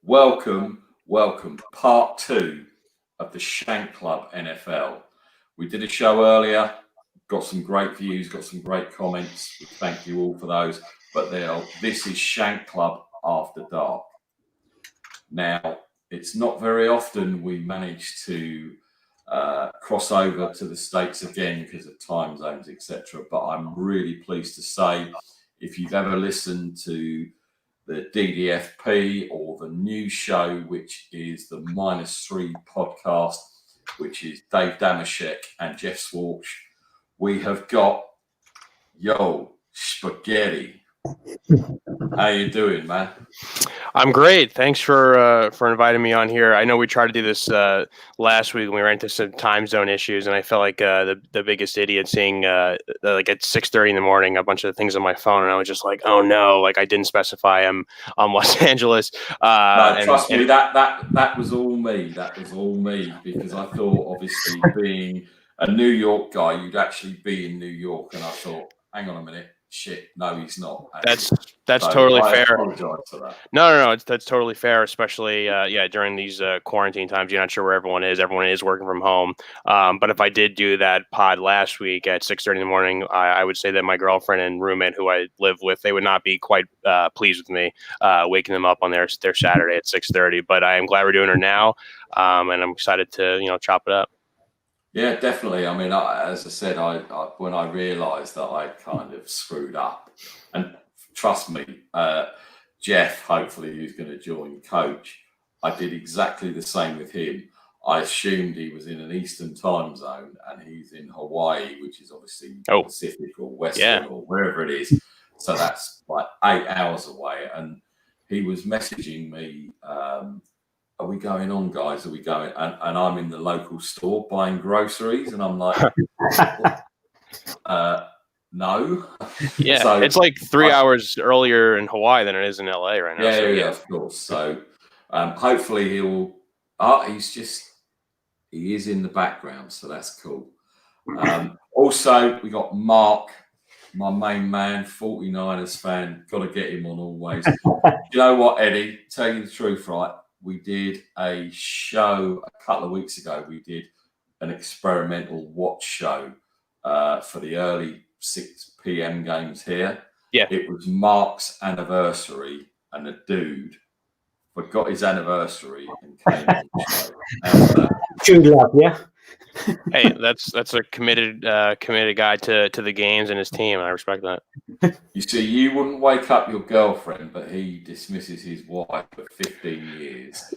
Welcome. Part 2 of the Shank Club NFL. We did a show earlier, got some great views, got some great comments. We thank you all for those. But this is Shank Club After Dark. Now, it's not very often we manage to cross over to the States again because of time zones, etc. But I'm really pleased to say, if you've ever listened to the DDFP or the new show, which is the -3 podcast, which is Dave Damashek and Jeff Swartz, we have got Spaghetti. How you doing, man? I'm great. Thanks for inviting me on here. I know we tried to do this last week when we ran into some time zone issues, and I felt like the biggest idiot seeing like at 6:30 in the morning a bunch of things on my phone, and I was just like, oh no, like I didn't specify I'm Los Angeles. No, trust me, that was all me. That was all me, because I thought, obviously, being a New York guy, you'd actually be in New York, and I thought, hang on a minute. Shit, no, he's not. Actually. That's totally fair. I apologize for that. No, that's totally fair, especially during these quarantine times. You're not sure where everyone is. Everyone is working from home. But if I did do that pod last week at 6:30 in the morning, I would say that my girlfriend and roommate, who I live with, they would not be quite pleased with me waking them up on their Saturday at 6:30. But I am glad we're doing it now, and I'm excited to chop it up. Yeah, definitely. I mean, as I said, I when I realised that I kind of screwed up, and trust me, Jeff, hopefully, who's going to join Coach, I did exactly the same with him. I assumed he was in an Eastern time zone, and he's in Hawaii, which is obviously Pacific or Western or wherever it is. So that's like 8 hours away, and he was messaging me. Are we going on, guys? Are we going? And I'm in the local store buying groceries, and I'm like, no. Yeah, so it's like 3 hours earlier in Hawaii than it is in LA right now. Yeah, of course. So hopefully he'll. He is in the background, so that's cool. Also, we got Mark, my main man, 49ers fan. Got to get him on always. You know what, Eddie? Tell you the truth, right? We did a show a couple of weeks ago. We did an experimental watch show for the early 6 p.m. games here. Yeah. It was Mark's anniversary, and the dude forgot his anniversary and came on the show. True love, yeah. Hey, that's a committed guy to the games and his team, and I respect that. You see, you wouldn't wake up your girlfriend, but he dismisses his wife for 15 years.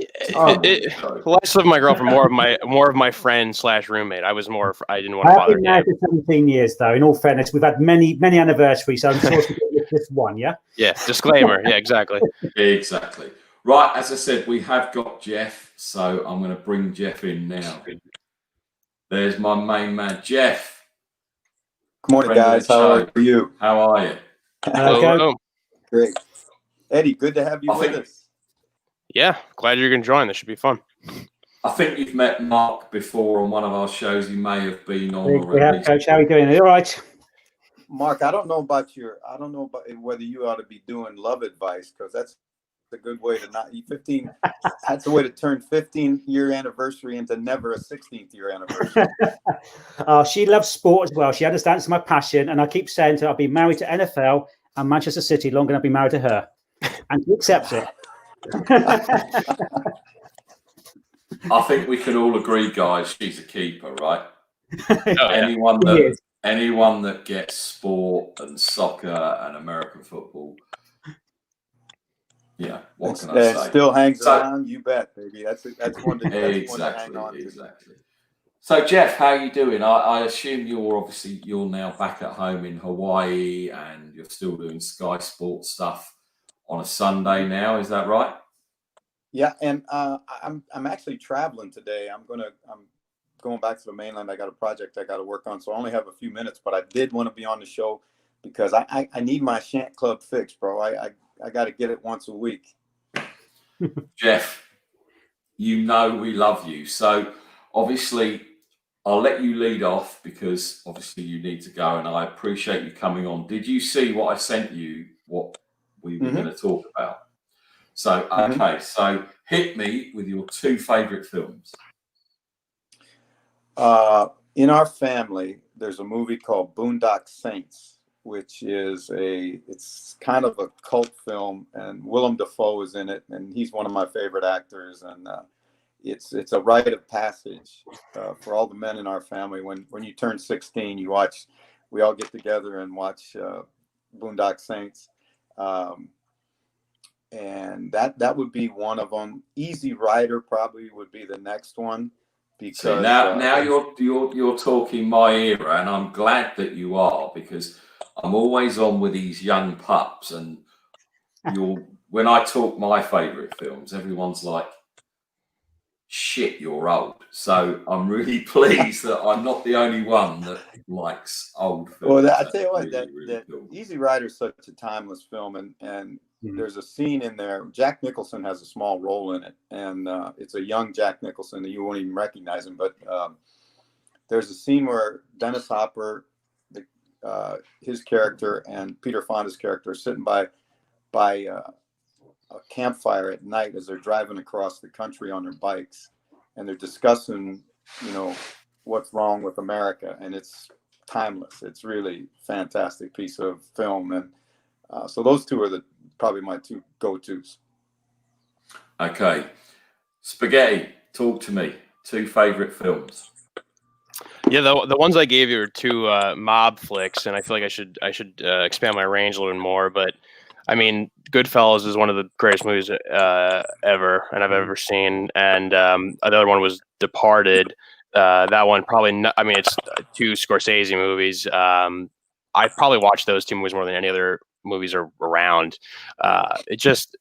Less of my girlfriend, more of my friend / roommate. I didn't want to bother. I've been married for 17 years, though. In all fairness, we've had many anniversaries, so I'm sure it's just one, yeah. Yeah, disclaimer. Yeah, exactly. Exactly. Right, as I said, we have got Jeff, so I'm going to bring Jeff in now. There's my main man, Jeff. Good morning, guys. How are you? How are you? Hello. Great. Eddie, good to have you with us. Yeah, glad you're going to join. This should be fun. I think you've met Mark before on one of our shows. He may have been on already. We have, Coach. How are you doing? Are you all right? Mark, I don't know about whether you ought to be doing love advice, because that's a good way to that's a way to turn 15-year anniversary into never a 16th year anniversary. She loves sport as well. She understands my passion, and I keep saying to her, I'll be married to NFL and Manchester City longer than I'll be married to her, and she accepts it. I think we can all agree, guys, she's a keeper, right? Anyone that gets sport and soccer and American football. Yeah, what can I say? Still hangs around. You bet, baby. That's one to hang on to. Exactly. So, Jeff, how are you doing? I assume you're now back at home in Hawaii, and you're still doing Sky Sports stuff on a Sunday now. Is that right? Yeah, and I'm actually traveling today. I'm going back to the mainland. I got a project I got to work on, so I only have a few minutes. But I did want to be on the show because I need my Shank Club fix, bro. I got to get it once a week. Jeff, we love you. So obviously, I'll let you lead off because obviously you need to go, and I appreciate you coming on. Did you see what I sent you, what we were going to talk about? So, okay, so hit me with your two favorite films. In our family, there's a movie called Boondock Saints, which is it's kind of a cult film, and Willem Dafoe is in it, and he's one of my favorite actors. And it's a rite of passage for all the men in our family. When you turn 16, we all get together and watch Boondock Saints. And that would be one of them. Easy Rider probably would be the next one. Because see, now you're talking my era, and I'm glad that you are, because I'm always on with these young pups, and when I talk my favourite films, everyone's like, "Shit, you're old." So I'm really pleased that I'm not the only one that likes old films. Well, I tell you what, really that cool. Easy Rider is such a timeless film, and there's a scene in there. Jack Nicholson has a small role in it, and it's a young Jack Nicholson that you won't even recognize him. But there's a scene where Dennis Hopper, his character, and Peter Fonda's character are sitting by a campfire at night as they're driving across the country on their bikes, and they're discussing, what's wrong with America, and it's timeless. It's really fantastic piece of film, and so those two are probably my two go-tos. Okay, Spaghetti, talk to me. Two favorite films. Yeah, the ones I gave you are two mob flicks, and I feel like I should expand my range a little bit more. But I mean, Goodfellas is one of the greatest movies ever, and I've ever seen. And another one was Departed. That one probably not, I mean, it's two Scorsese movies. I probably watched those two movies more than any other movies are around. It just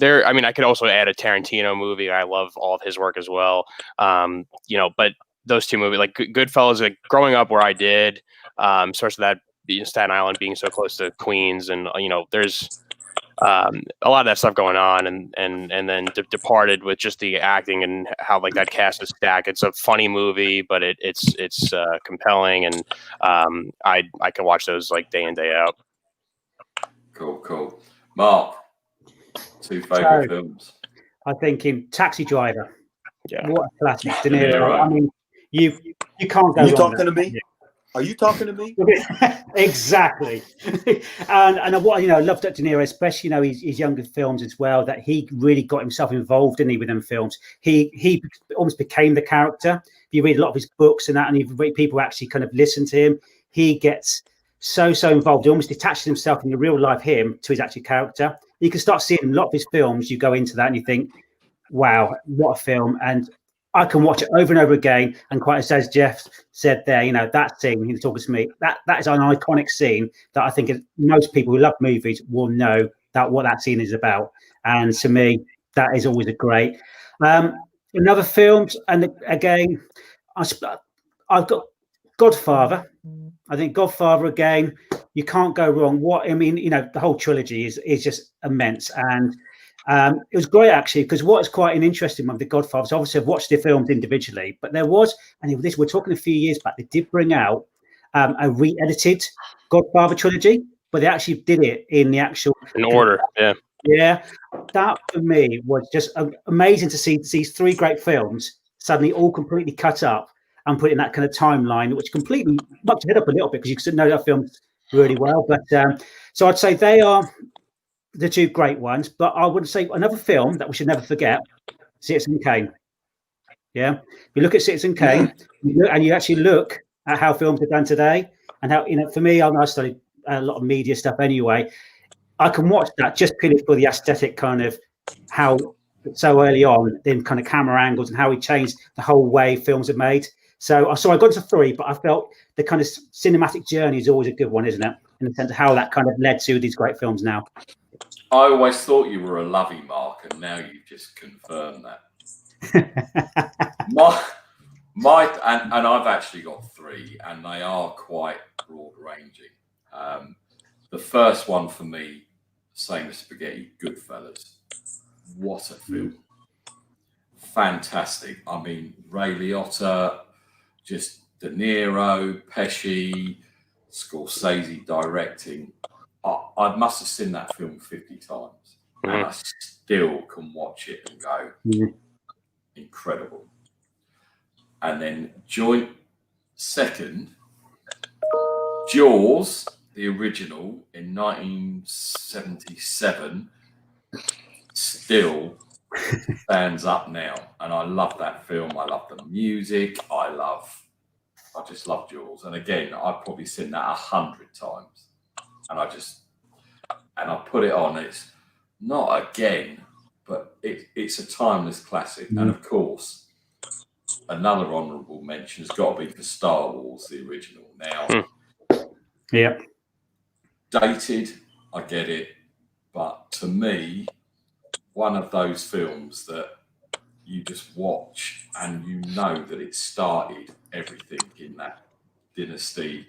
I mean, I could also add a Tarantino movie. I love all of his work as well. But those two movies, like Goodfellas, like growing up where I did, source of that Staten Island being so close to Queens, and there's a lot of that stuff going on, and then Departed with just the acting and how like that cast is stacked. It's a funny movie, but it's compelling, and I can watch those like day in day out. Cool. Mark, two favorite films. I think in Taxi Driver. Yeah. What a classic. De De Niro. Niro. I mean, you can't go Are you wrong talking to with me? Are you talking to me? that. Exactly. and what I loved at De Niro, especially his younger films as well, that he really got himself involved, didn't he, with them films. He almost became the character. If you read a lot of his books and that, and if people actually kind of listen to him, he gets so involved. He almost detaches himself in the real life him to his actual character. You can start seeing a lot of his films. You go into that and you think, wow, what a film. And I can watch it over and over again. And quite as Jeff said there, that scene, he was talking to me, that is an iconic scene that I think most people who love movies will know what that scene is about. And to me, that is always a great. Another films, and again, I've got Godfather. I think Godfather, again, you can't go wrong. The whole trilogy is just immense. And it was great, actually, because what is quite an interesting one with the Godfathers, obviously I've watched the films individually, but there was, and we're talking a few years back, they did bring out a re-edited Godfather trilogy, but they actually did it in the actual... In order, yeah. Yeah, that for me was just amazing to see these three great films suddenly all completely cut up and put in that kind of timeline, which completely knocked your head up a little bit because you know that films really well. But so I'd say they are the two great ones. But I would say another film that we should never forget, Citizen Kane. Yeah, if you look at Citizen Kane, and you actually look at how films are done today, and how for me, I studied a lot of media stuff anyway. I can watch that just purely for the aesthetic kind of how so early on, then kind of camera angles and how he changed the whole way films are made. So I got to three, but I felt the kind of cinematic journey is always a good one, isn't it? In the sense of how that kind of led to these great films now. I always thought you were a lovey, Mark, and now you've just confirmed that. And I've actually got three, and they are quite broad ranging. The first one for me, same as Spaghetti, Goodfellas. What a film. Fantastic. I mean, Ray Liotta, just De Niro, Pesci, Scorsese directing. I must have seen that film 50 times. and I still can watch it and go, incredible. And then joint second, Jaws, the original in 1977, still stands up now. And I love that film. I love the music. I just love Jaws. And again, I've probably seen that 100 times. And I put it on. It's not again, but it's a timeless classic. And of course, another honourable mention has got to be for Star Wars, the original. Now, dated, I get it, but to me, one of those films that you just watch and you know that it started everything in that dynasty.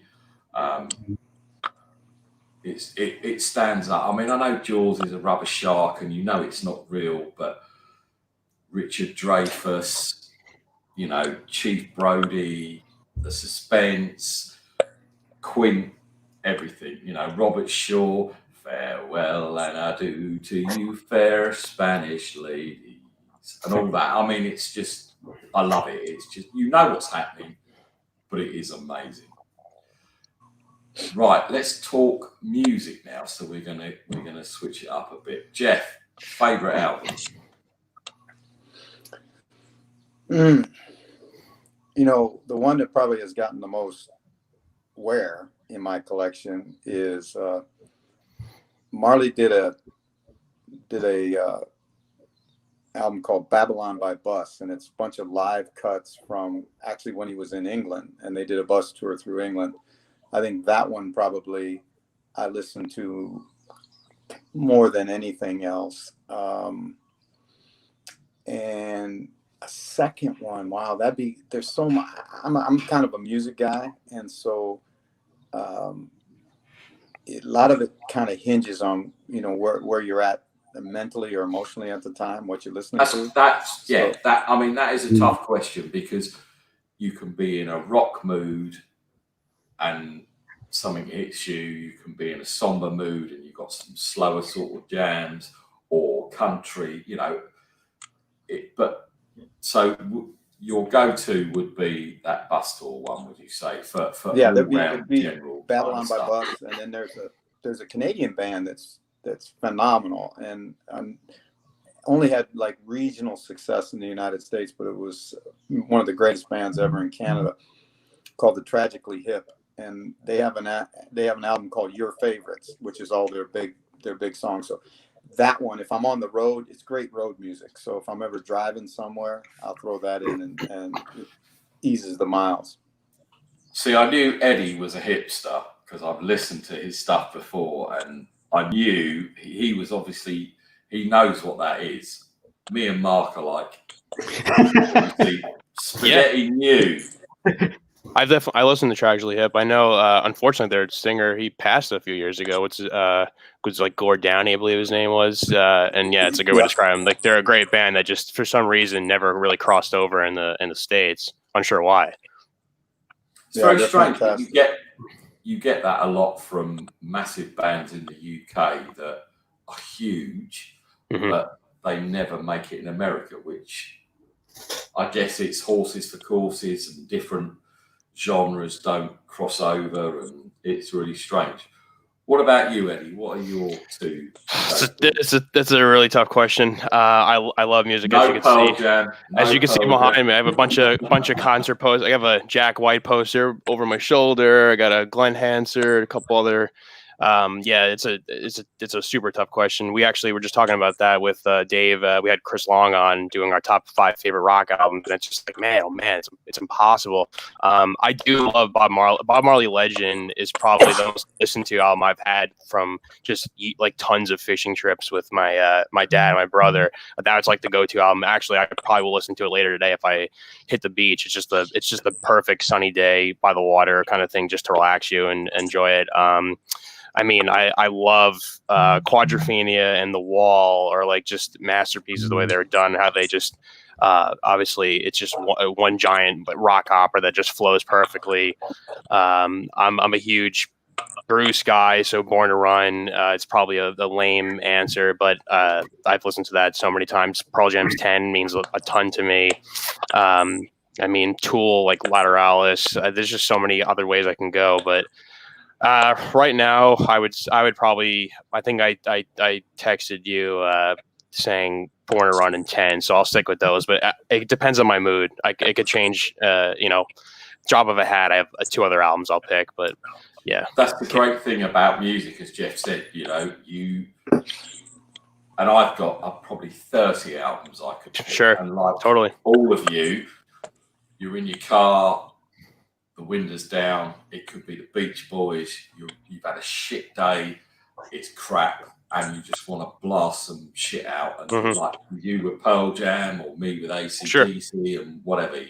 It stands up. I mean, I know Jaws is a rubber shark and you know it's not real, but Richard Dreyfuss, you know, Chief Brody, the suspense, Quint, everything, you know, Robert Shaw, farewell and adieu to you, fair Spanish ladies, and all that. I mean, it's just, I love it. It's just, you know what's happening, but it is amazing. Right, let's talk music now. So we're gonna switch it up a bit. Jeff, favorite album? You know, the one that probably has gotten the most wear in my collection is Marley did a album called Babylon by Bus, and it's a bunch of live cuts from actually when he was in England, and they did a bus tour through England. I think that one probably I listen to more than anything else. And a second one, wow, there's so much. I'm kind of a music guy, and so a lot of it kind of hinges on, you know, where you're at mentally or emotionally at the time, what you're listening to. That is a tough question, because you can be in a rock mood and something hits you. You can be in a somber mood and you've got some slower sort of jams, or country, you know. So your go-to would be that bus tour one, would you say? For there'd be general Babylon by stuff. Bus, and then there's a Canadian band that's phenomenal, and only had like regional success in the United States, but it was one of the greatest bands ever in Canada, called the Tragically Hip, and they have an album called Your Favorites, which is all their big songs. So that one, if I'm on the road, it's great road music. So if I'm ever driving somewhere, I'll throw that in, and it eases the miles. See, I knew Eddie was a hipster because I've listened to his stuff before, and I knew he was obviously, he knows what that is. Me and Mark are like, spaghetti new. I listened to Tragically Hip. I know, unfortunately, their singer, he passed a few years ago. It was like Gord Downey, I believe his name was. And yeah, it's a good way to describe them. Like, they're a great band that just for some reason never really crossed over in the States. Unsure why. It's very strange. You get that a lot from massive bands in the UK that are huge, but they never make it in America, which I guess it's horses for courses, and different genres don't cross over, and it's really strange. What about you, Eddie? What are your two? That's a really tough question. I love music, as you can see. As you can see behind me, I have a bunch of concert posters. I have a Jack White poster over my shoulder. I got a Glenn Hansard, a couple other. It's a super tough question. We actually were just talking about that with Dave. We had Chris Long on doing our top 5 favorite rock albums, and it's just like, man, it's impossible. I do love Bob Marley. Bob Marley Legend is probably the most listened to album I've had from just like tons of fishing trips with my dad and my brother. That's like the go-to album. Actually, I probably will listen to it later today if I hit the beach. It's just the perfect sunny day by the water kind of thing, just to relax you and enjoy it. I mean, I love Quadrophenia and The Wall are like just masterpieces, the way they're done, how they just obviously it's just one giant rock opera that just flows perfectly. I'm a huge Through Sky, so Born to Run. It's probably a lame answer, but I've listened to that so many times. Pearl Jam's 10 means a ton to me. I mean, Tool, like Lateralis. There's just so many other ways I can go, but right now, I would probably. I think I texted you saying Born to Run and 10, so I'll stick with those. But it depends on my mood. It could change. Drop of a hat. I have 2 other albums I'll pick, but yeah. That's the great thing about music, as Jeff said. And I've got probably 30 albums I could pick. Sure, and like totally. All of you're in your car, the windows down. It could be the Beach Boys. You've had a shit day. It's crap, and you just want to blast some shit out. And like you with Pearl Jam, or me with AC/DC, and whatever.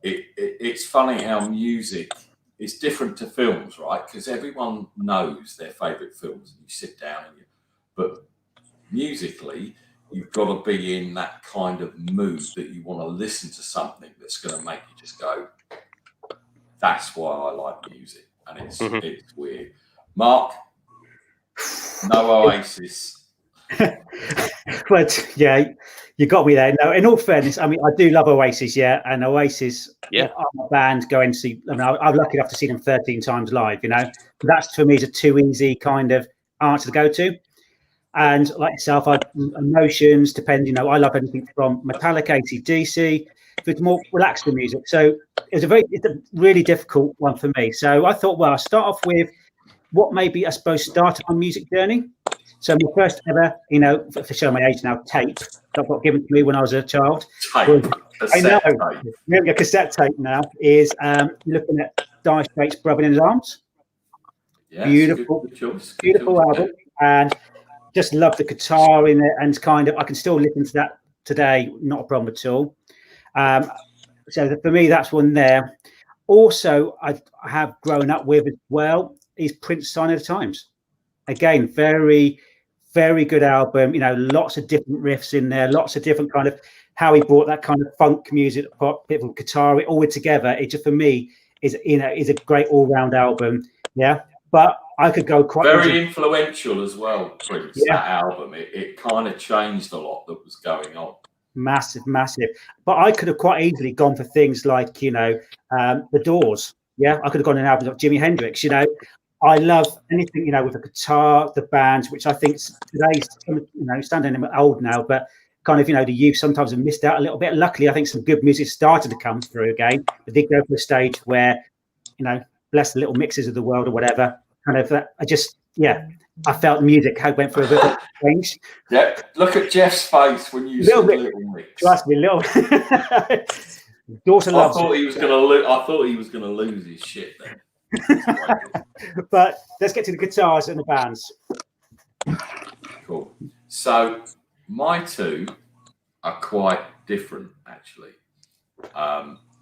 It's funny how music is different to films, right? Because everyone knows their favourite films, and you sit down but musically, you've got to be in that kind of mood that you want to listen to something that's going to make you just go, that's why I like music. And it's weird. Mark, no Oasis. But yeah, you got me there. No, in all fairness, I mean, I do love Oasis, and Oasis are a band going to see. I mean, I'm lucky enough to see them 13 times live. That's for me is a too easy kind of answer to go to. And like yourself, emotions depend. I love anything from Metallica, AC/DC, with more relaxed music. So it's a really difficult one for me. So I thought, well, I'll start off with what maybe I suppose started my music journey. So my first ever, for showing my age now, tape that got given to me when I was a child. Tape. A cassette tape now is looking at Dire Straits' Brother in His Arms. Yeah, beautiful album, and just love the guitar in it, and kind of I can still listen to that today, not a problem at all. So for me, that's one there. Also, I have grown up with as well is Prince Sign of the Times. Again, very, very good album. Lots of different riffs in there, lots of different kind of how he brought that kind of funk music, pop, bit of guitar, all together. It just for me is a great all-round album. Yeah, but I could go quite very influential as well. Prince, that album, it kind of changed a lot that was going on. Massive. But I could have quite easily gone for things like The Doors. Yeah, I could have gone an album like Jimi Hendrix. I love anything, with the guitar, the bands, which I think today's, standing old now, but kind of, the youth sometimes have missed out a little bit. Luckily, I think some good music started to come through again. But they go for a stage where, bless the little mixes of the world or whatever, kind of, I felt music went through a bit of change. Yeah, look at Jeff's face when you said little mix. Trust me, little. Daughter loves I thought he was going to lose his shit then. But let's get to the guitars and the bands. Cool. So my 2 are quite different, actually.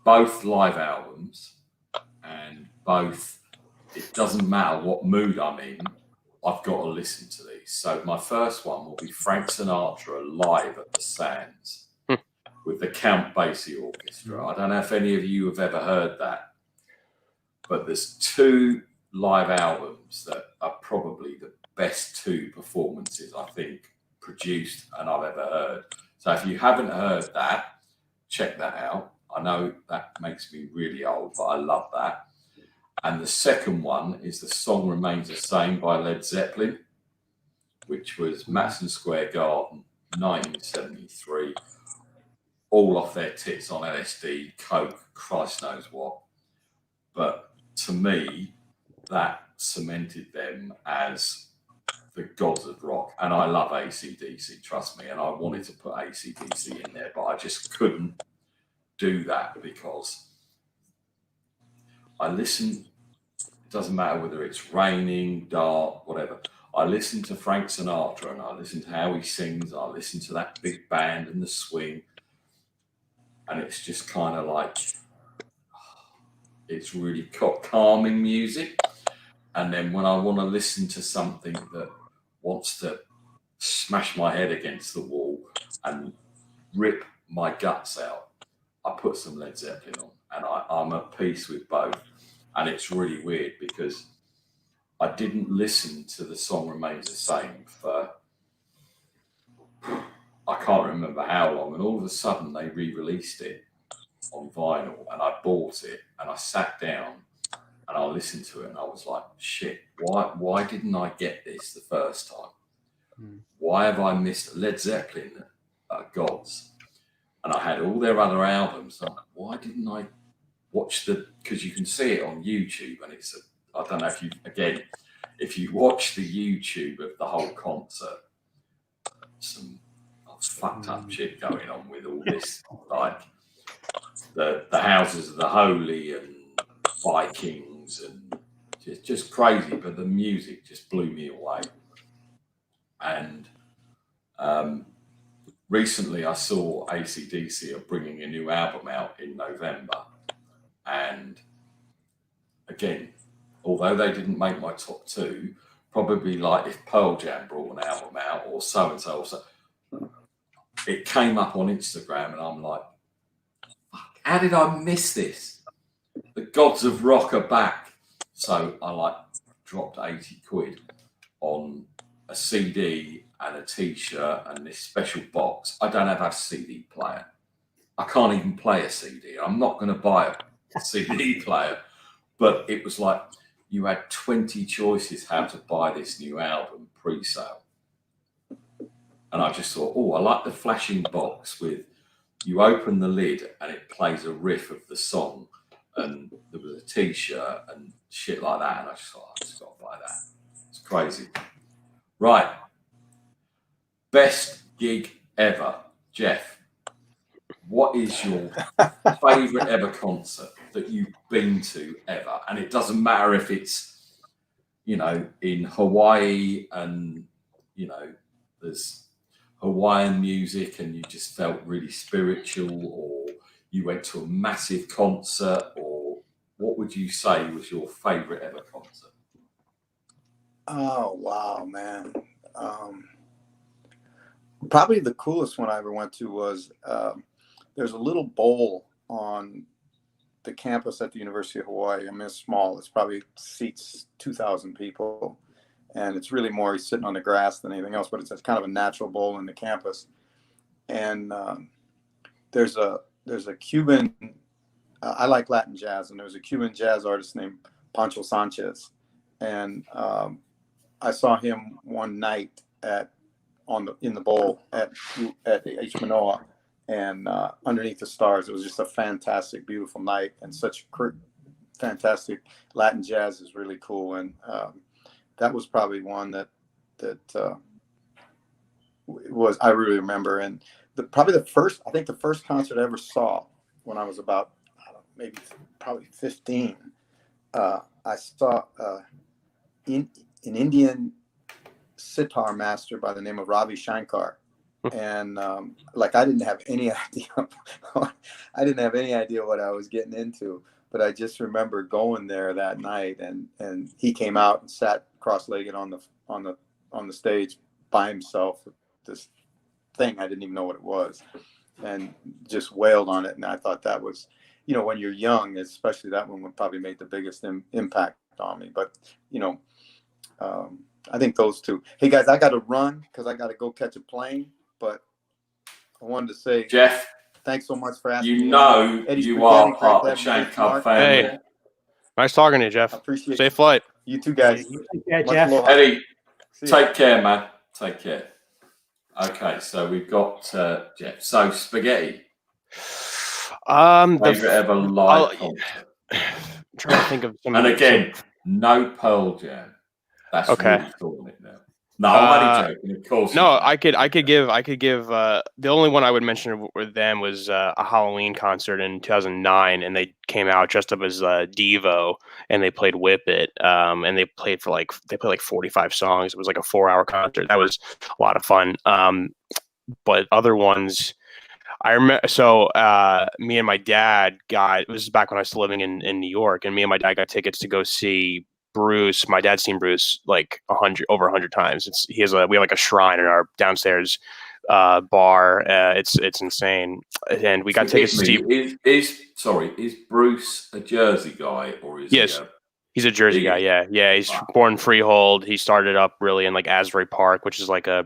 Both live albums, and both. It doesn't matter what mood I'm in. I've got to listen to these. So my first one will be Frank Sinatra live at the Sands with the Count Basie Orchestra. I don't know if any of you have ever heard that. But there's 2 live albums that are probably the best 2 performances I think produced and I've ever heard. So if you haven't heard that, check that out. I know that makes me really old, but I love that. And the second one is The Song Remains the Same by Led Zeppelin, which was Madison Square Garden, 1973. All off their tits on LSD, coke, Christ knows what. But to me, that cemented them as the gods of rock. And I love AC/DC, trust me. And I wanted to put AC/DC in there, but I just couldn't do that because I listen. It doesn't matter whether it's raining, dark, whatever. I listen to Frank Sinatra and I listen to how he sings. I listen to that big band and the swing. And it's just kind of like, it's really calming music. And then when I want to listen to something that wants to smash my head against the wall and rip my guts out, I put some Led Zeppelin on, and I'm at peace with both. And it's really weird because I didn't listen to The Song Remains the Same for, I can't remember how long, and all of a sudden they re-released it on vinyl, and I bought it, and I sat down and I listened to it, and I was like, shit, why didn't I get this the first time? Why have I missed Led Zeppelin, Gods? And I had all their other albums. Like, why didn't I watch because you can see it on YouTube, and I don't know if you watch the YouTube of the whole concert, some fucked up shit going on with all this, like the Houses of the Holy and Vikings and just crazy, but the music just blew me away. And recently I saw AC/DC are bringing a new album out in November, and again, although they didn't make my top 2, probably like if Pearl Jam brought an album out or so and so, it came up on Instagram, and I'm like, fuck, how did I miss this? The Gods of Rock are back. So I dropped 80 quid on a CD and a t-shirt and this special box. I don't have a CD player. I can't even play a CD. I'm not going to buy a CD player. But it was like you had 20 choices how to buy this new album pre-sale. And I just thought, I like the flashing box with, you open the lid and it plays a riff of the song, and there was a t-shirt and shit like that. And I just thought, I just got to buy that. It's crazy. Right. Best gig ever. Jeff, what is your favourite ever concert that you've been to ever? And it doesn't matter if it's, in Hawaii and, there's Hawaiian music and you just felt really spiritual, or you went to a massive concert, or what would you say was your favorite ever concert? Oh, wow, man. Probably the coolest one I ever went to was there's a little bowl on the campus at the University of Hawaii. I mean, it's small. It's probably seats 2,000 people. And it's really more sitting on the grass than anything else, but it's kind of a natural bowl in the campus. And there's a Cuban, I like Latin jazz, and there was a Cuban jazz artist named Pancho Sanchez. And I saw him one night in the bowl at H. Manoa, and underneath the stars. It was just a fantastic, beautiful night, and such fantastic Latin jazz is really cool. And that was probably one that was, I really remember. And the first concert I ever saw when I was about, probably 15, I saw an Indian sitar master by the name of Ravi Shankar. And I didn't have any idea what I was getting into, but I just remember going there that night, and he came out and sat cross-legged on the stage by himself with this thing. I didn't even know what it was, and just wailed on it. And I thought that was, when you're young, especially that one would probably make the biggest impact on me. But I think those two. Hey guys, I got to run because I got to go catch a plane. But I wanted to say, Jeff, thanks so much for asking. you are part of the Shank Club family. Hey, nice talking to you, Jeff. I appreciate Safe flight. You too, guys. Yeah, Jeff. Eddie, take care, man. Take care. Okay, so we've got Jeff. So spaghetti. Favorite ever live concert. I'm trying to think of some. And again, no Pearl Jam. That's okay. Really calling it now. No, I'm only joking. Of course. No, I could give. The only one I would mention with them was a Halloween concert in 2009, and they came out dressed up as Devo, and they played Whip It, and they played 45 songs. It was like a 4-hour concert. That was a lot of fun. But other ones, I remember. So me and my dad it was back when I was still living in New York, and me and my dad got tickets to go see Bruce. My dad's seen Bruce over 100 times. We have like a shrine in our downstairs bar. It's insane. And we got tickets to see. Is Bruce a Jersey guy, or is yes, He's a Jersey guy. Yeah. He's born Freehold. He started up really in like Asbury Park, which is like a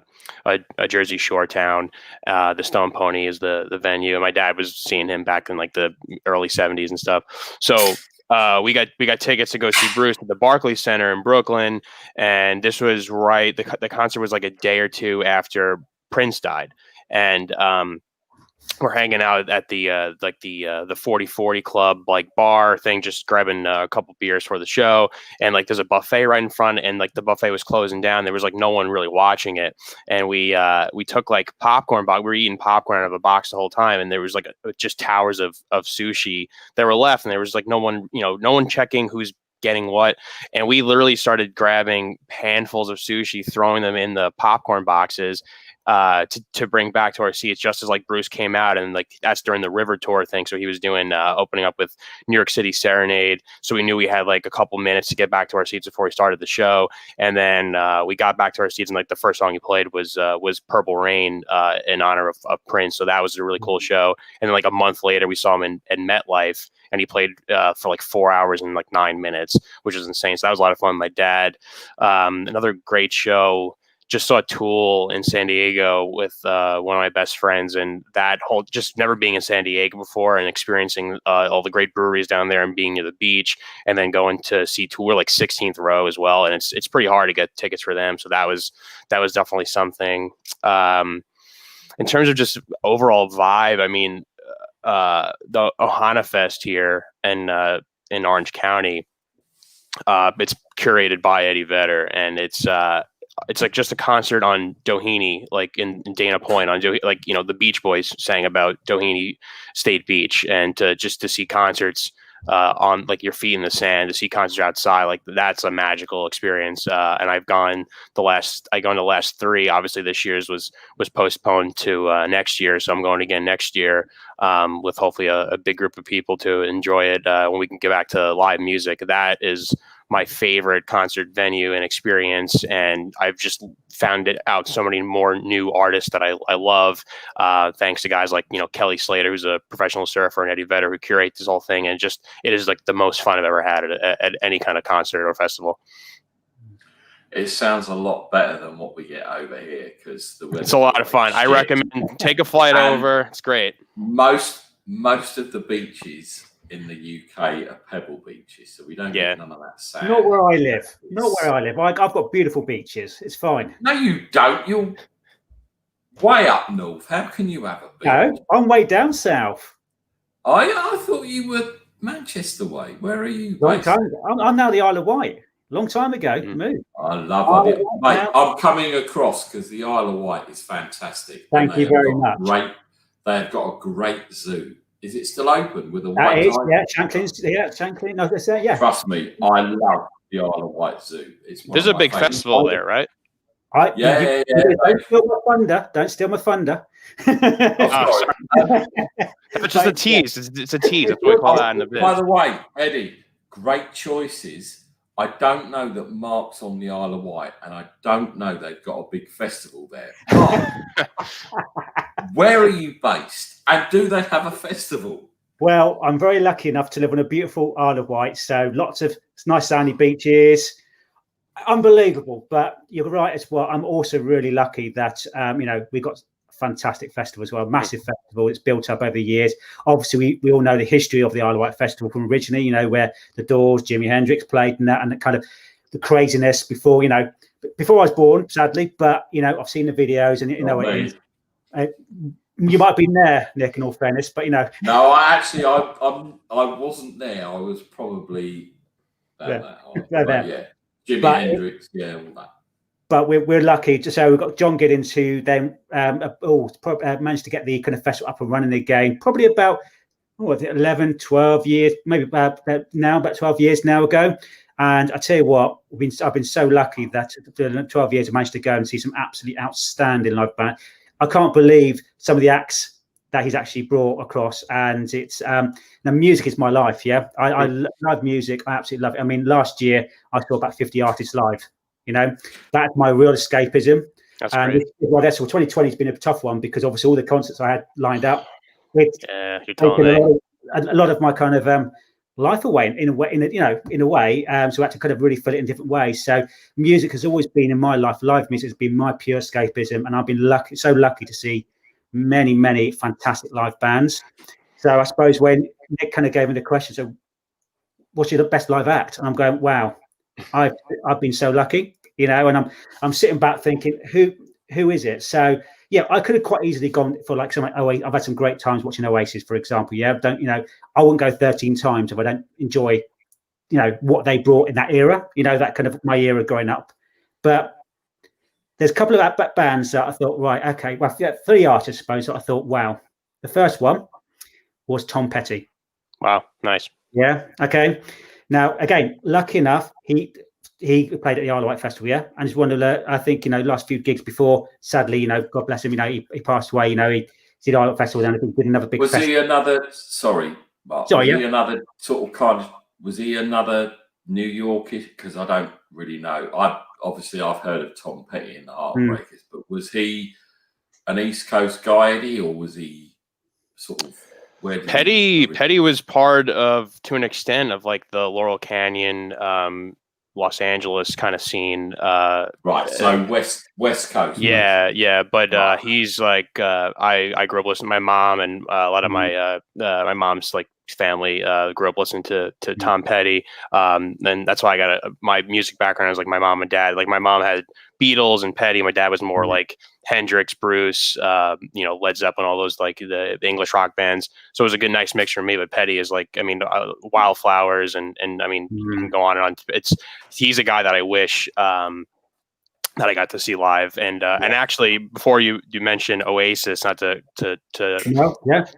Jersey Shore town. The Stone Pony is the venue, and my dad was seeing him back in like the early '70s and stuff. So we got tickets to go see Bruce at the Barclays Center in Brooklyn, and this was right. The concert was like a day or two after Prince died, and we're hanging out at the 4040 club like bar thing, just grabbing a couple beers for the show. And like there's a buffet right in front, and like the buffet was closing down. There was like no one really watching it, and we took like popcorn box. We were eating popcorn out of a box the whole time, and there was like just towers of sushi that were left, and there was like no one checking who's getting what. And we literally started grabbing handfuls of sushi, throwing them in the popcorn boxes to bring back to our seats, just as like Bruce came out, and like that's during the River Tour thing. So he was doing opening up with New York City Serenade. So we knew we had like a couple minutes to get back to our seats before we started the show. And then we got back to our seats, and like the first song he played was Purple Rain in honor of Prince. So that was a really cool show. And then like a month later, we saw him in MetLife, and he played for like 4 hours and like 9 minutes, which was insane. So that was a lot of fun with my dad. Another great show. Just saw Tool in San Diego with one of my best friends, and that whole just never being in San Diego before and experiencing all the great breweries down there and being near the beach, and then going to see Tool like 16th row as well. And it's pretty hard to get tickets for them. So that was definitely something. In terms of just overall vibe, I mean, the Ohana Fest here in Orange County, it's curated by Eddie Vedder, and it's like just a concert on Doheny, like in Dana Point, on like, you know, the Beach Boys sang about Doheny State Beach, and just to see concerts on like your feet in the sand, to see concerts outside, like that's a magical experience. And I've gone the last 3. Obviously this year's was postponed to next year, so I'm going again next year with hopefully a big group of people to enjoy it when we can get back to live music. That is my favorite concert venue and experience, and I've just found it out so many more new artists that I love, thanks to guys like, you know, Kelly Slater, who's a professional surfer, and Eddie Vedder, who curate this whole thing. And just it is like the most fun I've ever had at any kind of concert or festival. It sounds a lot better than what we get over here, because it's a lot of fun. I recommend take a flight over. It's great. Most of the beaches in the UK are pebble beaches, so we don't get none of that sand. Not where I live. I've got beautiful beaches. It's fine. No, you don't. You're way up north. How can you have a beach? No, I'm way down south. I thought you were Manchester way. Where are you? I'm now the Isle of Wight. Long time ago. Moved. I love it. Mate, I'm coming across because the Isle of Wight is fantastic. Thank you very much. They've got a great zoo. Is it still open with a white? That is, Shanklin. No, yeah. Trust me, I love the Isle of Wight Zoo. There's a big festival there, right? Yeah. Don't steal my thunder. It's just a tease. It's a tease. That's what we call that in the biz. By the way, Eddie, great choices. I don't know that Mark's on the Isle of Wight, and I don't know they've got a big festival there. Mark, where are you based? And do they have a festival? Well, I'm very lucky enough to live on a beautiful Isle of Wight, so lots of nice sandy beaches. Unbelievable, but you're right as well. I'm also really lucky that we got a fantastic festival as well, massive festival. It's built up over the years. Obviously, we all know the history of the Isle of Wight Festival from originally, where the Doors, Jimi Hendrix played, and that, and the kind of the craziness before I was born, sadly. But I've seen the videos, and it is. You might have been there, Nick, in all fairness, but No, I wasn't there. I was probably there. Jimi Hendrix, all that. But we're lucky. So we've got John Giddens, who then managed to get the kind of festival up and running again. Probably about 11, 12 years, maybe about 12 years now ago. And I tell you what, I've been so lucky that for 12 years I managed to go and see some absolutely outstanding live band. I can't believe some of the acts that he's actually brought across, and it's now music is my life. Yeah, I love music. I absolutely love it. I mean, last year I saw about 50 artists live. That's my real escapism. That's great. Well, 2020 has been a tough one because obviously all the concerts I had lined up. You're telling me. A lot of my kind of life away in a way, in a way. So I had to kind of really fill it in different ways. So music has always been in my life. Live music has been my pure escapism, and I've been so lucky to see many, many fantastic live bands. So I suppose when Nick kind of gave me the question, so what's your best live act? And I'm going, wow, I've been so lucky, and I'm sitting back thinking, who is it? So yeah, I could have quite easily gone for like something. Oh, I've had some great times watching Oasis, for example. Yeah, I wouldn't go 13 times if I don't enjoy, what they brought in that era. That kind of my era growing up. But there's a couple of bands that I thought, right, okay, well, 3 artists, I suppose, that I thought, wow. The first one was Tom Petty. Wow, nice. Yeah. Okay. Now, again, lucky enough, he played at the Isle of Wight Festival, yeah, and he's one of the, I think, last few gigs before, sadly, God bless him, he passed away. He did Isle of Wight Festival, and I think did another big. Was he another? Sorry, Mark. Was he another sort of kind of? Was he another New Yorkish? Because I don't really know. I've heard of Tom Petty and the Heartbreakers, but was he an East Coast guy, or was he sort of? Petty was part of, to an extent, of like the Laurel Canyon, Los Angeles kind of scene. Right. So West Coast. Yeah. But he's like, I grew up listening to my mom, and a lot of my mom's like family grew up listening to Tom Petty. And that's why I got my music background is like my mom and dad. Like my mom had Beatles and Petty. My dad was more like Hendrix, Bruce, Led Zeppelin, all those like the English rock bands. So it was a good, nice mixture for me. But Petty is like, Wildflowers, and I mean, you can go on and on. He's a guy that I wish that I got to see live. And actually, before you mentioned Oasis, not to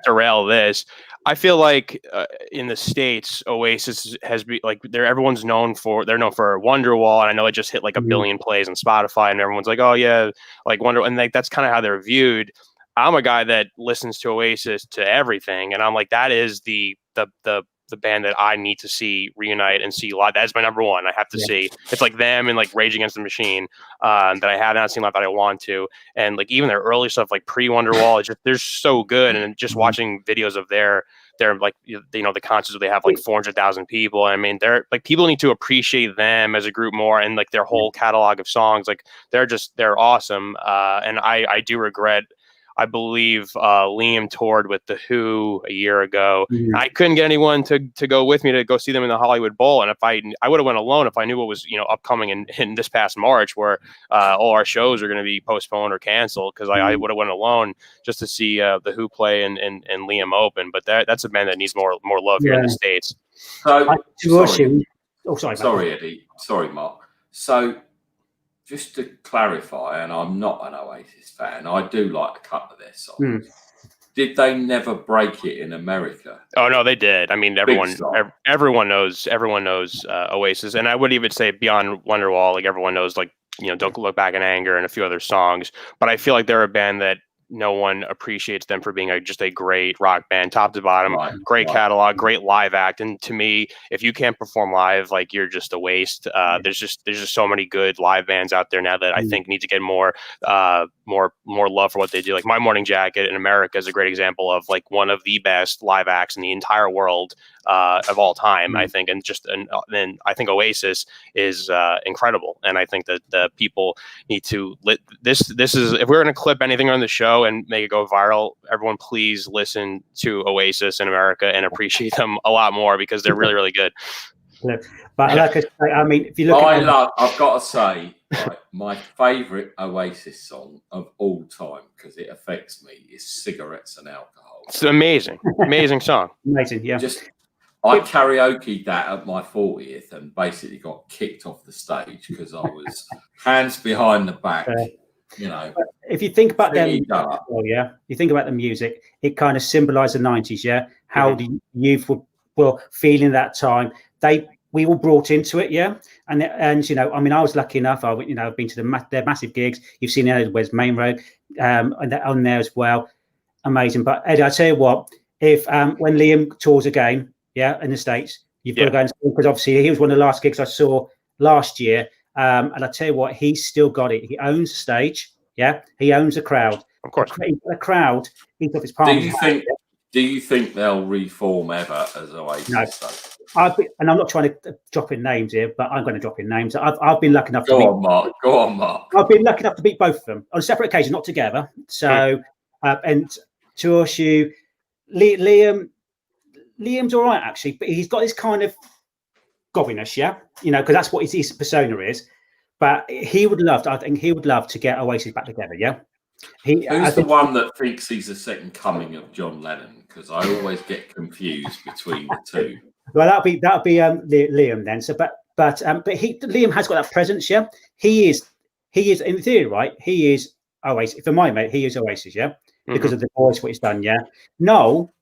derail this, I feel like in the States, Oasis has been like everyone's known for Wonderwall, and I know it just hit like 1 billion plays on Spotify, and everyone's like, oh yeah, like Wonder, and like that's kind of how they're viewed. I'm a guy that listens to Oasis to everything, and I'm like, that is the band that I need to see reunite and see live. That's my number one. I have to see. It's like them and like Rage Against the Machine that I have not seen live that I want to. And like even their early stuff, like pre-Wonderwall, they're so good. And just watching videos of their like, the concerts where they have like 400,000 people. I mean, they're like, people need to appreciate them as a group more, and like their whole catalog of songs. Like they're awesome. And I do regret, I believe Liam toured with The Who a year ago. I couldn't get anyone to go with me to go see them in the Hollywood Bowl. And if I would have went alone if I knew what was upcoming in this past March, where all our shows are going to be postponed or canceled, because I would have went alone just to see The Who play and Liam open. But that's a band that needs more love here in the States. So sorry, Eddie. Sorry, Mark. So just to clarify, and I'm not an Oasis fan, I do like a couple of their songs. Did they never break it in America? Oh no, they did. I mean, everyone knows Oasis, and I would even say beyond Wonderwall, like everyone knows, like Don't Look Back in Anger and a few other songs. But I feel like they're a band that no one appreciates them for being just a great rock band, top to bottom, great catalog, great live act. And to me, if you can't perform live, like you're just a waste. There's just so many good live bands out there now that I think need to get more love for what they do. Like My Morning Jacket in America is a great example of like one of the best live acts in the entire world of all time, I think. And then I think Oasis is incredible. And I think that the people need to this is, if we're going to clip anything on the show and make it go viral, everyone please listen to Oasis in America and appreciate them a lot more, because they're really, really good. But like I say, I mean, if you look I've got to say, right, my favourite Oasis song of all time, because it affects me, is Cigarettes and Alcohol. It's an amazing song. Amazing, yeah. I karaoke'd that at my 40th and basically got kicked off the stage because I was hands behind the back. If you think about them, you think about the music, it kind of symbolized the 90s, yeah? How the youth were feeling that time. We were brought into it, yeah? And I mean, I was lucky enough, I've been to their massive gigs. You've seen Where's Main Road on there as well. Amazing. But Eddie, I tell you what, if when Liam tours again, in the States, you've got to go and see, because obviously he was one of the last gigs I saw last year. And I tell you what, he's still got it. He owns the stage. Yeah, he owns the crowd. Of course, the crowd. He's got his palm. Do you think they'll reform ever as Oasis? and I'm not trying to drop in names here, but I'm going to drop in names. I've been lucky enough to Go meet. on, Mark. Go on, Mark. I've been lucky enough to meet both of them on separate occasions, not together. So, and Tuoshu, Liam's all right actually, but he's got this kind of gobbiness, yeah, because that's what his persona is. But he would love to. I think he would love to get Oasis back together. Yeah. Who's the one that thinks he's the second coming of John Lennon? Because I always get confused between the two. Well, that'll be Liam then. So, but Liam has got that presence. Yeah, he is in theory, right? He is Oasis. For my mate, he is Oasis. Yeah, because of the voice, what he's done. Yeah, Noel,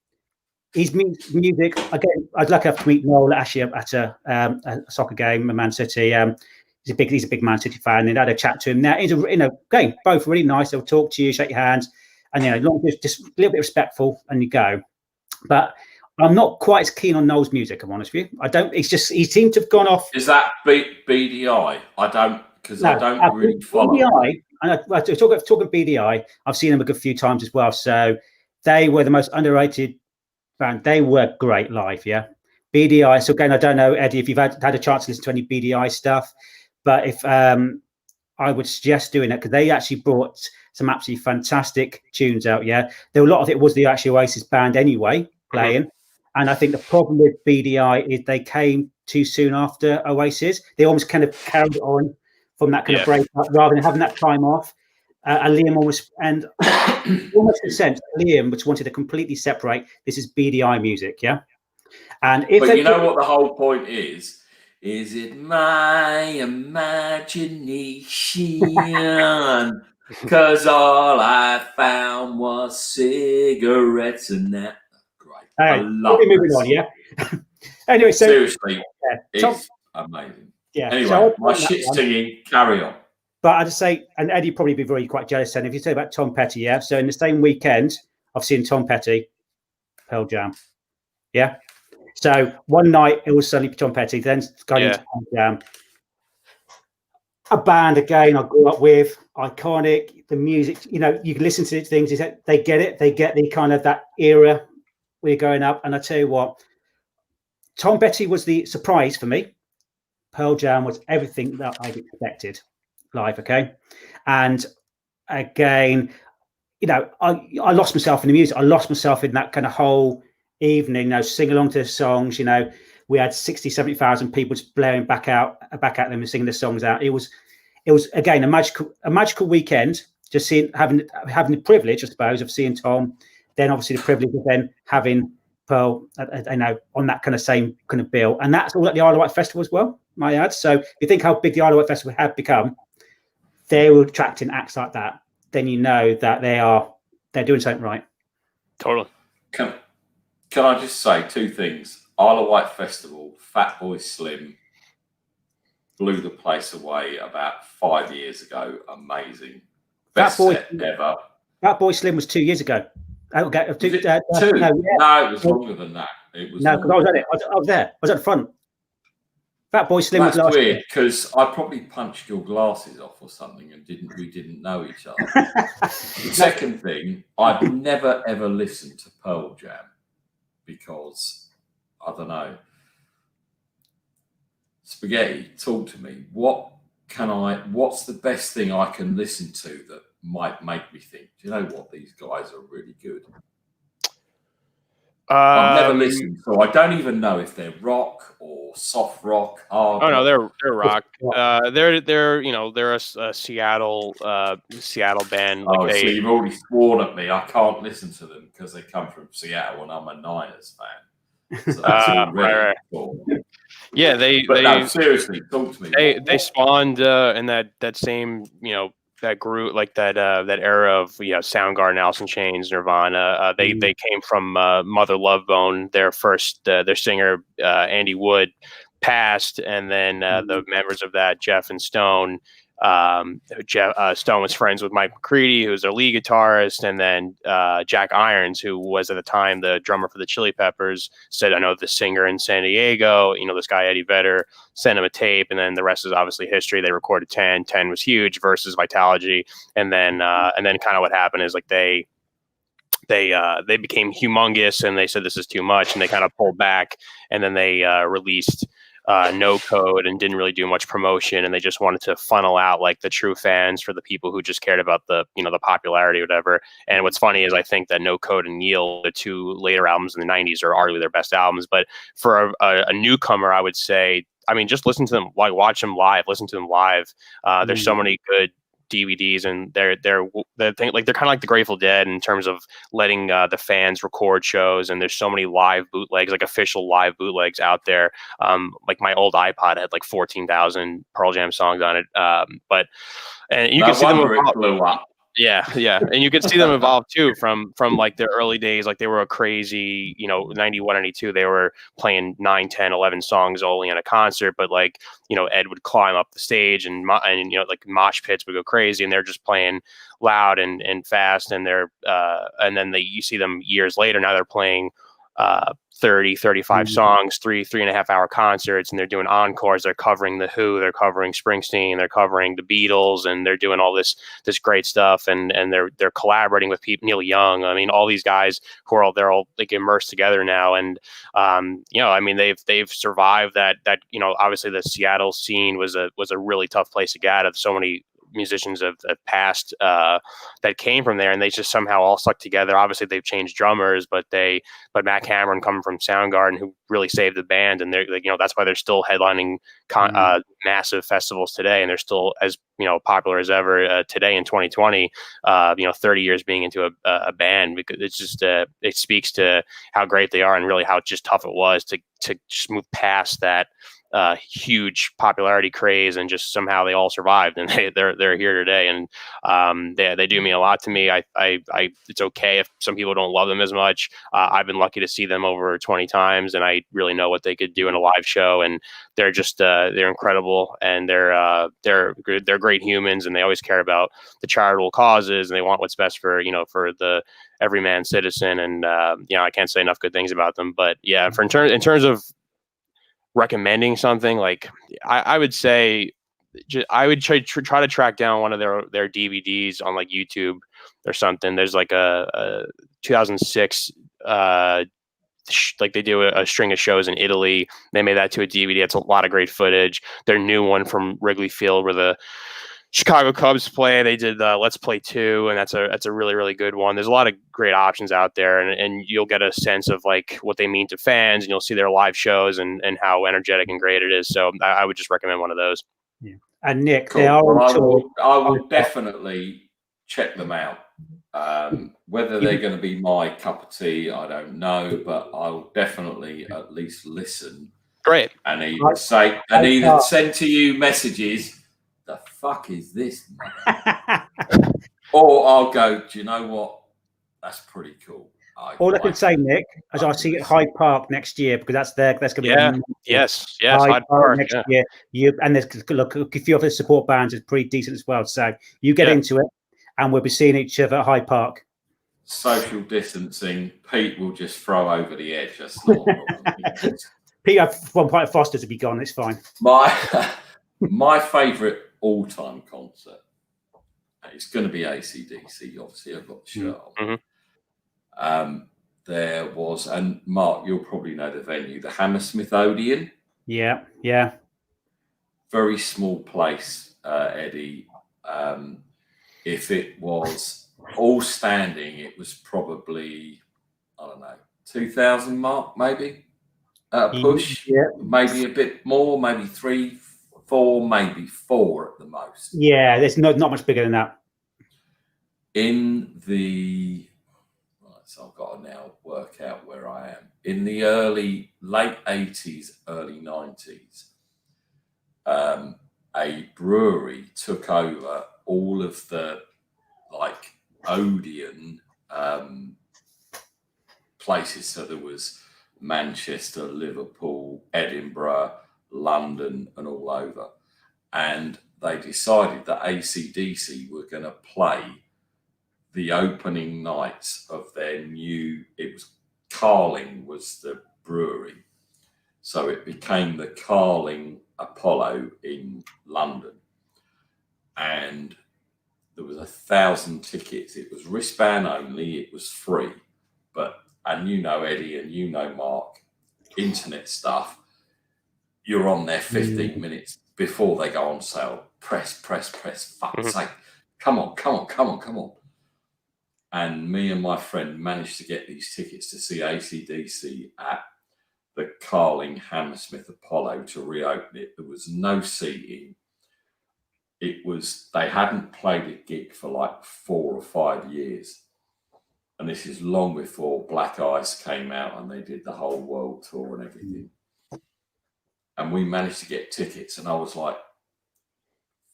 his music again. I'd like to meet Noel actually at a soccer game in Man City. He's a big Man City fan, and I had a chat to him. Now, again, both really nice. They'll talk to you, shake your hands, and just a little bit respectful, and you go. But I'm not quite as keen on Noel's music. I'm honest with you. I don't. It's just he seemed to have gone off. Is that BDI? I don't really follow. BDI, and talking BDI, I've seen them a good few times as well. So they were the most underrated band. They were great live. Yeah, BDI. So again, I don't know, Eddie, if you've had a chance to listen to any BDI stuff. But if I would suggest doing it, because they actually brought some absolutely fantastic tunes out. Yeah, a lot of it was the actual Oasis band anyway playing, and I think the problem with BDI is they came too soon after Oasis. They almost kind of carried on from that kind of break up rather than having that time off. And Liam almost in a sense, Liam just wanted to completely separate. This is BDI music, yeah. And if but you know what the whole point is. Is it my imagination? Because all I found was cigarettes and that. Great. I love it. Moving on, yeah. Anyway, so seriously, it's amazing. Yeah. Anyway, so my shit singing, carry on. But I'd say, and Eddie probably be very quite jealous then if you say about Tom Petty, yeah. So in the same weekend, I've seen Tom Petty, Pearl Jam. Yeah. So one night it was suddenly Tom Petty, then going into Pearl Jam. A band again I grew up with, iconic, the music, you can listen to things, they get it, they get the kind of that era where you're growing up. And I tell you what, Tom Petty was the surprise for me. Pearl Jam was everything that I'd expected live, okay? And again, I lost myself in the music. I lost myself in that kind of whole evening, sing along to the songs. We had 60, 70,000 people just blaring back at them and singing the songs out. It was again a magical weekend. Just having the privilege, I suppose, of seeing Tom. Then obviously the privilege of then having Pearl, on that kind of same kind of bill, and that's all at the Isle of Wight Festival as well, might add. So if you think how big the Isle of Wight Festival had become, they were attracting acts like that. Then you know that they're doing something right. Totally. Can I just say two things? Isle of Wight Festival, Fatboy Slim blew the place away about 5 years ago. Amazing. Best set ever. Fatboy Slim was 2 years ago. Okay, two? No, it was longer than that. It was because I was at it. I was there. I was at the front. Fatboy Slim was last weird because I probably punched your glasses off or something and we didn't know each other. The second thing, I've never ever listened to Pearl Jam because I don't know. Spaghetti, talk to me. What's the best thing I can listen to that might make me think, do you know what, these guys are really good? I've never listened, so I don't even know if they're rock or soft rock. No, they're rock. They're a Seattle band. So you've already sworn at me. I can't listen to them because they come from Seattle and I'm a Niners fan. So that's right. Cool. Yeah, no, seriously, talk to me. They spawned in that same that group, like that era of Soundgarden, Alice in Chains, Nirvana. They came from Mother Love Bone. Their singer Andy Wood passed, and then the members of that, Jeff and Stone. Stone was friends with Mike McCready, who was their lead guitarist, and then Jack Irons, who was at the time the drummer for the Chili Peppers, said, "I know the singer in San Diego. This guy Eddie Vedder." Sent him a tape, and then the rest is obviously history. They recorded 10. 10 was huge versus Vitalogy, and then kind of what happened is like they they became humongous, and they said this is too much, and they kind of pulled back, and then they released No Code and didn't really do much promotion, and they just wanted to funnel out like the true fans for the people who just cared about the the popularity or whatever. And what's funny is I think that No Code and Yield, the two later albums in the 90s, are arguably their best albums. But for a newcomer, I would say, I mean, just listen to them, like watch them live, listen to them live. There's so many good DVDs, and they're kind of like the Grateful Dead in terms of letting the fans record shows. And there's so many live bootlegs, like official live bootlegs out there. Like my old iPod had like 14,000 Pearl Jam songs on it. And you can see them blew up. Yeah, and you can see them evolve too from like their early days. Like they were a crazy, 91, 92, they were playing 9, 10, 11 songs only in a concert. But like, Ed would climb up the stage and like mosh pits would go crazy, and they're just playing loud and fast. And and then you see them years later. Now they're playing 30, 35 songs, 3.5 hour concerts, and they're doing encores. They're covering The Who, they're covering Springsteen, they're covering the Beatles, and they're doing all this great stuff. And they're collaborating with people, Neil Young. I mean, all these guys who are they're all like immersed together now. And I mean, they've survived that. Obviously the Seattle scene was a really tough place to get out of. So many musicians have passed that came from there, and they just somehow all stuck together. Obviously they've changed drummers, but Matt Cameron coming from Soundgarden, who really saved the band, and they're that's why they're still headlining massive festivals today, and they're still as popular as ever today in 2020. 30 years being into a band, because it's just it speaks to how great they are and really how just tough it was to just move past that huge popularity craze, and just somehow they all survived, and they're here today. And they do mean a lot to me. I it's okay if some people don't love them as much. I've been lucky to see them over 20 times, and I really know what they could do in a live show. And they're just they're incredible, and they're great humans, and they always care about the charitable causes, and they want what's best for for the everyman citizen. And I can't say enough good things about them. But yeah, in terms of recommending something, like I would say I would try to track down one of their DVDs on like YouTube or something. There's like a 2006 like they do a string of shows in Italy. They made that to a DVD. It's a lot of great footage. Their new one from Wrigley Field where the Chicago Cubs play, they did Let's Play 2, and that's a really, really good one. There's a lot of great options out there, and you'll get a sense of like what they mean to fans, and you'll see their live shows and how energetic and great it is. So I would just recommend one of those. Yeah. And Nick, cool. they are on tour. I will tour. definitely check them out. Whether they're going to be my cup of tea, I don't know, but I'll definitely at least listen. Great. And either send to you messages. The fuck is this? Or I'll go, do you know what? That's pretty cool. All I can say, Nick, as I see you at Hyde Park next year, because that's going to be yes, Hyde Park next year. And there's a few other support bands is pretty decent as well. So you get into it, and we'll be seeing each other at Hyde Park. Social distancing, Pete will just throw over the edge. That's not a problem. Pete, one point of Foster's to be gone. It's fine. My favourite all-time concert, it's going to be AC/DC. Obviously, I've got the shirt on. There was, and Mark, you'll probably know the venue, the Hammersmith Odeon. Yeah. Very small place, Eddie. If it was all standing, it was probably, I don't know, 2,000 mark, maybe push. Yeah. Maybe a bit more, maybe 3, 4, maybe 4 at the most. Yeah, there's not much bigger than that. In the so I've got to now work out where I am. In the late 80s, early 90s, a brewery took over all of the like Odeon places. So there was Manchester, Liverpool, Edinburgh, London, and all over. And they decided that AC/DC were going to play the opening nights of their new, it was Carling was the brewery. So it became the Carling Apollo in London. And there was 1,000 tickets. It was wristband only. It was free. And you know, Eddie, and you know, Mark, internet stuff, you're on there 15 minutes before they go on sale. Press. Fuck's sake. Come on. And me and my friend managed to get these tickets to see AC/DC at the Carling Hammersmith Apollo to reopen it. There was no seating. They hadn't played a gig for like 4 or 5 years. And this is long before Black Ice came out and they did the whole world tour and everything. And we managed to get tickets, and I was like,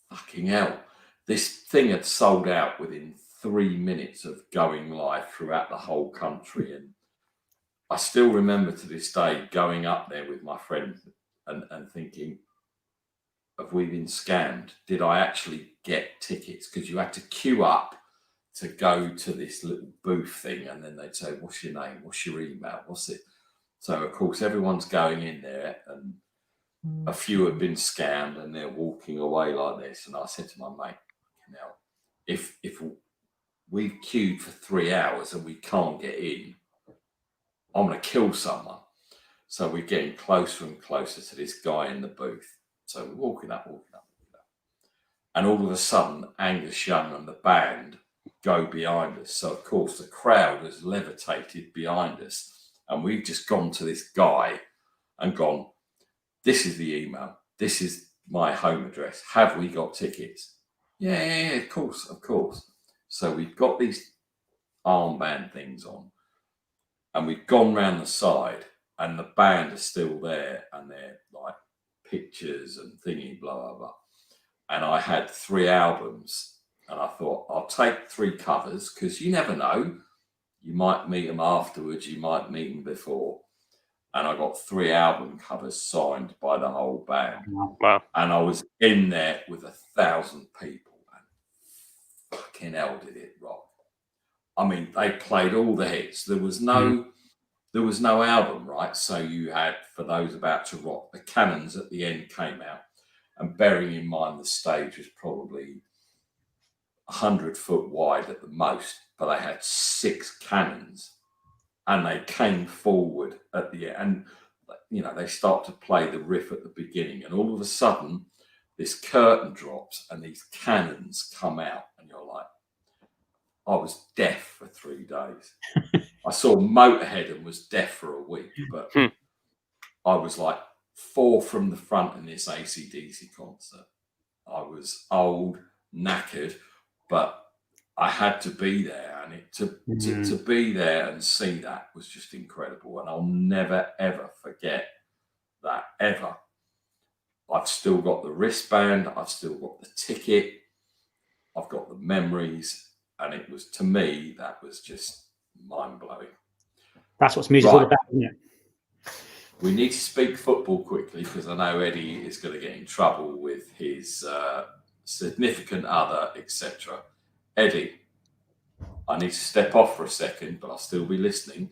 fucking hell. This thing had sold out within 3 minutes of going live throughout the whole country. And I still remember to this day going up there with my friend and thinking, have we been scammed? Did I actually get tickets? Because you had to queue up to go to this little booth thing, and then they'd say, what's your name? What's your email? What's it? So, of course, everyone's going in there, and a few have been scammed, and they're walking away like this. And I said to my mate, now, if we've queued for 3 hours and we can't get in, I'm going to kill someone. So we're getting closer and closer to this guy in the booth. So we're walking up. And all of a sudden, Angus Young and the band go behind us. So, of course, the crowd has levitated behind us. And we've just gone to this guy and gone, this is the email. This is my home address. Have we got tickets? Yeah, of course. So we've got these armband things on. And we've gone round the side, and the band are still there, and they're like pictures and thingy, blah, blah, blah. And I had 3 albums, and I thought, I'll take 3 covers, because you never know. You might meet them afterwards, you might meet them before. And I got 3 album covers signed by the whole band. Wow. And I was in there with 1,000 people, and fucking hell did it rock. I mean, they played all the hits. There was no album, right? So you had, for those about to rock, the Cannons at the end came out. And bearing in mind the stage was probably 100 foot wide at the most, but they had 6 cannons, and they came forward at the end. And, you know, they start to play the riff at the beginning, and all of a sudden this curtain drops and these cannons come out, and you're like, I was deaf for 3 days. I saw Motorhead and was deaf for a week, but I was like 4 from the front in this AC/DC concert. I was old, knackered, but I had to be there, and to be there and see that was just incredible. And I'll never, ever forget that, ever. I've still got the wristband, I've still got the ticket, I've got the memories. And it was, to me, that was just mind-blowing. That's what music's all about, isn't it? We need to speak football quickly, because I know Eddie is going to get in trouble with his significant other, etc. Eddie, I need to step off for a second, but I'll still be listening.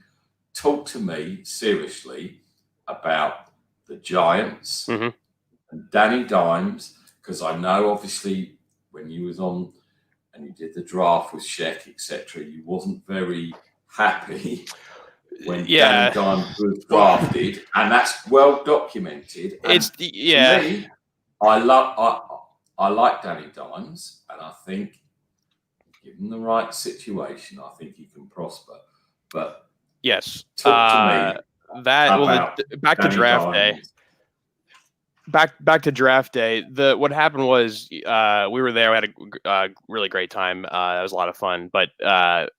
Talk to me seriously about the Giants and Danny Dimes, because I know, obviously, when you was on and you did the draft with Sheck, etc., you wasn't very happy when Danny Dimes was drafted, and that's well documented. And it's to me, I like Danny Dimes, and I think, given the right situation, I think he can prosper. But yes, talk to me back to draft Dimes. day. Back to draft day. What happened was we were there. We had a really great time. It was a lot of fun. But at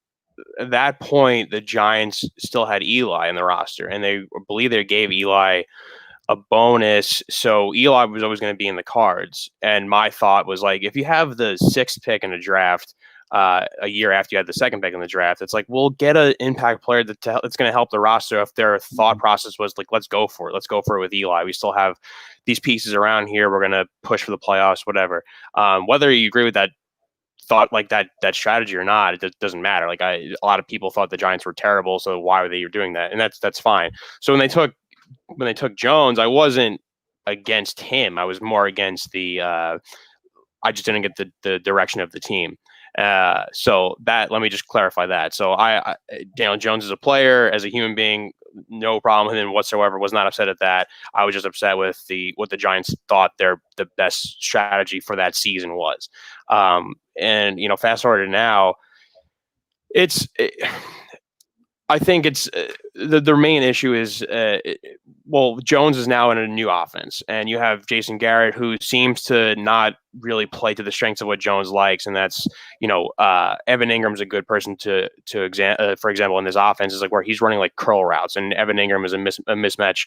that point, the Giants still had Eli in the roster, and they believe they gave Eli a bonus. So Eli was always going to be in the cards. And my thought was, like, if you have the 6th pick in the draft a year after you had the 2nd pick in the draft, it's like, we'll get an impact player that's going to help the roster. If their thought process was like, let's go for it with Eli. We still have these pieces around here. We're going to push for the playoffs, whatever. Whether you agree with that thought, like that strategy or not, it doesn't matter. Like, a lot of people thought the Giants were terrible, so why were they doing that? And that's fine. So when they took Jones, I wasn't against him. I was more against I just didn't get the direction of the team. So that, let me just clarify that. So Daniel Jones as a player, as a human being, no problem with him whatsoever. Was not upset at that. I was just upset with what the Giants thought the best strategy for that season was. And fast forward to now, I think it's the main issue is Jones is now in a new offense, and you have Jason Garrett, who seems to not really play to the strengths of what Jones likes, and that's Evan Ingram's a good person to for example, in this offense is like where he's running like curl routes, and Evan Ingram is a mismatch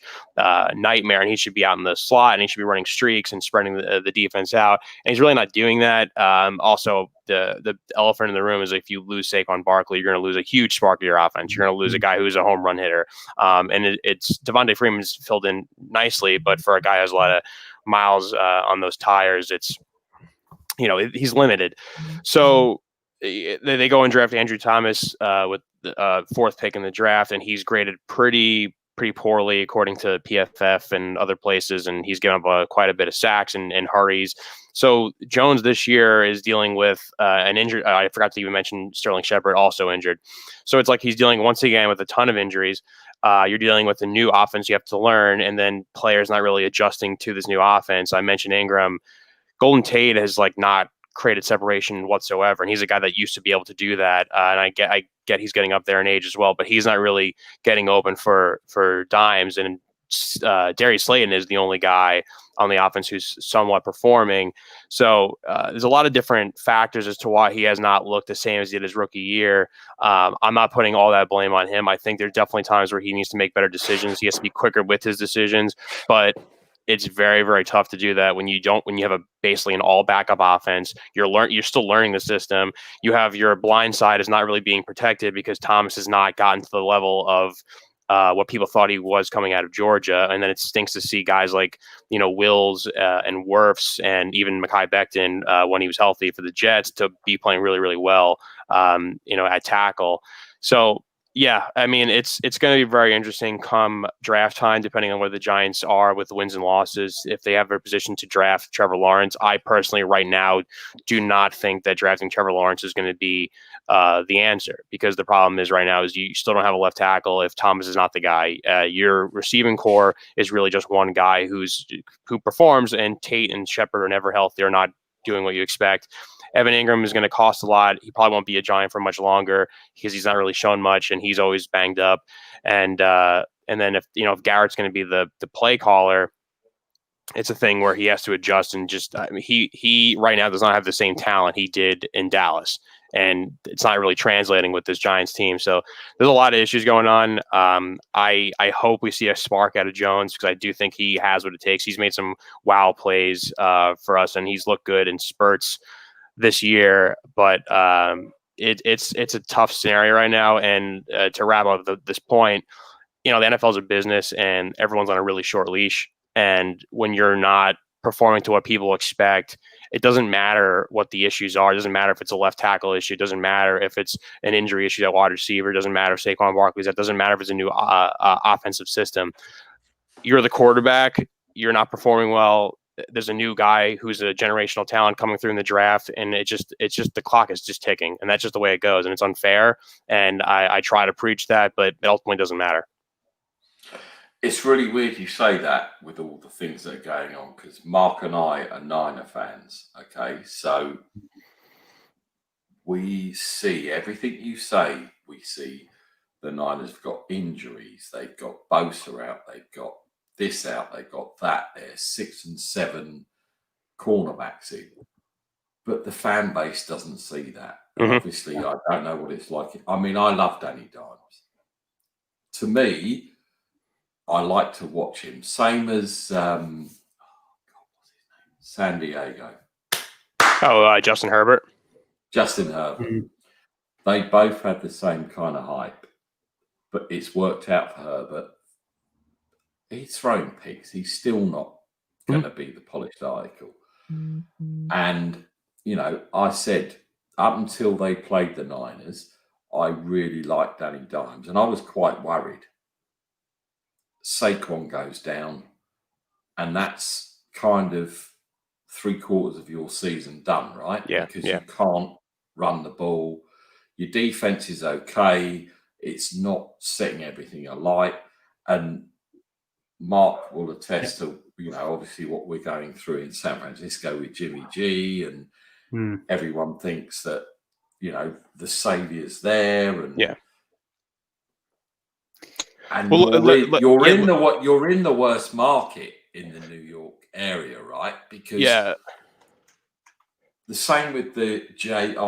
nightmare, and he should be out in the slot, and he should be running streaks and spreading the defense out, and he's really not doing that. Also, the elephant in the room is if you lose Saquon Barkley, you're going to lose a huge spark of your offense. You're going to lose a guy who's a home run hitter, and it's Devontae Freeman's filled in nicely, but for a guy who has a lot of miles on those tires, it's he's limited. So they go and draft Andrew Thomas with the fourth pick in the draft, and he's graded pretty poorly according to PFF and other places, and he's given up quite a bit of sacks and hurries. So Jones this year is dealing with an injured. I forgot to even mention Sterling Shepard, also injured. So it's like he's dealing once again with a ton of injuries. You're dealing with a new offense you have to learn, and then players not really adjusting to this new offense. I mentioned Ingram. Golden Tate has not created separation whatsoever, and he's a guy that used to be able to do that. And I get he's getting up there in age as well, but he's not really getting open for dimes. And Darius Slayton is the only guy on the offense who's somewhat performing. So there's a lot of different factors as to why he has not looked the same as he did his rookie year. I'm not putting all that blame on him. I think there's definitely times where he needs to make better decisions. He has to be quicker with his decisions, but it's very, very tough to do that when you have basically an all backup offense. You're still learning the system. You have your blind side is not really being protected because Thomas has not gotten to the level of what people thought he was coming out of Georgia. And then it stinks to see guys like, Wills and Wirfs and even Mekhi Becton when he was healthy for the Jets to be playing really, really well, at tackle. So, yeah, I mean, it's going to be very interesting come draft time, depending on where the Giants are with the wins and losses. If they have a position to draft Trevor Lawrence, I personally right now do not think that drafting Trevor Lawrence is going to be the answer, because the problem is right now is you still don't have a left tackle if Thomas is not the guy. Your receiving core is really just one guy who performs, and Tate and Shepard are never healthy. They're not doing what you expect. Evan Ingram is going to cost a lot. He probably won't be a Giant for much longer because he's not really shown much, and he's always banged up. And then if Garrett's going to be the play caller, it's a thing where he has to adjust and just he right now does not have the same talent he did in Dallas, and it's not really translating with this Giants team. So there's a lot of issues going on. I hope we see a spark out of Jones, because I do think he has what it takes. He's made some wow plays for us, and he's looked good in spurts this year, but it's a tough scenario right now. And to wrap up this point, the NFL is a business, and everyone's on a really short leash. And when you're not performing to what people expect, it doesn't matter what the issues are. It doesn't matter if it's a left tackle issue. It doesn't matter if it's an injury issue at wide receiver. It doesn't matter if Saquon Barkley's. It doesn't matter if it's a new offensive system. You're the quarterback. You're not performing well. There's a new guy who's a generational talent coming through in the draft, and it's just the clock is just ticking, and that's just the way it goes, and it's unfair. And I try to preach that, but it ultimately doesn't matter. It's really weird you say that with all the things that are going on, because Mark and I are Niner fans. Okay, so we see everything you say. We see the Niners have got injuries. They've got Bosa out. They've got this out, they got that. There's 6 and 7 cornerbacks in, but the fan base doesn't see that. Mm-hmm. Obviously, I don't know what it's like. I mean, I love Danny Dimes. To me, I like to watch him. Same as San Diego. Justin Herbert. Justin Herbert. Mm-hmm. They both had the same kind of hype, but it's worked out for Herbert. He's thrown picks. He's still not going to be the polished article. Mm-hmm. And, I said up until they played the Niners, I really liked Danny Dimes. And I was quite worried. Saquon goes down, and that's kind of 3/4 of your season done, right? Yeah. Because you can't run the ball. Your defense is okay. It's not setting everything alight. And Mark will attest to, obviously what we're going through in San Francisco with Jimmy G, and everyone thinks that, the saviour's there, and Yeah. And Well, you're in the worst market in the New York area, right? Because the same with the Jets.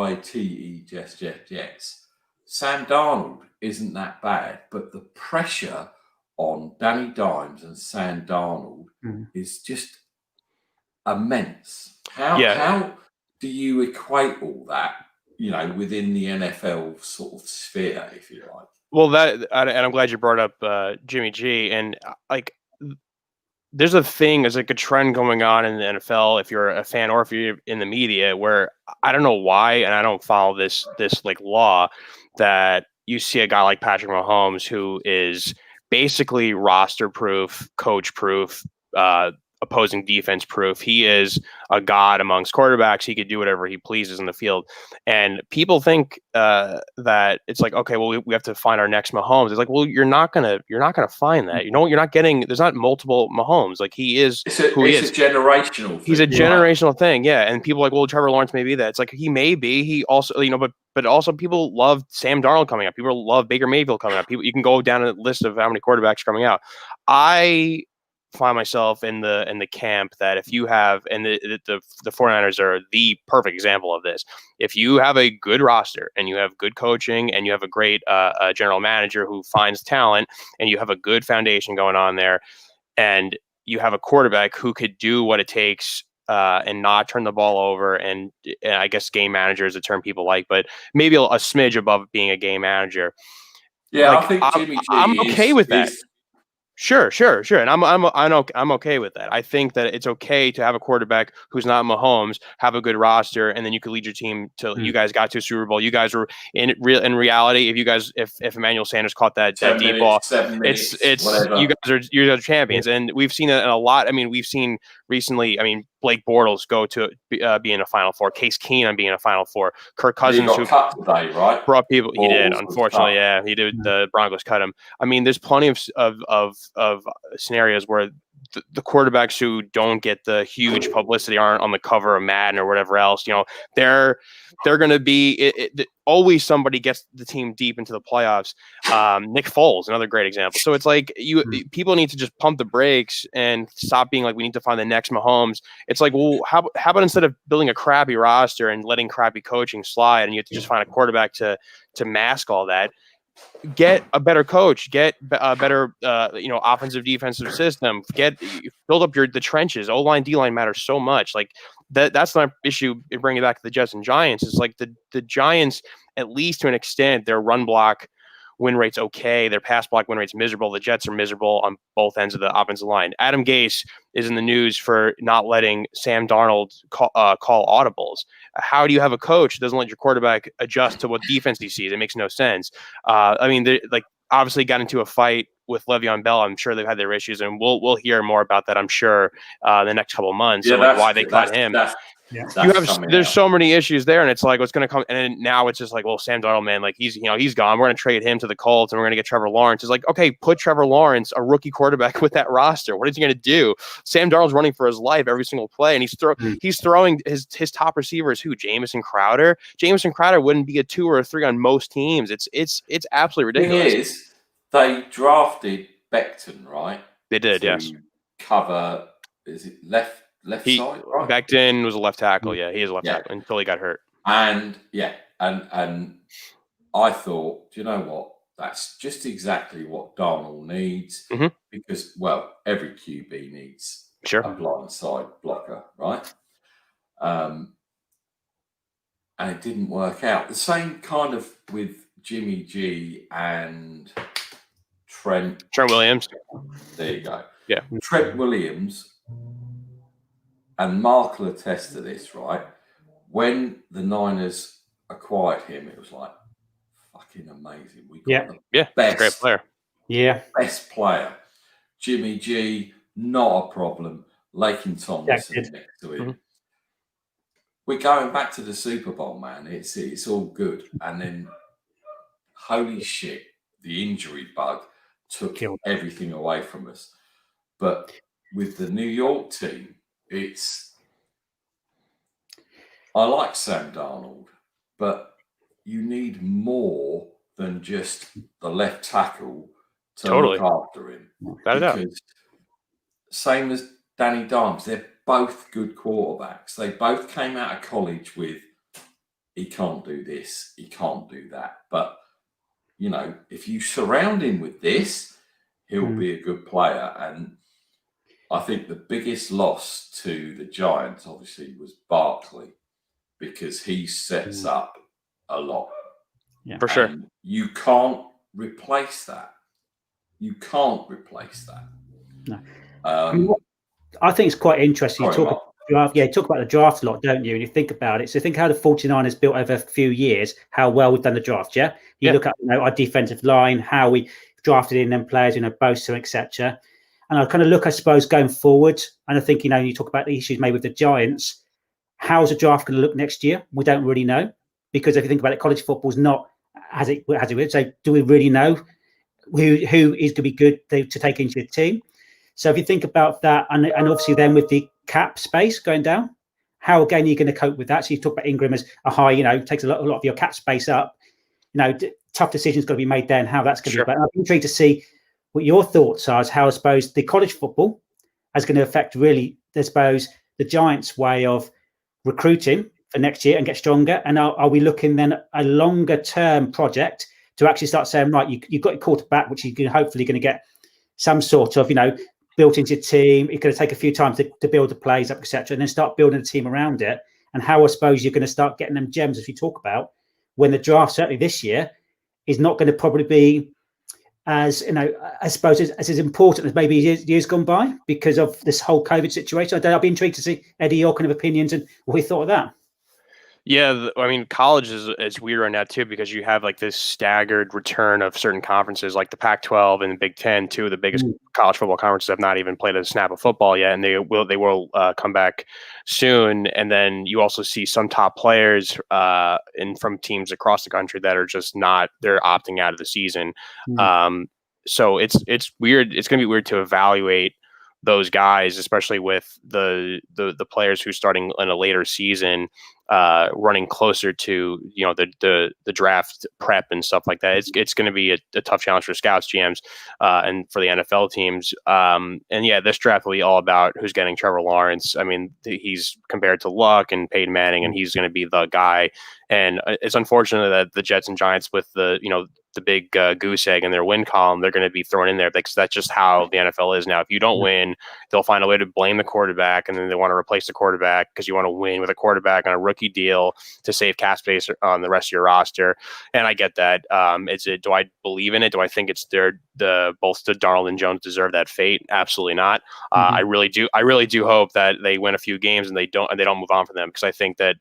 Sam Darnold isn't that bad, but the pressure on Danny Dimes and Sam Darnold is just immense. How do you equate all that, within the NFL sort of sphere, if you like? Well, and I'm glad you brought up Jimmy G. And there's a trend going on in the NFL, if you're a fan or if you're in the media, where I don't know why, and I don't follow this law, that you see a guy like Patrick Mahomes, who is basically roster proof, coach proof, opposing defense proof. He is a god amongst quarterbacks. He could do whatever he pleases in the field. And people think that it's like, okay, well, we have to find our next Mahomes. It's like, well, you're not gonna find that. You're not getting. There's not multiple Mahomes. Like, he is who he is. It's a generational thing. He's a generational thing, yeah. And people are like, well, Trevor Lawrence may be that. It's like, he may be. He also, but also people love Sam Darnold coming up. People love Baker Mayfield coming up. You can go down a list of how many quarterbacks coming out. I find myself in the camp that if you have, and the 49ers are the perfect example of this, if you have a good roster and you have good coaching and you have a great general manager who finds talent and you have a good foundation going on there, and you have a quarterback who could do what it takes and not turn the ball over, and I guess game manager is a term people like, but maybe a smidge above being a game manager. Yeah, I think Jimmy G I'm okay with that. Sure. And I'm okay with that. I think that it's okay to have a quarterback who's not Mahomes, have a good roster, and then you could lead your team to. You guys got to a Super Bowl. You guys were in reality. If Emmanuel Sanders caught that deep ball, it's whatever. you guys are champions, and we've seen it in a lot. I mean, we've seen recently. I mean, Blake Bortles go to be in a Final Four. Case Keenum being in a Final Four. Kirk Cousins, who cut today, right? Brought people. He did, unfortunately. Yeah, he did. The Broncos cut him. I mean, there's plenty of scenarios where the quarterbacks who don't get the huge publicity aren't on the cover of Madden or whatever else. They're going to be always somebody gets the team deep into the playoffs. Nick Foles, another great example. So it's like people need to just pump the brakes and stop being like, we need to find the next Mahomes. It's like, well, how about instead of building a crappy roster and letting crappy coaching slide, and you have to just find a quarterback to mask all that, get a better coach, get a better offensive defensive system, build up the trenches. O-line, D-line matters so much. Like that's not an issue. Bringing it back to the Jets and Giants, it's like the Giants, at least to an extent, their run block win rate's okay, their pass block win rate's miserable. The Jets are miserable on both ends of the offensive line. Adam Gase is in the news for not letting Sam Darnold call audibles. How do you have a coach that doesn't let your quarterback adjust to what defense he sees? It makes no sense. I mean, they obviously got into a fight with Le'Veon Bell. I'm sure they've had their issues, and we'll hear more about that, I'm sure, the next couple of months. Yeah, why they cut him. There's so many issues there, and it's like, what's going to come? And then now it's just like, well, Sam Darnold, man, like he's gone. We're going to trade him to the Colts, and we're going to get Trevor Lawrence. It's like, okay, put Trevor Lawrence, a rookie quarterback, with that roster. What is he going to do? Sam Darnold's running for his life every single play, and he's throwing his top receivers. Who? Jamison Crowder. Jamison Crowder wouldn't be a 2 or a 3 on most teams. It's absolutely ridiculous. The thing is, they drafted Becton, right? They did, yes. Cover, is it left side, right? Becton was a left tackle. Yeah, he is a left tackle until he got hurt. And and I thought, do you know what? That's just exactly what Darnold needs, because, well, every QB needs a blindside blocker, right? And it didn't work out. The same kind of with Jimmy G and Trent Williams. There you go. Yeah. Trent Williams, and Mark will attest to this, right? When the Niners acquired him, it was like fucking amazing. We got the best, great player. Yeah. Best player. Jimmy G, not a problem. Lakin Tomlinson next to him. we're going back to the Super Bowl, man. It's all good, and then holy shit, the injury bug took Killed. everything away from us. But with the New York team, I like Sam Darnold, but you need more than just the left tackle to Totally. look after him. Without a doubt. Because same as Danny Dimes, they're both good quarterbacks. They both came out of college with, he can't do this, he can't do that. But, you know, if you surround him with this, he'll be a good player. And I think the biggest loss to the Giants, obviously, was Barkley, because he sets up a lot. Yeah. For sure. And you can't replace that. You can't replace that. No. I think it's quite interesting. Sorry, You talk about the draft a lot, don't you? And you think about it. So think how the 49ers built over a few years, how well we've done the draft, yeah? You look at our defensive line, how we drafted in them players, Bosa, etc. And I kind of look, I suppose, going forward, and I think, you talk about the issues made with the Giants. How's the draft going to look next year? We don't really know, because if you think about it, college football's not as it is. So do we really know who is going to be good to take into your team? So if you think about that, and obviously then with the cap space going down, how again are you going to cope with that? So you talk about Ingram as a high, takes a lot of your cap space up. Tough decisions got to be made there, and how that's going to be. But I'm intrigued to see what your thoughts are, as how I suppose the college football is going to affect really, I suppose, the Giants' way of recruiting for next year and get stronger. And are we looking then at a longer term project to actually start saying, right, you've got your quarterback, which you're hopefully going to get some sort of, built into your team. It's going to take a few times to build the plays up, etc., and then start building a team around it. And how I suppose you're going to start getting them gems, as we talk about, when the draft, certainly this year, is not going to probably be as, I suppose, as important as maybe years gone by, because of this whole COVID situation. I'll be intrigued to see, Eddie, your kind of opinions and what you thought of that. Yeah, I mean, college is weird right now too, because you have like this staggered return of certain conferences, like the Pac-12 and the Big Ten, two of the biggest college football conferences have not even played a snap of football yet, and they will come back soon. And then you also see some top players from teams across the country that are just not, they're opting out of the season. So it's weird. It's going to be weird to evaluate those guys, especially with the players who's starting in a later season, running closer to the draft prep and stuff like that. It's going to be a tough challenge for scouts, GMs, and for the NFL teams. And yeah, this draft will be all about who's getting Trevor Lawrence. I mean, he's compared to Luck and Peyton Manning, and he's going to be the guy. And it's unfortunate that the Jets and Giants, with the big goose egg in their win column, they're going to be thrown in there, because that's just how the NFL is now. If you don't win, they'll find a way to blame the quarterback, and then they want to replace the quarterback because you want to win with a quarterback on a rookie deal to save cap space on the rest of your roster. And I get that. Do I believe in it? Do I think it's both the Darnold and Jones deserve that fate? Absolutely not. I really do hope that they win a few games and they don't move on from them, because I think that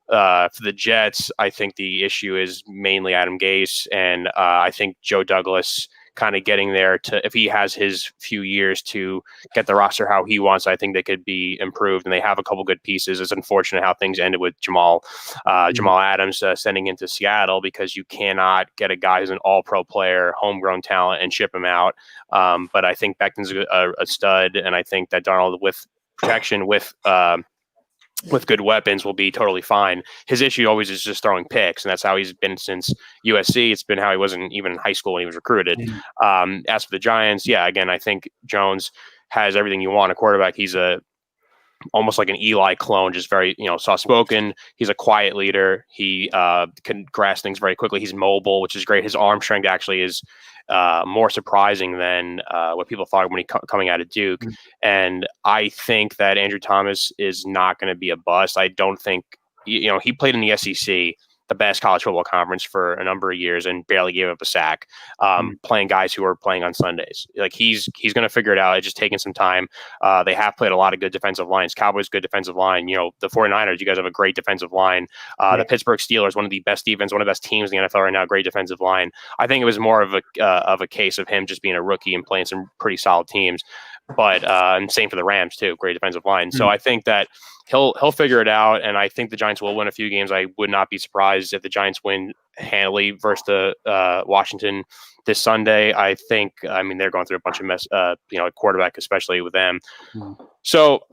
for the Jets, I think the issue is mainly Adam Gase, and I think Joe Douglas kind of getting there to, if he has his few years to get the roster how he wants, I think they could be improved, and they have a couple good pieces. It's unfortunate how things ended with Jamal Adams sending into Seattle, because you cannot get a guy who's an all-pro player, homegrown talent, and ship him out. But I think Becton's a stud, and I think that Darnold, with protection, with good weapons, will be totally fine. His issue always is just throwing picks, and that's how he's been since USC. It's been how he wasn't even in high school when he was recruited. As for the Giants, yeah, again, I think Jones has everything you want a quarterback. He's almost like an Eli clone, just very, soft-spoken. He's a quiet leader. He can grasp things very quickly. He's mobile, which is great. His arm strength actually is more surprising than what people thought when he coming out of Duke. And I think that Andrew Thomas is not going to be a bust. I don't think, he played in the SEC, the best college football conference, for a number of years, and barely gave up a sack, playing guys who are playing on Sundays. Like, he's going to figure it out. It's just taking some time. They have played a lot of good defensive lines. Cowboys, good defensive line. The 49ers, you guys have a great defensive line. The Pittsburgh Steelers, one of the best defense, one of the best teams in the NFL right now, great defensive line. I think it was more of a case of him just being a rookie and playing some pretty solid teams. but and same for the Rams too. Great defensive line. So I think that he'll figure it out, and I think the Giants will win a few games. I would not be surprised if the Giants win handily versus the Washington this Sunday. I mean, they're going through a bunch of mess, quarterback, especially with them. So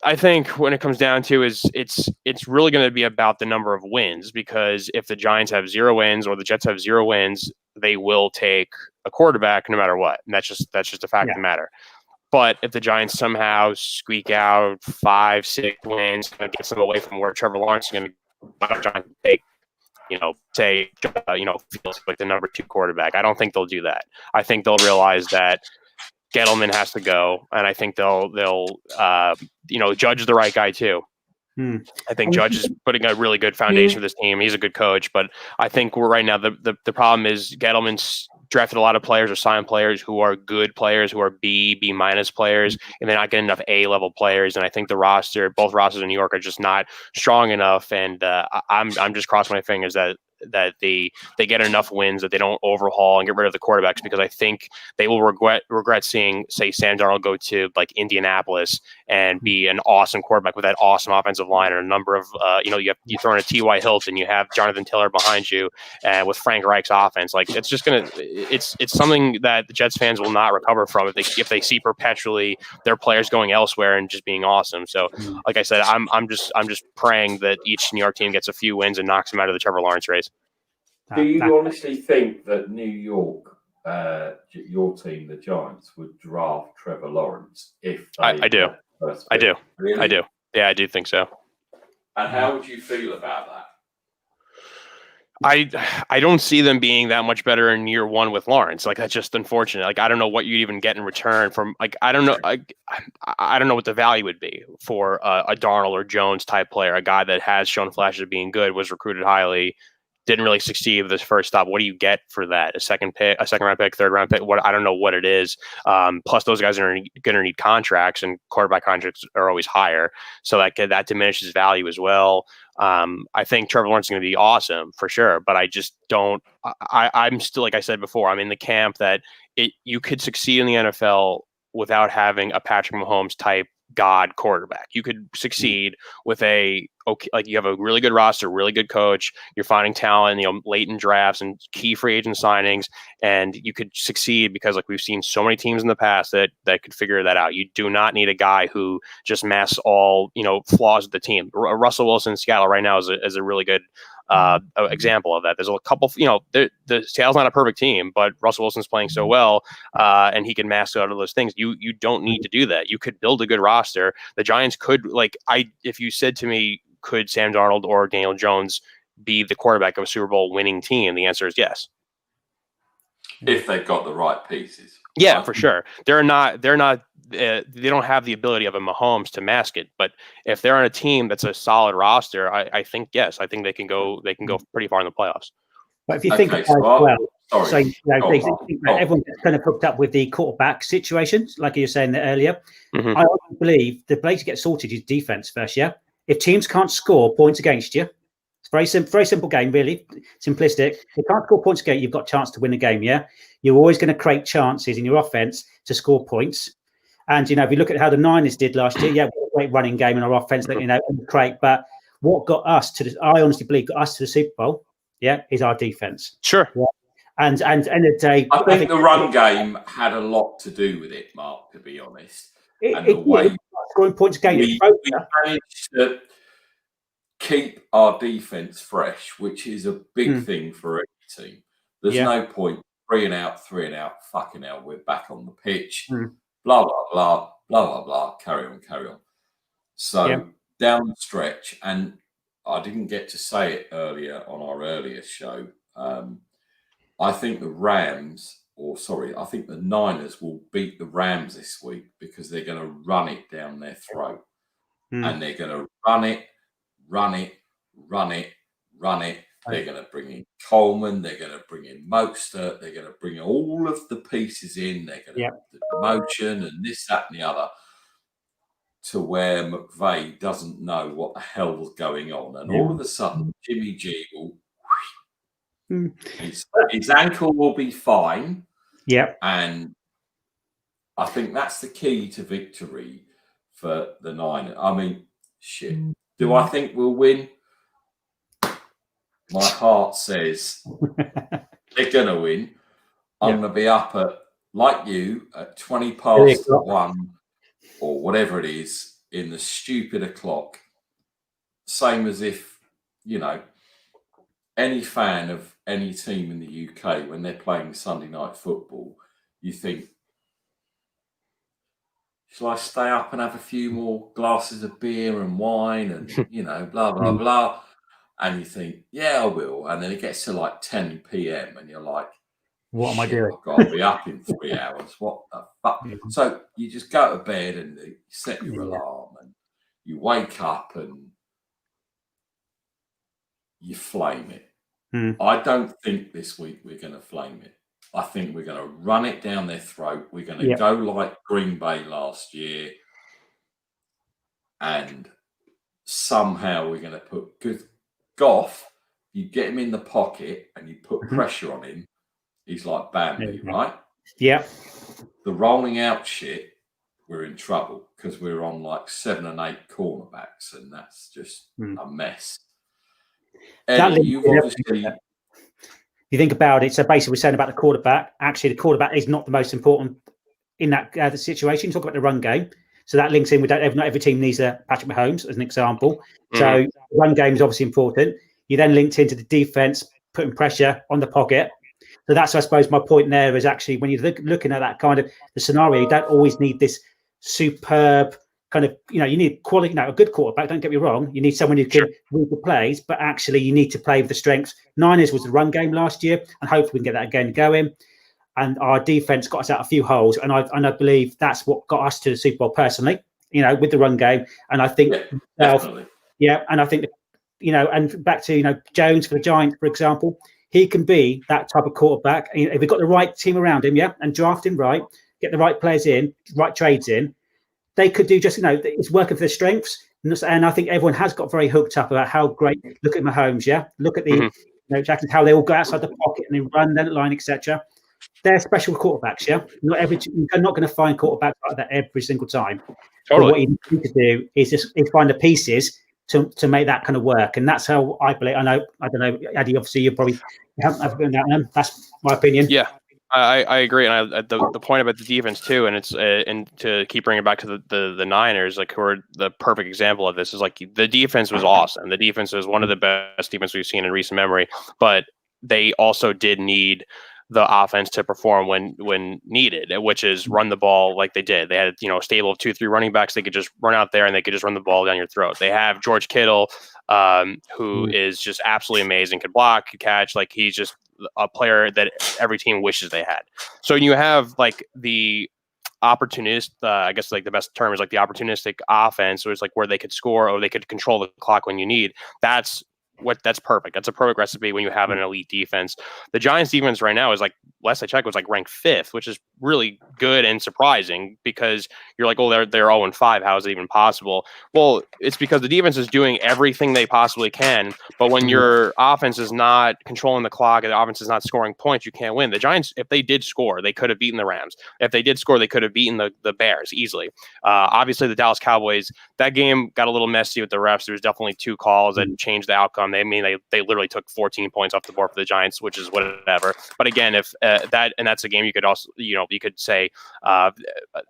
I think when it comes down to it's really going to be about the number of wins, because if the Giants have 0 wins or the Jets have 0 wins, they will take a quarterback no matter what. And that's just a fact of the matter. But if the Giants somehow squeak out 5, 6 wins, and gets them away from where Trevor Lawrence is going to take, feels like the number 2 quarterback. I don't think they'll do that. I think they'll realize that Gettleman has to go, and I think they'll Judge is the right guy too. I think Judge is putting a really good foundation for this team. He's a good coach, but I think right now the problem is Gettleman's drafted a lot of players or signed players who are good players, who are B minus players, and they're not getting enough A level players. And I think both rosters in New York are just not strong enough. And I'm just crossing my fingers that they get enough wins that they don't overhaul and get rid of the quarterbacks, because I think they will regret seeing, say, Sam Darnold go to like Indianapolis and be an awesome quarterback with that awesome offensive line and a number of you throw in a T.Y. Hilton, you have Jonathan Taylor behind you, and with Frank Reich's offense, like it's something that the Jets fans will not recover from if they see perpetually their players going elsewhere and just being awesome. So like I said, I'm just praying that each New York team gets a few wins and knocks them out of the Trevor Lawrence race. Do you honestly think that New York, your team, the Giants, would draft Trevor Lawrence if they I do. I do. Really? I do. Yeah, I do think so. And how would you feel about that? I don't see them being that much better in year 1 with Lawrence. Like, that's just unfortunate. Like, I don't know what you'd even get in return from. Like, I don't know. I don't know what the value would be for a Darnold or Jones type player, a guy that has shown flashes of being good, was recruited highly, didn't really succeed with his first stop. What do you get for that? A second round pick, third round pick? I don't know what it is. Plus, those guys are going to need contracts, and quarterback contracts are always higher, so that diminishes value as well. I think Trevor Lawrence is going to be awesome for sure, but I just don't. I'm still, like I said before, I'm in the camp that you could succeed in the NFL without having a Patrick Mahomes type god quarterback. You could succeed with you have a really good roster, really good coach. You're finding talent, late in drafts and key free agent signings, and you could succeed because, like, we've seen so many teams in the past that could figure that out. You do not need a guy who just masks all flaws of the team. Russell Wilson in Seattle right now is a really good example of that. There's a couple, the Seattle's not a perfect team, but Russell Wilson's playing so well, and he can mask out of those things. You don't need to do that. You could build a good roster. The Giants could, if you said to me, could Sam Darnold or Daniel Jones be the quarterback of a Super Bowl winning team? The answer is yes. If they've got the right pieces. Yeah, for sure. They don't have the ability of a Mahomes to mask it, but if they're on a team that's a solid roster, I think yes, I think they can go pretty far in the playoffs. But if you think about everyone's kind of hooked up with the quarterback situation, like you were saying earlier. Mm-hmm. I believe the place to get sorted is defense first. Yeah, if teams can't score points against you, it's very simple game, really simplistic. If you can't score points against you, you've got a chance to win the game. Yeah, you're always going to create chances in your offense to score points. And if you look at how the Niners did last year, we had a great running game in our offense, great. But what got us I honestly believe got us to the Super Bowl, is our defense. Sure. Yeah. And at the end of the day, I think the run game had a lot to do with it, Mark, to be honest. Scoring points again. We managed to keep our defense fresh, which is a big thing for any team. There's no point 3 and out, fucking hell, we're back on the pitch. Blah, blah, blah, blah, blah, blah, carry on. So down the stretch, and I didn't get to say it earlier on our earlier show, I think the Niners will beat the Rams this week because they're going to run it down their throat. And they're going to run it. They're going to bring in Coleman. They're going to bring in Mostert. They're going to bring all of the pieces in. They're going to do the motion and this, that, and the other, to where McVay doesn't know what the hell's going on. And all of a sudden, Jimmy G will... His ankle will be fine. Yeah. And I think that's the key to victory for the Niners. I mean, shit. Do I think we'll win? My heart says they're going to win. I'm going to be up at, like you, at 20 past 1 or whatever it is in the stupid o'clock. Same as if, you know, any fan of any team in the UK, when they're playing Sunday night football, you think, shall I stay up and have a few more glasses of beer and wine and, you know, blah, blah, blah. And you think, yeah, I will. And then it gets to like 10 p.m. and you're like, what am I doing? I've got to be up in 3 hours. What the fuck? So you just go to bed and you set your alarm and you wake up and you flame it. I don't think this week we're going to flame it. I think we're going to run it down their throat. We're going to go like Green Bay last year. And somehow we're going to put good Goff. You get him in the pocket and you put pressure on him. He's like Bambi, right? Yeah. The rolling out shit, we're in trouble because we're on like 7 and 8 cornerbacks, and that's just a mess. Eddie, you've obviously. You think about it. So basically, we're saying about the quarterback. Actually, the quarterback is not the most important in that the situation. Talk about the run game. So that links in with not every team needs a Patrick Mahomes as an example. So run game is obviously important. You then linked into the defense, putting pressure on the pocket. So that's, I suppose, my point there is actually when you're looking at that kind of the scenario, you don't always need this superb kind of, you need quality, a good quarterback, don't get me wrong. You need someone who can read the plays, but actually you need to play with the strengths. Niners was the run game last year, and hopefully we can get that again going. And our defense got us out a few holes. And I believe that's what got us to the Super Bowl personally, with the run game. And I think, and I think, and back to, Jones for the Giants, for example, he can be that type of quarterback. If we've got the right team around him, and draft him right, get the right players in, right trades in, they could do just, it's working for their strengths. And I think everyone has got very hooked up about how great, look at Mahomes, look at the, Jackson, how they all go outside the pocket and they run down the line, etc. They're special quarterbacks, you're not going to find quarterbacks like that every single time. Totally. But what you need to do is find the pieces to make that kind of work, and that's how I believe. I don't know, Eddie. Obviously, you probably haven't been that one. That's my opinion. Yeah, I agree, and the point about the defense too, and it's and to keep bringing it back to the Niners, like who are the perfect example of this, is like the defense was awesome. The defense was one of the best defense we've seen in recent memory, but they also did need the offense to perform when needed, which is run the ball like they did. They had, a stable of 2-3 running backs. They could just run out there and they could just run the ball down your throat. They have George Kittle, who is just absolutely amazing, could block, could catch. Like he's just a player that every team wishes they had. So you have like the opportunist, I guess like the best term is like the opportunistic offense, or it's like where they could score or they could control the clock when you need. That's perfect. That's a perfect recipe when you have an elite defense. The Giants defense right now is like, last I checked, was like ranked 5th, which is really good and surprising because you're like, oh, they're 0-5. How is it even possible? Well, it's because the defense is doing everything they possibly can. But when your offense is not controlling the clock and the offense is not scoring points, you can't win. The Giants, if they did score, they could have beaten the Rams. If they did score, they could have beaten the Bears easily. Obviously, the Dallas Cowboys, that game got a little messy with the refs. There was definitely 2 calls that changed the outcome. They literally took 14 points off the board for the Giants, which is whatever. But again, if that's a game you could also, you could say that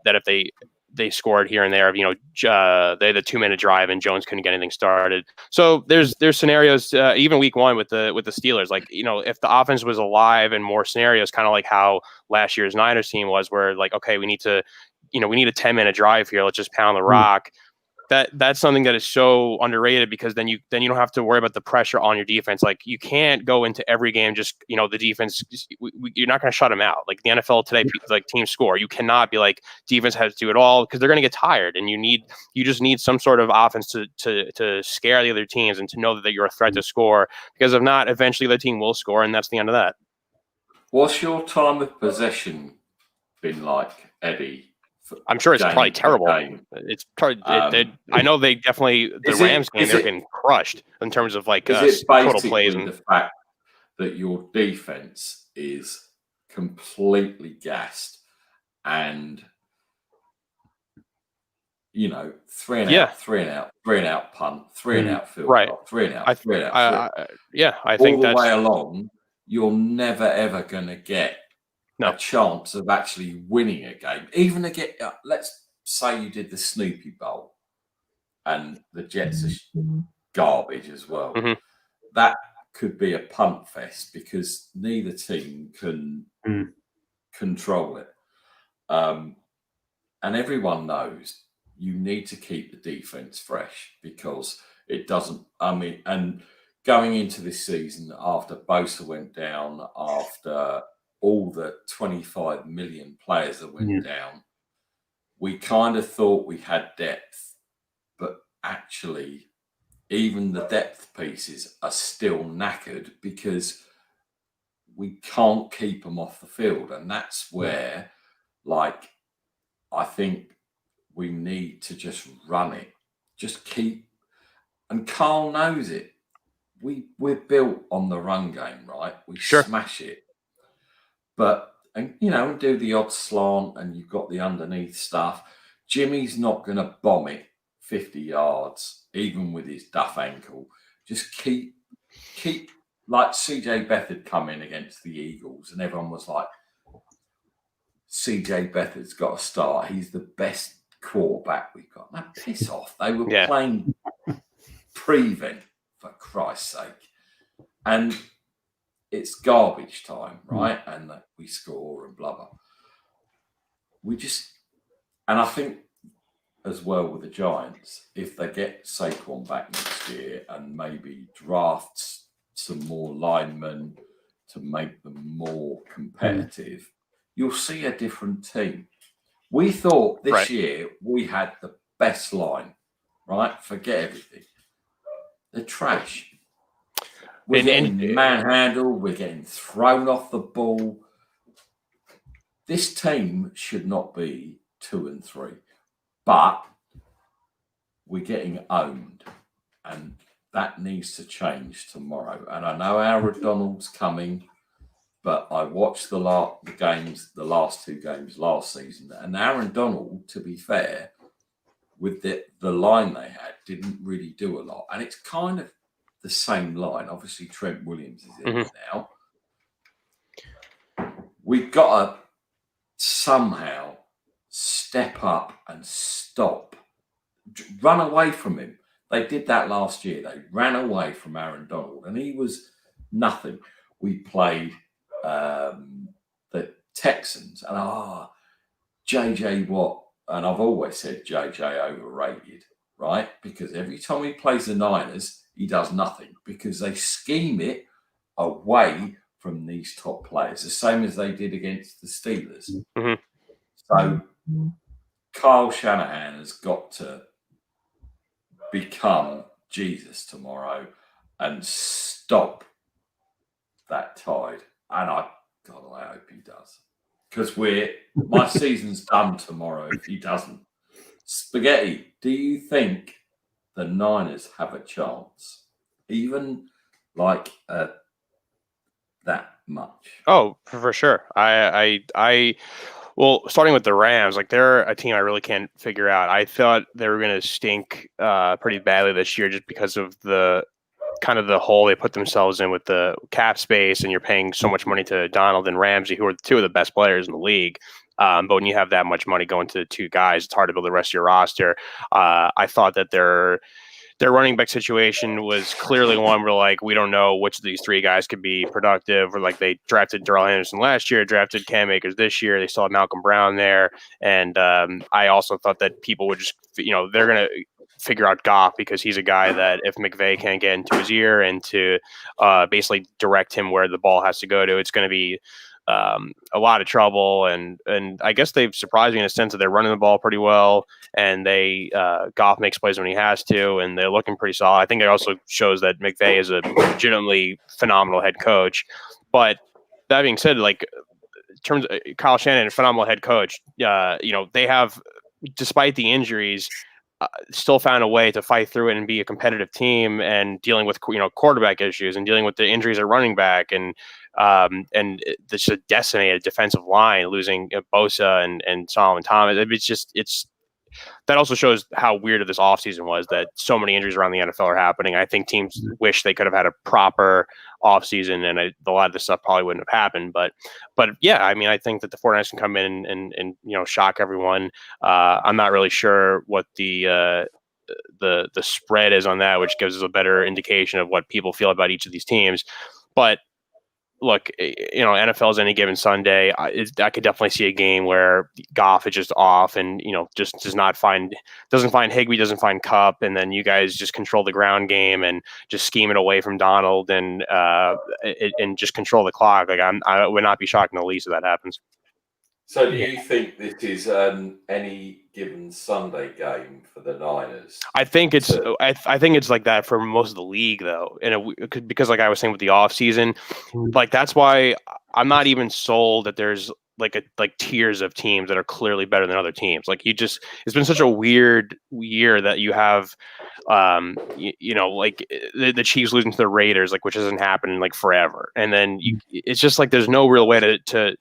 if they scored here and there, they had a 2-minute drive and Jones couldn't get anything started. So there's scenarios, even week 1 with the Steelers, like, if the offense was alive in more scenarios, kind of like how last year's Niners team was, where like, okay, we need a 10-minute drive here. Let's just pound the rock. That's something that is so underrated, because then you don't have to worry about the pressure on your defense. Like you can't go into every game just the defense. You're not going to shut them out. Like the NFL today, like teams score. You cannot be like defense has to do it all, because they're going to get tired, and you just need some sort of offense to scare the other teams and to know that you're a threat to score. Because if not, eventually the team will score, and that's the end of that. What's your time of possession been like, Eddie? I'm sure it's probably terrible. It's probably. I know they definitely the Rams game, they're getting crushed in terms of like total plays, and the fact that your defense is completely gassed, and you know, three and Yeah. out, three and out, three and out punt, three and out field Right. goal, three and out, I, three and out, I all think the that's way along. You're never ever going to get No. a chance of actually winning a game. Even let's say you did the Snoopy Bowl, and the Jets are garbage as well. Mhm. That could be a punt fest because neither team can control it. And everyone knows you need to keep the defense fresh because it doesn't. I mean, and going into this season after Bosa went down, after all the 25 million players that went down, we kind of thought we had depth, but actually, even the depth pieces are still knackered because we can't keep them off the field. And that's where, like, I think we need to just run it. Just keep, and Carl knows it. We're built on the run game, right? We smash it. But, and you know, do the odd slant and you've got the underneath stuff. Jimmy's not going to bomb it 50 yards, even with his duff ankle. Just keep, like CJ Beathard come in against the Eagles and everyone was like, CJ Beathard's got to start. He's the best quarterback we've got. Now, piss off. They were playing prevent, for Christ's sake. And it's garbage time, right? And we score and blah, blah. And I think as well with the Giants, if they get Saquon back next year and maybe drafts some more linemen to make them more competitive, you'll see a different team. We thought this year we had the best line, right? Forget everything. They're trash. We're getting manhandled. We're getting thrown off the ball. This team should not be 2-3, but we're getting owned, and that needs to change tomorrow. And I know Aaron Donald's coming. But I watched the last two games last season, and Aaron Donald, to be fair, with the line they had, didn't really do a lot. And it's kind of the same line. Obviously, Trent Williams is in there now. We've got to somehow step up and stop. Run away from him. They did that last year. They ran away from Aaron Donald, and he was nothing. We played the Texans and JJ Watt, and I've always said JJ overrated, right? Because every time he plays the Niners, he does nothing because they scheme it away from these top players, the same as they did against the Steelers. So Kyle Shanahan has got to become Jesus tomorrow and stop that tide. And I hope he does. Because my season's done tomorrow if he doesn't. Spaghetti, do you think the Niners have a chance? Even like that much? Oh, for sure. Well, starting with the Rams, like they're a team I really can't figure out. I thought they were going to stink pretty badly this year just because of the kind of the hole they put themselves in with the cap space, and you're paying so much money to Donald and Ramsey, who are two of the best players in the league. But when you have that much money going to two guys, it's hard to build the rest of your roster. I thought that their running back situation was clearly one where, like, we don't know which of these three guys could be productive. Or like they drafted Darrell Henderson last year, drafted Cam Akers this year. They still have Malcolm Brown there. And I also thought that people would just, they're going to figure out Goff because he's a guy that if McVay can't get into his ear and to basically direct him where the ball has to go to, it's going to be a lot of trouble. And I guess they've surprised me in a sense that they're running the ball pretty well, and Goff makes plays when he has to, and they're looking pretty solid. I think it also shows that McVay is a legitimately phenomenal head coach. But that being said, like in terms of Kyle Shanahan, phenomenal head coach, they have, despite the injuries, still found a way to fight through it and be a competitive team, and dealing with quarterback issues and dealing with the injuries at running back and this decimated defensive line, losing Bosa and Solomon Thomas. that also shows how weird this offseason was, that so many injuries around the NFL are happening. I think teams wish they could have had a proper offseason, and a lot of this stuff probably wouldn't have happened. But yeah, I mean, I think that the 49ers can come in and shock everyone. I'm not really sure what the spread is on that, which gives us a better indication of what people feel about each of these teams. But look, NFL is any given Sunday. I could definitely see a game where Goff is just off and, just doesn't find Higbee, doesn't find Kupp, and then you guys just control the ground game and just scheme it away from Donald and just control the clock. Like I would not be shocked in the least if that happens. So do you think this is any given Sunday game for the Niners? I think it's I think it's like that for most of the league, though, because like I was saying with the offseason, like that's why I'm not even sold that there's like tiers of teams that are clearly better than other teams. Like it's been such a weird year that you have like the Chiefs losing to the Raiders, like, which hasn't happened in like forever. And then it's just like there's no real way to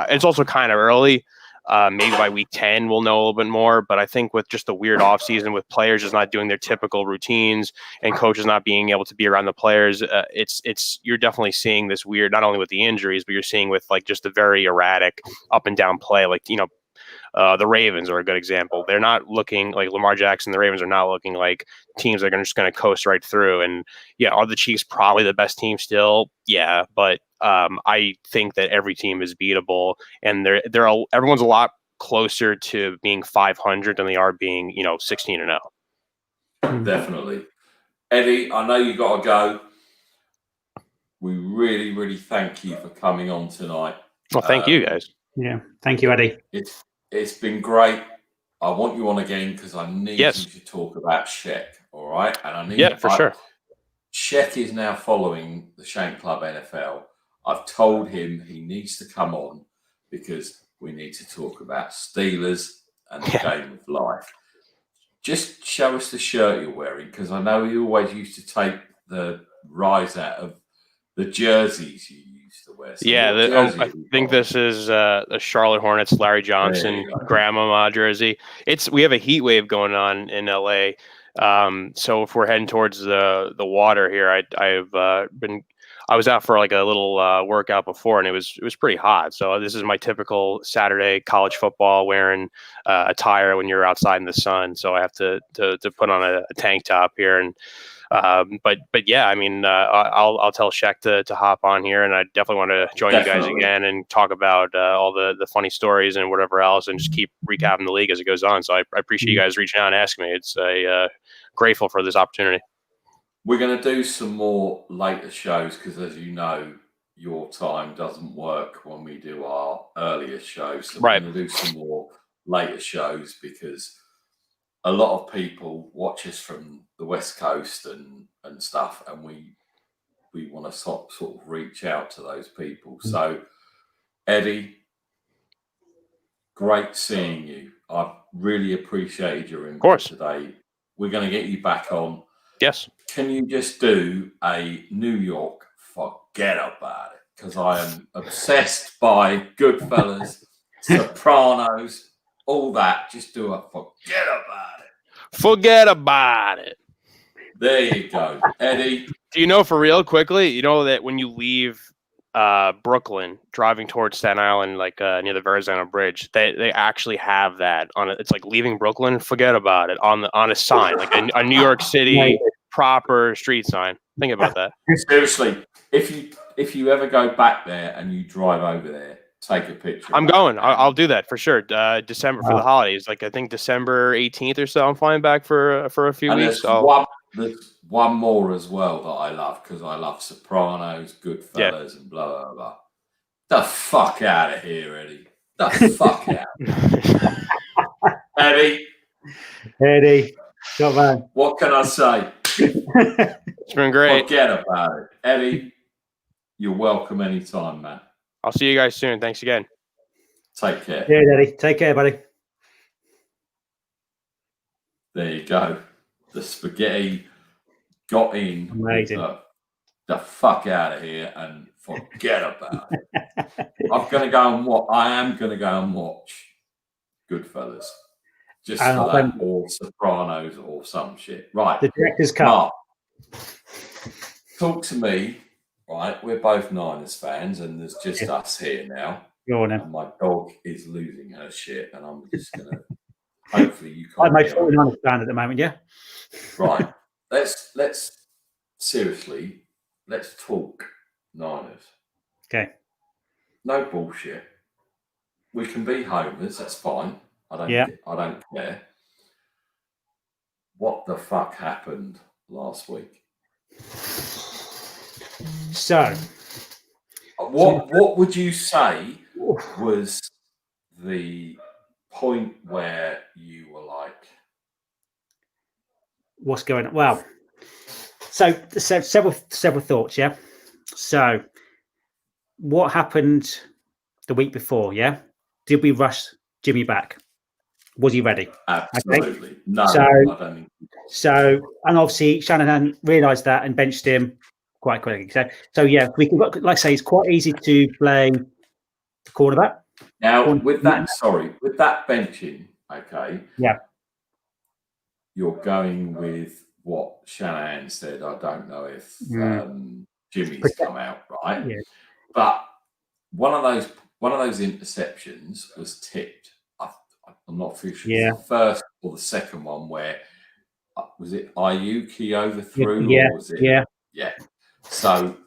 it's also kind of early. Maybe by week 10 we'll know a little bit more, but I think with just the weird offseason, with players just not doing their typical routines and coaches not being able to be around the players, you're definitely seeing this weird, not only with the injuries, but you're seeing with like just a very erratic up and down play. Like, the Ravens are a good example. They're not looking like Lamar Jackson. The Ravens are not looking like teams that are just going to coast right through. And yeah, are the Chiefs probably the best team still? Yeah, but I think that every team is beatable, and everyone's a lot closer to being 500 than they are being 16-0. Definitely, Eddie. I know you got to go. We really, really thank you for coming on tonight. Well, thank you guys. Yeah, thank you, Eddie. It's been great. I want you on again because I need you to talk about Sheck. All right, and I need for sure. Sheck is now following the Shank Club NFL. I've told him he needs to come on because we need to talk about Steelers and the game of life. Just show us the shirt you're wearing, because I know you always used to take the rise out of the jerseys you used to wear. So I think this is a Charlotte Hornets Larry Johnson grandmama jersey. We have a heat wave going on in LA. So if we're heading towards the water here, I was out for like a little workout before, and it was pretty hot. So this is my typical Saturday college football wearing attire when you're outside in the sun. So I have to put on a tank top here, and but yeah, I mean, I'll tell Sheck to hop on here, and I definitely want to join you guys again and talk about all the funny stories and whatever else, and just keep recapping the league as it goes on. So I appreciate you guys reaching out and asking me. It's grateful for this opportunity. We're going to do some more later shows because, as you know, your time doesn't work when we do our earlier shows. So we're going to do some more later shows because a lot of people watch us from the West Coast and stuff, and we want to sort of reach out to those people. So, Eddie, great seeing you. I've really appreciated your input today. We're going to get you back on. Yes. Can you just do a New York forget about it? Because I am obsessed by Goodfellas, Sopranos, all that. Just do a forget about it. Forget about it. There you go. Eddie. Do you know, for real, quickly, you know that when you leave Brooklyn driving towards Staten Island, like near the Verrazano Bridge, they actually have that on it. It's like leaving Brooklyn, forget about it, on a sign, like a New York City proper street sign. Think about that. Seriously, if you ever go back there and you drive over there, take a picture. I'm going. I'll do that for sure. December for the holidays, like I think December 18th or so. I'm flying back for a few weeks. There's one more as well that I love because I love Sopranos, Goodfellas, and blah blah blah. The fuck out of here, Eddie. The fuck out. Eddie. Come on. What can I say? It's been great. Forget about it. Eddie, you're welcome anytime, man. I'll see you guys soon. Thanks again. Take care. Yeah, Eddie. Take care, buddy. There you go. The spaghetti got in. Amazing. The fuck out of here and forget about it. I am going to go and watch Goodfellas. just And for I that, or Sopranos or some shit. Right. the director's cut. Mark, talk to me. Right, we're both Niners fans, and there's just us here now. Go on then. And my dog is losing her shit, and I'm just gonna. Hopefully, you I'm can't. a 49ers fan at the moment, yeah. Right. Let's seriously. Let's talk Niners. Okay. No bullshit. We can be homers. That's fine. I don't care. What the fuck happened last week? So, what would you say was the point where you were like, what's going on? Well, so several thoughts, yeah. So, what happened the week before? Yeah, did we rush Jimmy back? Was he ready? absolutely? Okay. No, So, I don't think. So, and obviously Shanahan realised that and benched him quite quickly. So yeah, we can, like I say, it's quite easy to play the quarterback. Now, with that benching, okay. Yeah. You're going with what Shanahan said. I don't know if Jimmy's come out right, yeah. But one of those interceptions was tipped. I'm not sure if it was the first or the second one where was it Ayuk he overthrew or was it? Yeah. So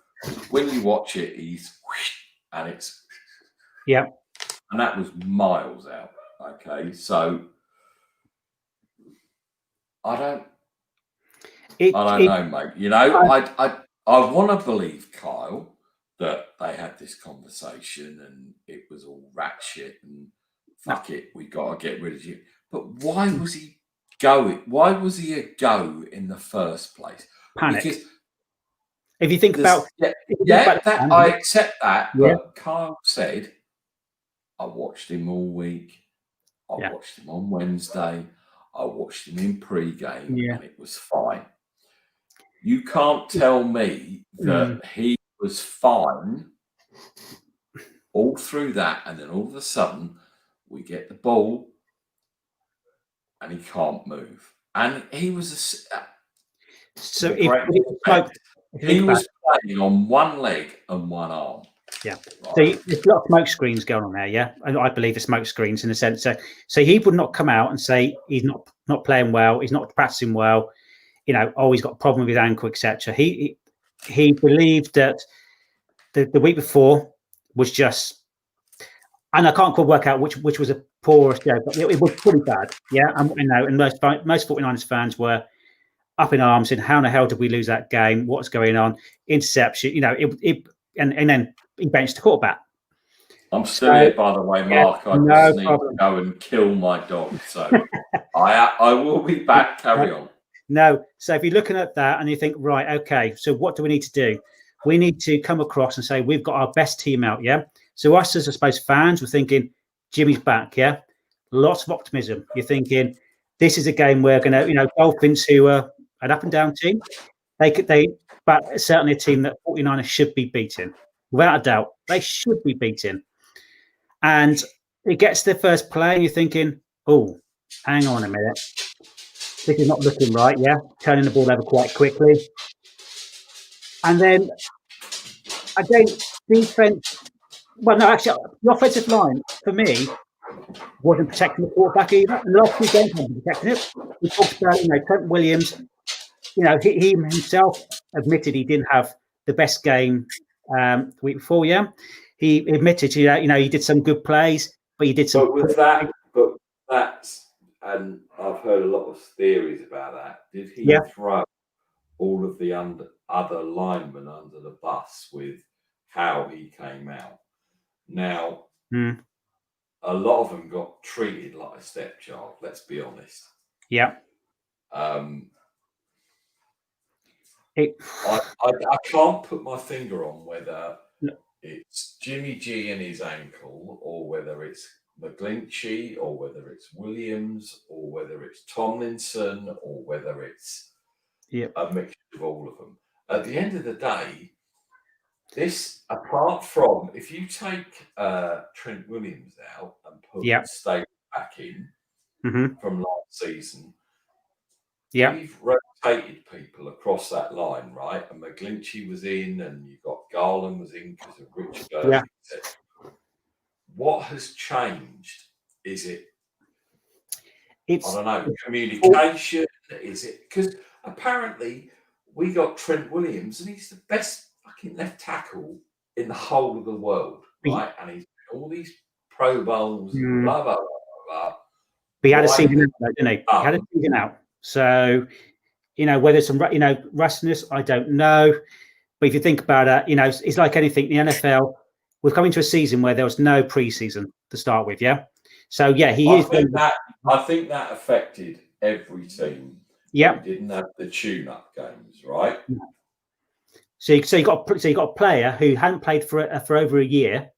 when you watch it, he's and it's and that was miles out. Okay, so I don't know, mate. You know, I want to believe, Kyle, that they had this conversation and it was all rat shit and fuck it, we got to get rid of you. But why was he going? Why was he a go in the first place? Panic. Because if you think about, I accept that. But Kyle said, I watched him all week. I watched him on Wednesday. I watched him in pre-game, and it was fine. You can't tell me that he was fine all through that, and then all of a sudden we get the ball and he can't move. And he was he was playing on one leg and one arm. Yeah. Right. So there's a lot of smoke screens going on there, yeah. And I believe the smoke screens in a sense. So he would not come out and say he's not playing well, he's not practicing well, you know, oh, he's got a problem with his ankle, etc. He believed that the week before was just, and I can't quite work out which was a poor show, but it was pretty bad. Yeah, I know, and most 49ers fans were up in arms and how in the hell did we lose that game? What's going on? Interception, you know, and then he benched the quarterback. I'm still here, by the way, Mark. I just need to go and kill my dog, so I will be back. Carry on. No, so if you're looking at that and you think, right, okay, so what do we need to do? We need to come across and say we've got our best team out, yeah. So us as I suppose fans, we're thinking Jimmy's back, yeah. Lots of optimism. You're thinking this is a game where going to, you know, Dolphins, who are an up and down team, but certainly a team that 49ers should be beating. Without a doubt, they should be beating. And it gets the first play, and you're thinking, oh, hang on a minute. This is not looking right, yeah? Turning the ball over quite quickly. And then, again, defense, well, no, actually, the offensive line, for me, wasn't protecting the quarterback either. And the last two games wasn't protecting it. We talked about, you know, Trent Williams, you know, he himself admitted he didn't have the best game the week before, yeah. He admitted, you know, he did some good plays, but he did some. But that's, and I've heard a lot of theories about that. Did he throw all of the other linemen under the bus with how he came out? Now, a lot of them got treated like a stepchild. Let's be honest. Yeah. I can't put my finger on whether it's Jimmy G and his ankle, or whether it's McGlinchey, or whether it's Williams, or whether it's Tomlinson, or whether it's a mixture of all of them. At the end of the day, this, apart from, if you take Trent Williams out and put Staley back in, Mhm. from last season. Yeah. We've rotated people across that line, right? And McGlinchey was in, and you got Garland was in because of Richburg. Yeah. etc. What has changed? Is it, I It's don't know, communication? Is it because apparently we got Trent Williams and he's the best fucking left tackle in the whole of the world, right? And he's all these Pro Bowls and blah blah blah blah blah. he had a Why season has out, though, didn't he? Oh. He had a season out. So, whether some, rustiness, I don't know. But if you think about it, it's like anything. The NFL, we're coming to a season where there was no preseason to start with. Yeah. So yeah, I think that affected every team. Yeah. We didn't have the tune-up games, right? So you got a player who hadn't played for over a year,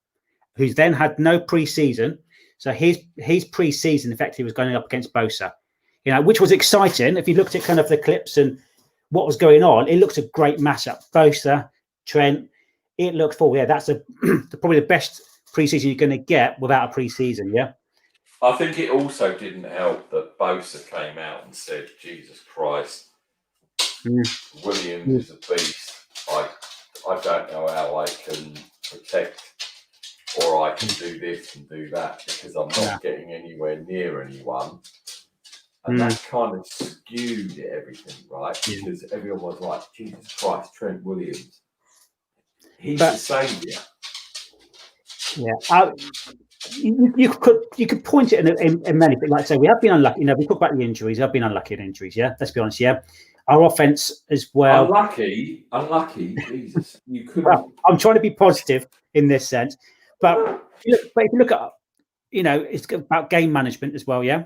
who's then had no preseason. So his preseason effectively was going up against Bosa, which was exciting. If you looked at kind of the clips and what was going on, it looks a great matchup. Bosa, Trent, it looked for that's probably the best preseason you're going to get without a preseason. Yeah. I think it also didn't help that Bosa came out and said, "Jesus Christ, Williams is a beast. I don't know how I can protect, or I can do this and do that because I'm not getting anywhere near anyone." And that kind of skewed everything, right? Because everyone was like, "Jesus Christ, Trent Williams, he's the saviour." Yeah, you could point it in many, but like I say, we have been unlucky. We talk about the injuries. I've been unlucky in injuries. Yeah, let's be honest. Yeah, our offense as well. Unlucky. Jesus, you could. Well, I'm trying to be positive in this sense, but if you look at, it's about game management as well. Yeah.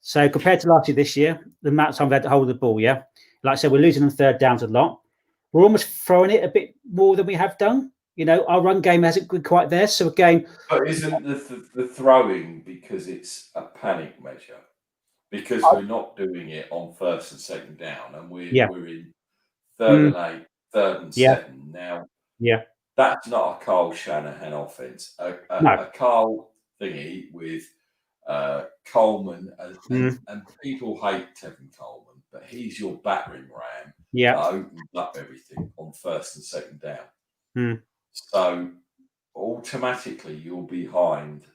So compared to last year, this year, the amount of time we've had to hold the ball. Yeah. Like I said, we're losing on third downs a lot. We're almost throwing it a bit more than we have done. Our run game hasn't been quite there. So again, but isn't the throwing because it's a panic measure? Because we're not doing it on first and second down, and we're in third and 8, third and 7 now. Yeah, that's not a Carl Shanahan offense. A Carl thingy with Coleman, and people hate Tevin Coleman, but he's your battering ram. Yeah, that opens up everything on first and second down. So automatically you're behind,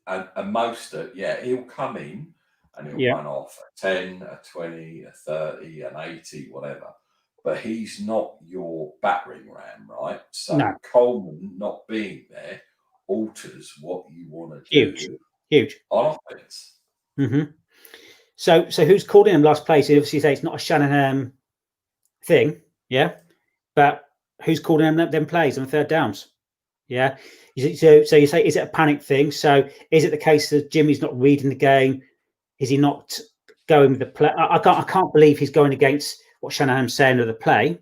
and Mostert, he'll come in and he'll run off a 10, a 20, a 30, an 80, whatever. But he's not your battering ram, right? So Coleman not being there alters what you want to do. Huge on offense. So who's called in him last place? Obviously, say it's not a Shanahan thing, but who's called in them plays on third downs? So you say, is it a panic thing? So is it the case that Jimmy's not reading the game? Is he not going with the play? I can't believe he's going against what Shanahan's saying of the play.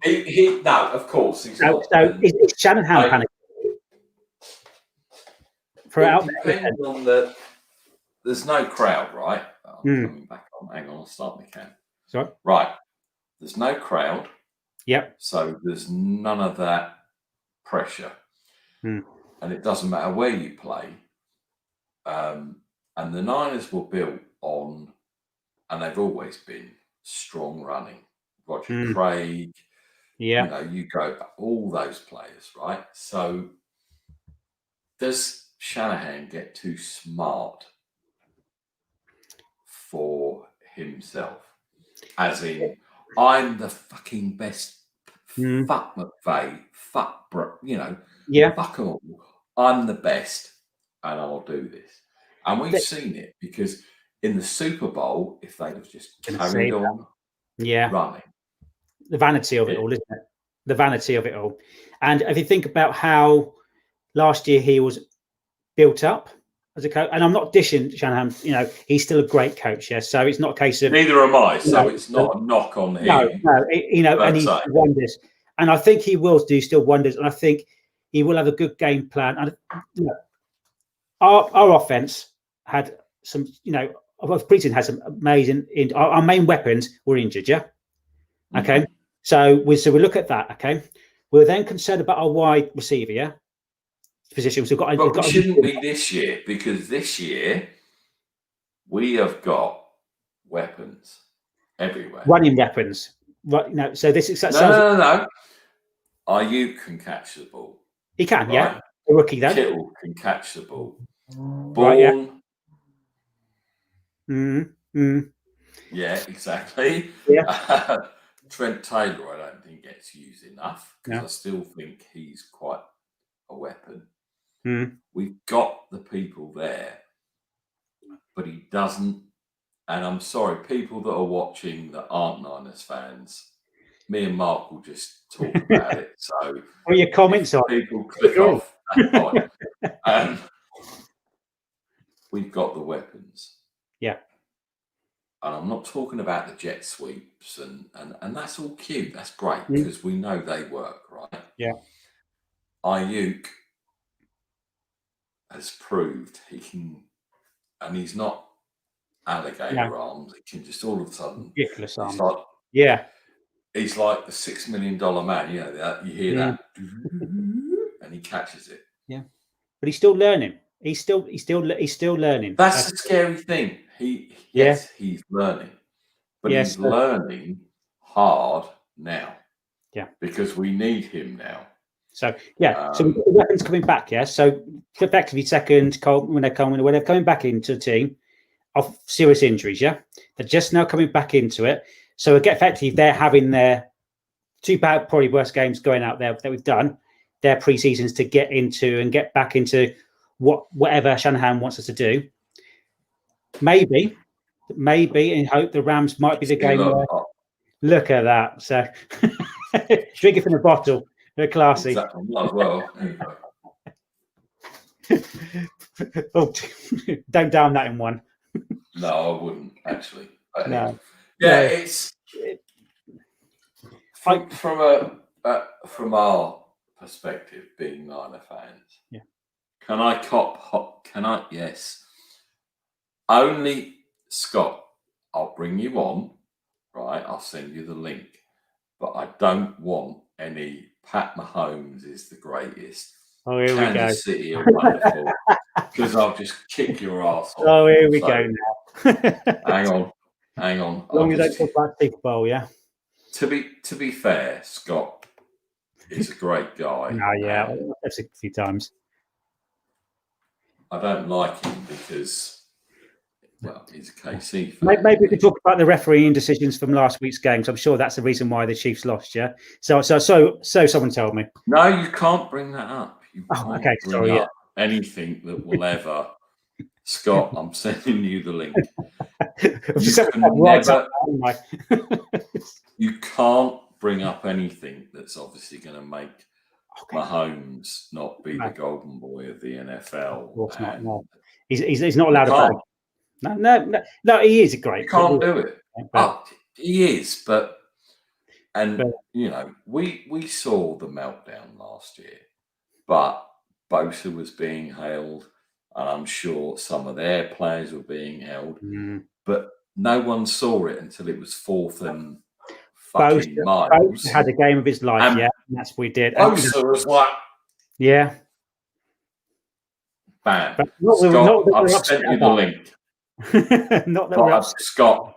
No, of course he's not. So is Shanahan panic? It depends on there's no crowd, right? Coming back on. Hang on, I'll start my cam. Sorry. Right. There's no crowd. Yep. So there's none of that pressure. And it doesn't matter where you play. And the Niners were built on, and they've always been, strong running. Roger Craig. You go all those players, right? So does Shanahan get too smart for himself? As in, I'm the fucking best. Fuck McVay. Fuck, fuck all. I'm the best, and I'll do this. And we've seen it because in the Super Bowl, if they'd have just carried on running. The vanity of it all, isn't it? The vanity of it all. And if you think about how last year he was built up as a coach, and I'm not dishing Shanahan, he's still a great coach, so it's not a case of... Neither am I, so it's not a knock on him. No, and he's wonders. And I think he will do still wonders, and I think he will have a good game plan. And our offense had some, our preseason had some amazing... Our main weapons were injured, Okay? So we look at that, okay? We're then concerned about our wide receiver, positions. But we shouldn't be this year, because this year We have got weapons everywhere. Running weapons. Right. No. So this is. No. Ayuk can catch the ball. He can. Right? Yeah. A rookie though. Kittle can catch the ball. Right. Yeah. Bourne. Yeah, exactly. Yeah. Trent Taylor, I don't think gets used enough because No. I still think he's quite a weapon. We've got the people there, but he doesn't. And I'm sorry, people that are watching that aren't Niners fans, me and Mark will just talk about it. So, what are your comments on? People click off. That's fine. We've got the weapons. Yeah. And I'm not talking about the jet sweeps and that's all cute. That's great because we know they work, right? Yeah. Ayuk has proved he can, and he's not alligator arms. He can just all of a sudden. Ridiculous arms. Like, yeah. He's like the $6 million man. You know, you hear that, and he catches it. Yeah. But he's still learning. He's still learning. That's the scary thing. He's learning, but he's learning hard now. Yeah, because we need him now. So so we've got the weapons coming back. Yeah, so effectively second when they're coming back into the team of serious injuries. Yeah, they're just now coming back into it. So effectively they're having their two probably worst games going out there that we've done. Their pre-seasons to get into and get back into whatever Shanahan wants us to do. Maybe, and hope the Rams might be the game. Look at that. So drink it from the bottle. They're classy. Exactly. Might as well. Oh, don't down that in one. No, I wouldn't actually. No. Yeah, it's from our perspective, being Niner fans. Yeah. Can I cop hot? Can I? Yes. Only Scott. I'll bring you on. Right, I'll send you the link. But I don't want any Pat Mahomes is the greatest. Oh, here Kansas we go. City are wonderful because I'll just kick your ass off. Oh, here we go now. Hang on. As long as I talk about Super Bowl, yeah. To be fair, Scott is a great guy. I've said a few times. I don't like him because, well, he's a KC fan. Maybe we could talk about the refereeing decisions from last week's games. I'm sure that's the reason why the Chiefs lost. Yeah. So someone told me. No, you can't bring that up. You can't bring up anything that will ever. Scott, I'm sending you the link. You can't bring up anything that's obviously going to make Mahomes not be the golden boy of the NFL. Of course not. No. He's not allowed to play. No, he is great. You can't do it. He is, but you know, we saw the meltdown last year, but Bosa was being hailed, and I'm sure some of their players were being held, but no one saw it until it was 4th and fucking miles. Bosa had a game of his life, and that's what we did. Bosa was like, bam. Scott, I've sent you the link. Scott,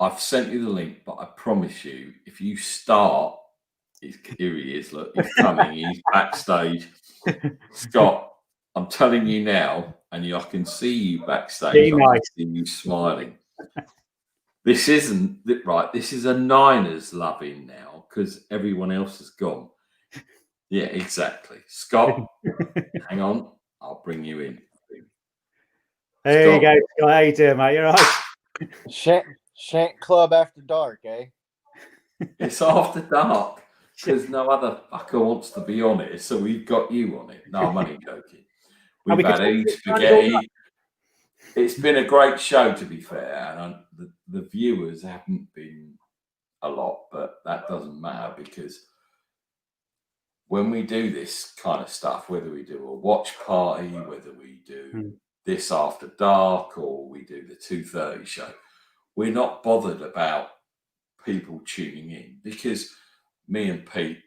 I've sent you the link, but I promise you, if you start, here he is, look, he's coming, he's backstage. Scott, I'm telling you now, and I can see you backstage, I can see you smiling. This isn't, right, this is a Niners loving now, because everyone else has gone. Yeah, exactly. Scott, hang on, I'll bring you in. There you go, Scott. How you doing, mate? You're right. Shank Club after dark, eh? It's after dark because no other fucker wants to be on it, so we've got you on it. No, I'm only joking. We've had Eddie Spaghetti. It's been a great show, to be fair, and the viewers haven't been a lot, but that doesn't matter because when we do this kind of stuff, whether we do a watch party, whether we do this after dark, or we do the 2:30 show, we're not bothered about people tuning in because me and Pete,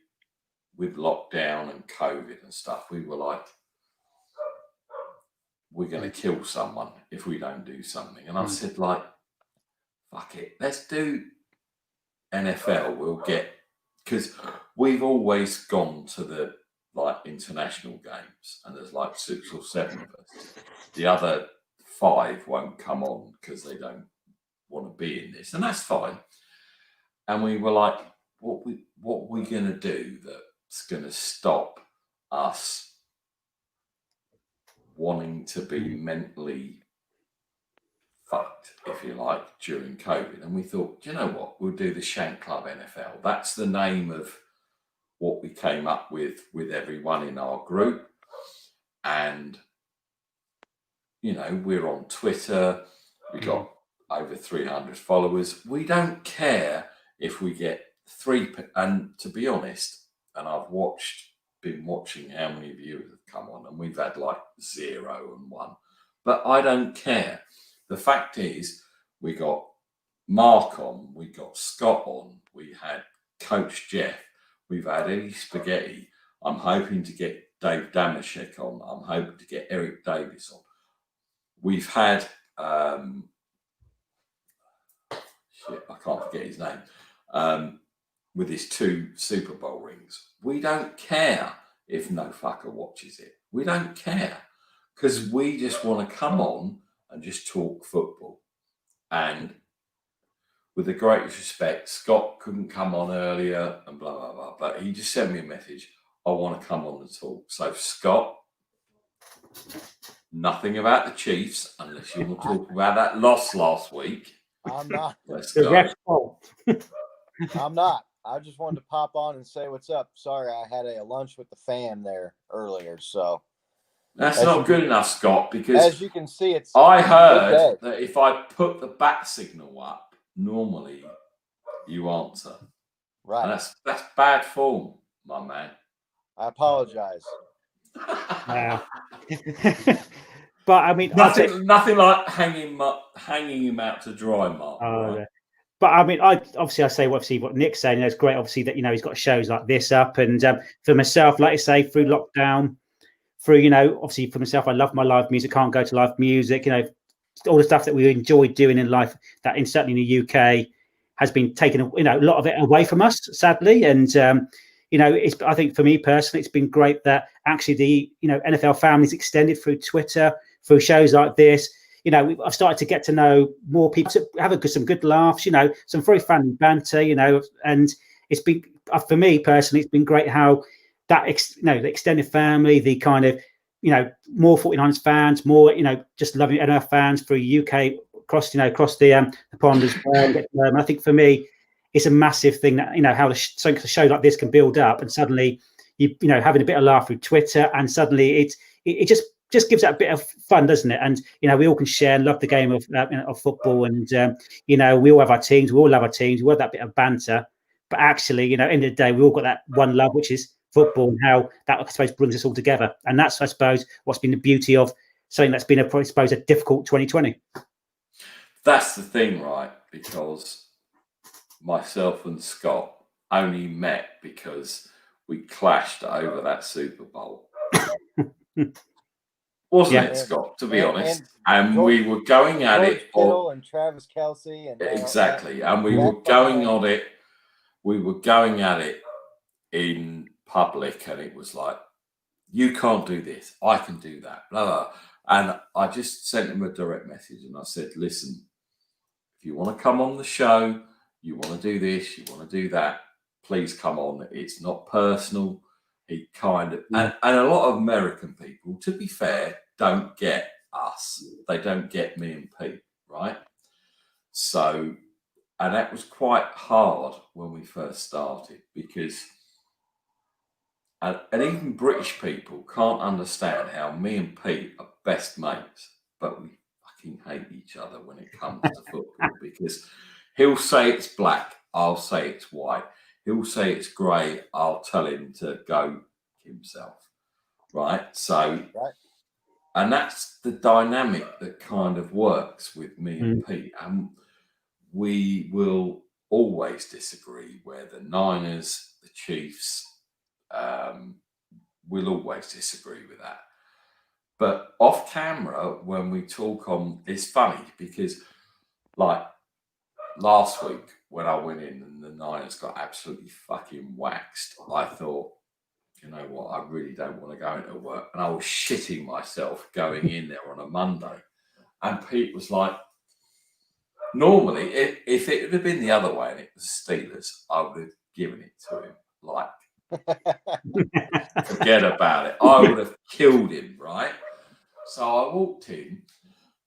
with lockdown and COVID and stuff, we were like, we're going to kill someone if we don't do something. And I said, like, fuck it, let's do NFL. We'll get, because we've always gone to the like international games, and there's like 6 or 7 of us. The other 5 won't come on because they don't want to be in this, and that's fine. And we were like, what are we going to do that's going to stop us wanting to be mentally fucked, if you like, during COVID? And we thought, you know what, we'll do the Shank Club NFL. That's the name of what we came up with everyone in our group. And, you know, we're on Twitter. We got over 300 followers. We don't care if we get 3, and to be honest, and I've been watching how many viewers have come on, and we've had like 0 and 1, but I don't care. The fact is, we got Mark on, we got Scott on, we had Coach Jeff, we've had Eddie Spaghetti. I'm hoping to get Dave Damashek on. I'm hoping to get Eric Davis on. We've had I can't forget his name, with his 2 Super Bowl rings. We don't care if no fucker watches it. We don't care, because we just want to come on and just talk football. And with the greatest respect, Scott couldn't come on earlier and blah, blah, blah, but he just sent me a message. I want to come on and talk. So, Scott, nothing about the Chiefs unless you want to talk about that loss last week. I'm not. Let's The go. ref's fault. I'm not. I just wanted to pop on and say what's up. Sorry, I had a lunch with the fam there earlier. So That's As not you- good enough, Scott, because as you can see, it's I heard okay. that if I put the bat signal up, normally you answer. Right. And that's bad form, my man. I apologize. Yeah. But I mean, I think, Nothing like hanging him out to dry, Mark. right? yeah. But I mean, I say what Nick's saying. It's great, obviously, that he's got shows like this up, and for myself, like I say, through lockdown, through obviously for myself, I love my live music. Can't go to live music. All the stuff that we enjoy doing in life, that certainly in the UK has been taken. A lot of it away from us, sadly, and. I think for me personally, it's been great that actually the NFL family's extended through Twitter, through shows like this. I've started to get to know more people, to have some good laughs, some very funny banter, and it's been, for me personally, it's been great how that, the extended family, the kind of, more 49ers fans, more, just loving NFL fans through UK across the pond as well. I think for me, it's a massive thing that how a show like this can build up, and suddenly having a bit of laugh through Twitter, and suddenly it just gives that bit of fun, doesn't it? And we all can share and love the game of football, and we all have our teams, we all love our teams, we have that bit of banter, but actually end of the day we all got that one love, which is football, and how that, I suppose, brings us all together. And that's, I suppose, what's been the beauty of something that's been I suppose, a difficult 2020. That's the thing, right? Because myself and Scott only met because we clashed over that Super Bowl. Wasn't it, Scott, to be honest? And we were going at George it. Kittle and Travis Kelce. And Exactly. And we were going on it. We were going at it in public, and it was like, you can't do this. I can do that. Blah, blah. And I just sent him a direct message, and I said, listen, if you want to come on the show, you want to do this, you want to do that, please come on. It's not personal. It kind of, and a lot of American people, to be fair, don't get us. They don't get me and Pete, right? So, and that was quite hard when we first started, because, and even British people can't understand how me and Pete are best mates, but we fucking hate each other when it comes to football, because he'll say it's black, I'll say it's white. He'll say it's grey, I'll tell him to go himself. Right? So, and that's the dynamic that kind of works with me and Pete. And we will always disagree, where the Niners, the Chiefs, we'll always disagree with that. But off camera, when we talk on, it's funny because, like, last week when I went in and the Niners got absolutely fucking waxed, I thought, you know what, I really don't want to go into work. And I was shitting myself going in there on a Monday. And Pete was like, normally, if it would have been the other way and it was Steelers, I would have given it to him. Like, forget about it. I would have killed him, right? So I walked in,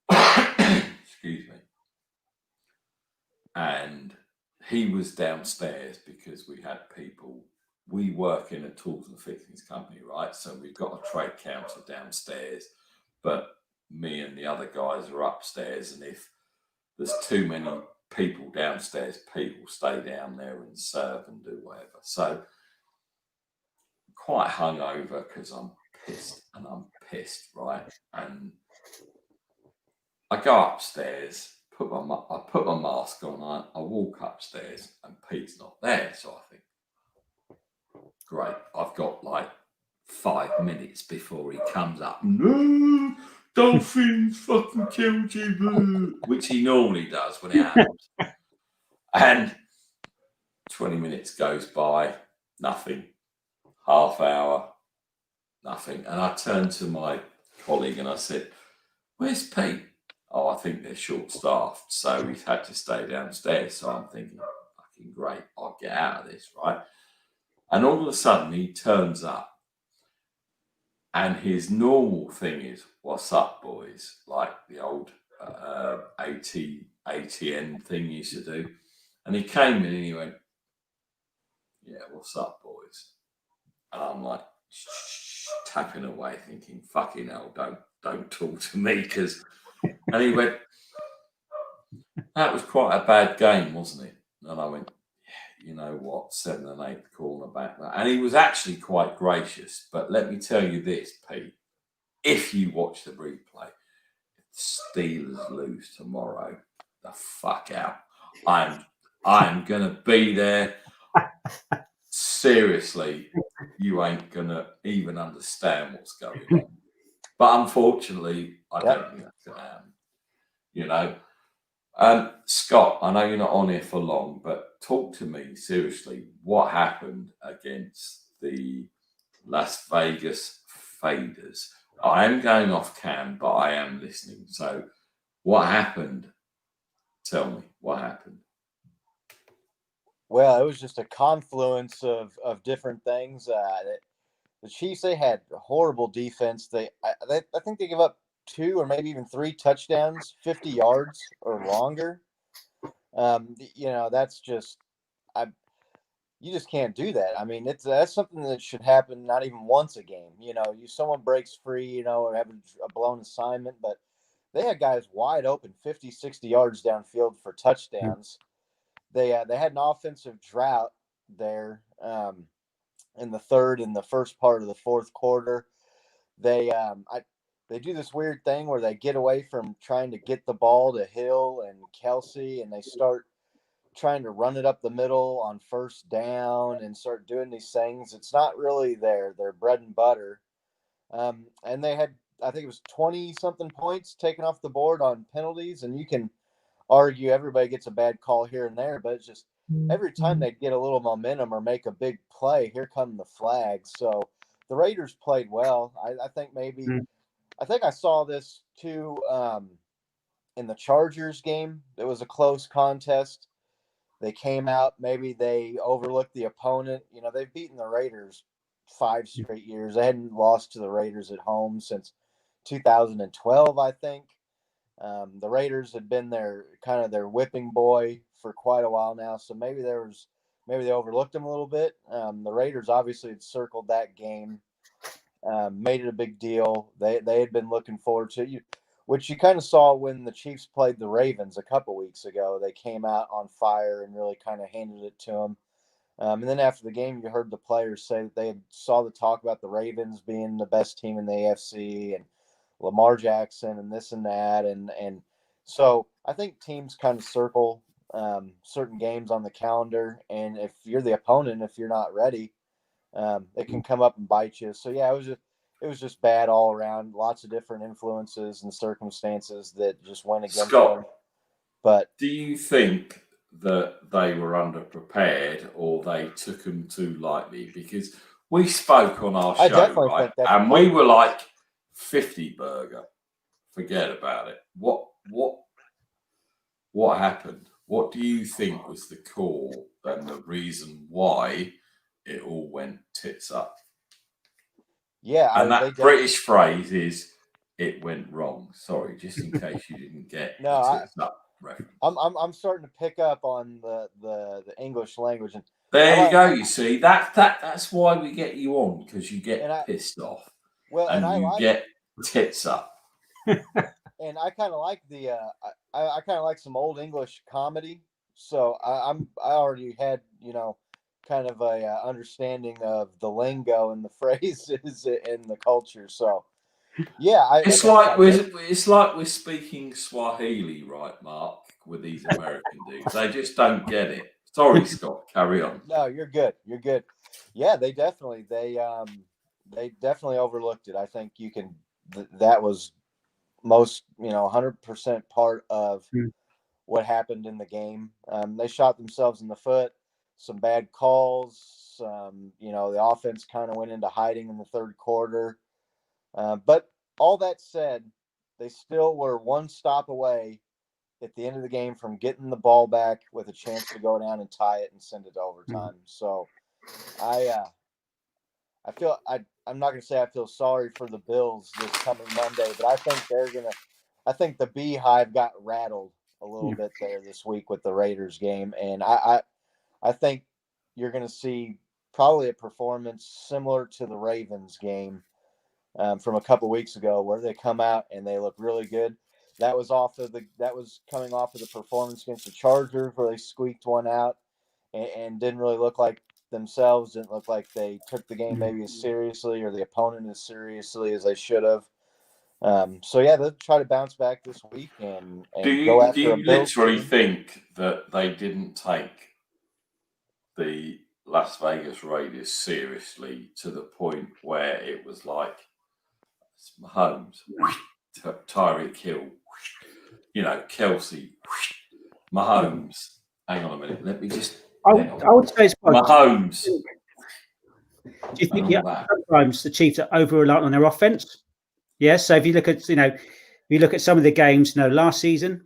excuse me, and he was downstairs because we had people. We work in a tools and fittings company, right? So we've got a trade counter downstairs, but me and the other guys are upstairs. And if there's too many people downstairs, people stay down there and serve and do whatever. So quite hungover because I'm pissed, right? And I go upstairs, I put my mask on, I walk upstairs, and Pete's not there. So I think, great, I've got like 5 minutes before he comes up. No, Dolphins fucking killed you, which he normally does when it happens. And 20 minutes goes by, nothing. Half hour, nothing. And I turned to my colleague and I said, "Where's Pete?" "Oh, I think they're short-staffed, so he's had to stay downstairs." So I'm thinking, fucking great, I'll get out of this, right? And all of a sudden he turns up and his normal thing is, "What's up, boys?" Like the old ATN thing he used to do. And he came in and he went, "Yeah, what's up, boys?" And I'm like tapping away, thinking, "Fucking hell, don't talk to me," because. And he went, "That was quite a bad game, wasn't it?" And I went, "Yeah, you know what, 7 and 8 cornerback." And he was actually quite gracious. But let me tell you this, Pete, if you watch the replay, if the Steelers lose tomorrow, the fuck out. I'm gonna be there. Seriously, you ain't gonna even understand what's going on. But unfortunately, I don't think that's gonna happen. You know. Scott, I know you're not on here for long, but talk to me seriously. What happened against the Las Vegas Faders? I am going off cam, but I am listening. So, what happened? Tell me what happened. Well, it was just a confluence of different things. The Chiefs, they had horrible defense. I think they give up 2 or maybe even 3 touchdowns, 50 yards or longer. That's just you just can't do that. I mean, that's something that should happen not even once a game. Someone breaks free, or have a blown assignment, but they had guys wide open, 50, 60 yards downfield for touchdowns. They had an offensive drought there in the third and the first part of the fourth quarter. They do this weird thing where they get away from trying to get the ball to Hill and Kelsey, and they start trying to run it up the middle on first down and start doing these things. It's not really their bread and butter. And they had, I think it was 20 something points taken off the board on penalties. And you can argue everybody gets a bad call here and there, but it's just every time they get a little momentum or make a big play, here come the flags. So the Raiders played well. I think maybe, I think I saw this too in the Chargers game. It was a close contest. They came out, maybe they overlooked the opponent. They've beaten the Raiders 5 straight years. They hadn't lost to the Raiders at home since 2012, I think. The Raiders had been their whipping boy for quite a while now. So maybe they overlooked them a little bit. The Raiders obviously had circled that game, made it a big deal. They had been looking forward to it. Which you kind of saw when the Chiefs played the Ravens a couple weeks ago. They came out on fire and really kind of handed it to them. And then after the game, you heard the players say that they saw the talk about the Ravens being the best team in the AFC and Lamar Jackson and this and that. And so I think teams kind of circle certain games on the calendar. And if you're the opponent, if you're not ready, it can come up and bite you. So, yeah, it it was just bad all around. Lots of different influences and circumstances that just went against Scott, them. But do you think that they were underprepared or they took them too lightly? Because we spoke on our I show, definitely right? think that's And we were like 50 burger. Forget about it. What happened? What do you think was the core and the reason why it all went tits up? yeah, And they that British phrase is "it went wrong." Sorry, just in case you didn't get No, the tits up reference. I'm starting to pick up on the English language, and There you go. You see that's why we get you on, because you And I- get pissed off well, and and I you like get tits up. and I kind of like the I kind of like some old English comedy. So I already had kind of a understanding of the lingo and the phrases in the culture. So yeah, It's like we're speaking Swahili, right, Mark? With these American dudes, they just don't get it. Sorry, Scott. Carry on. No, you're good. You're good. Yeah, they definitely overlooked it. I think you can. That was most 100% part of Mm. what happened in the game. They shot themselves in the foot. Some bad calls. The offense kind of went into hiding in the third quarter. But all that said, they still were one stop away at the end of the game from getting the ball back with a chance to go down and tie it and send it to overtime. So I feel I'm not going to say I feel sorry for the Bills this coming Monday, but I think the Beehive got rattled a little bit there this week with the Raiders game, and I think you're going to see probably a performance similar to the Ravens game from a couple weeks ago, where they come out and they look really good. That was coming off of the performance against the Chargers, where they squeaked one out and didn't really look like themselves. Didn't look like they took the game maybe as seriously, or the opponent as seriously as they should have. So yeah, they'll try to bounce back this week and go after do you a Bills literally team. think that they didn't take the Las Vegas Raiders seriously to the point where it was like Mahomes, Tyreek Hill, Kelsey, Mahomes? Hang on a minute. Let me just. I would say it's Mahomes. Do you think sometimes the Chiefs are over reliant on their offense? Yes. So if you look at some of the games, last season,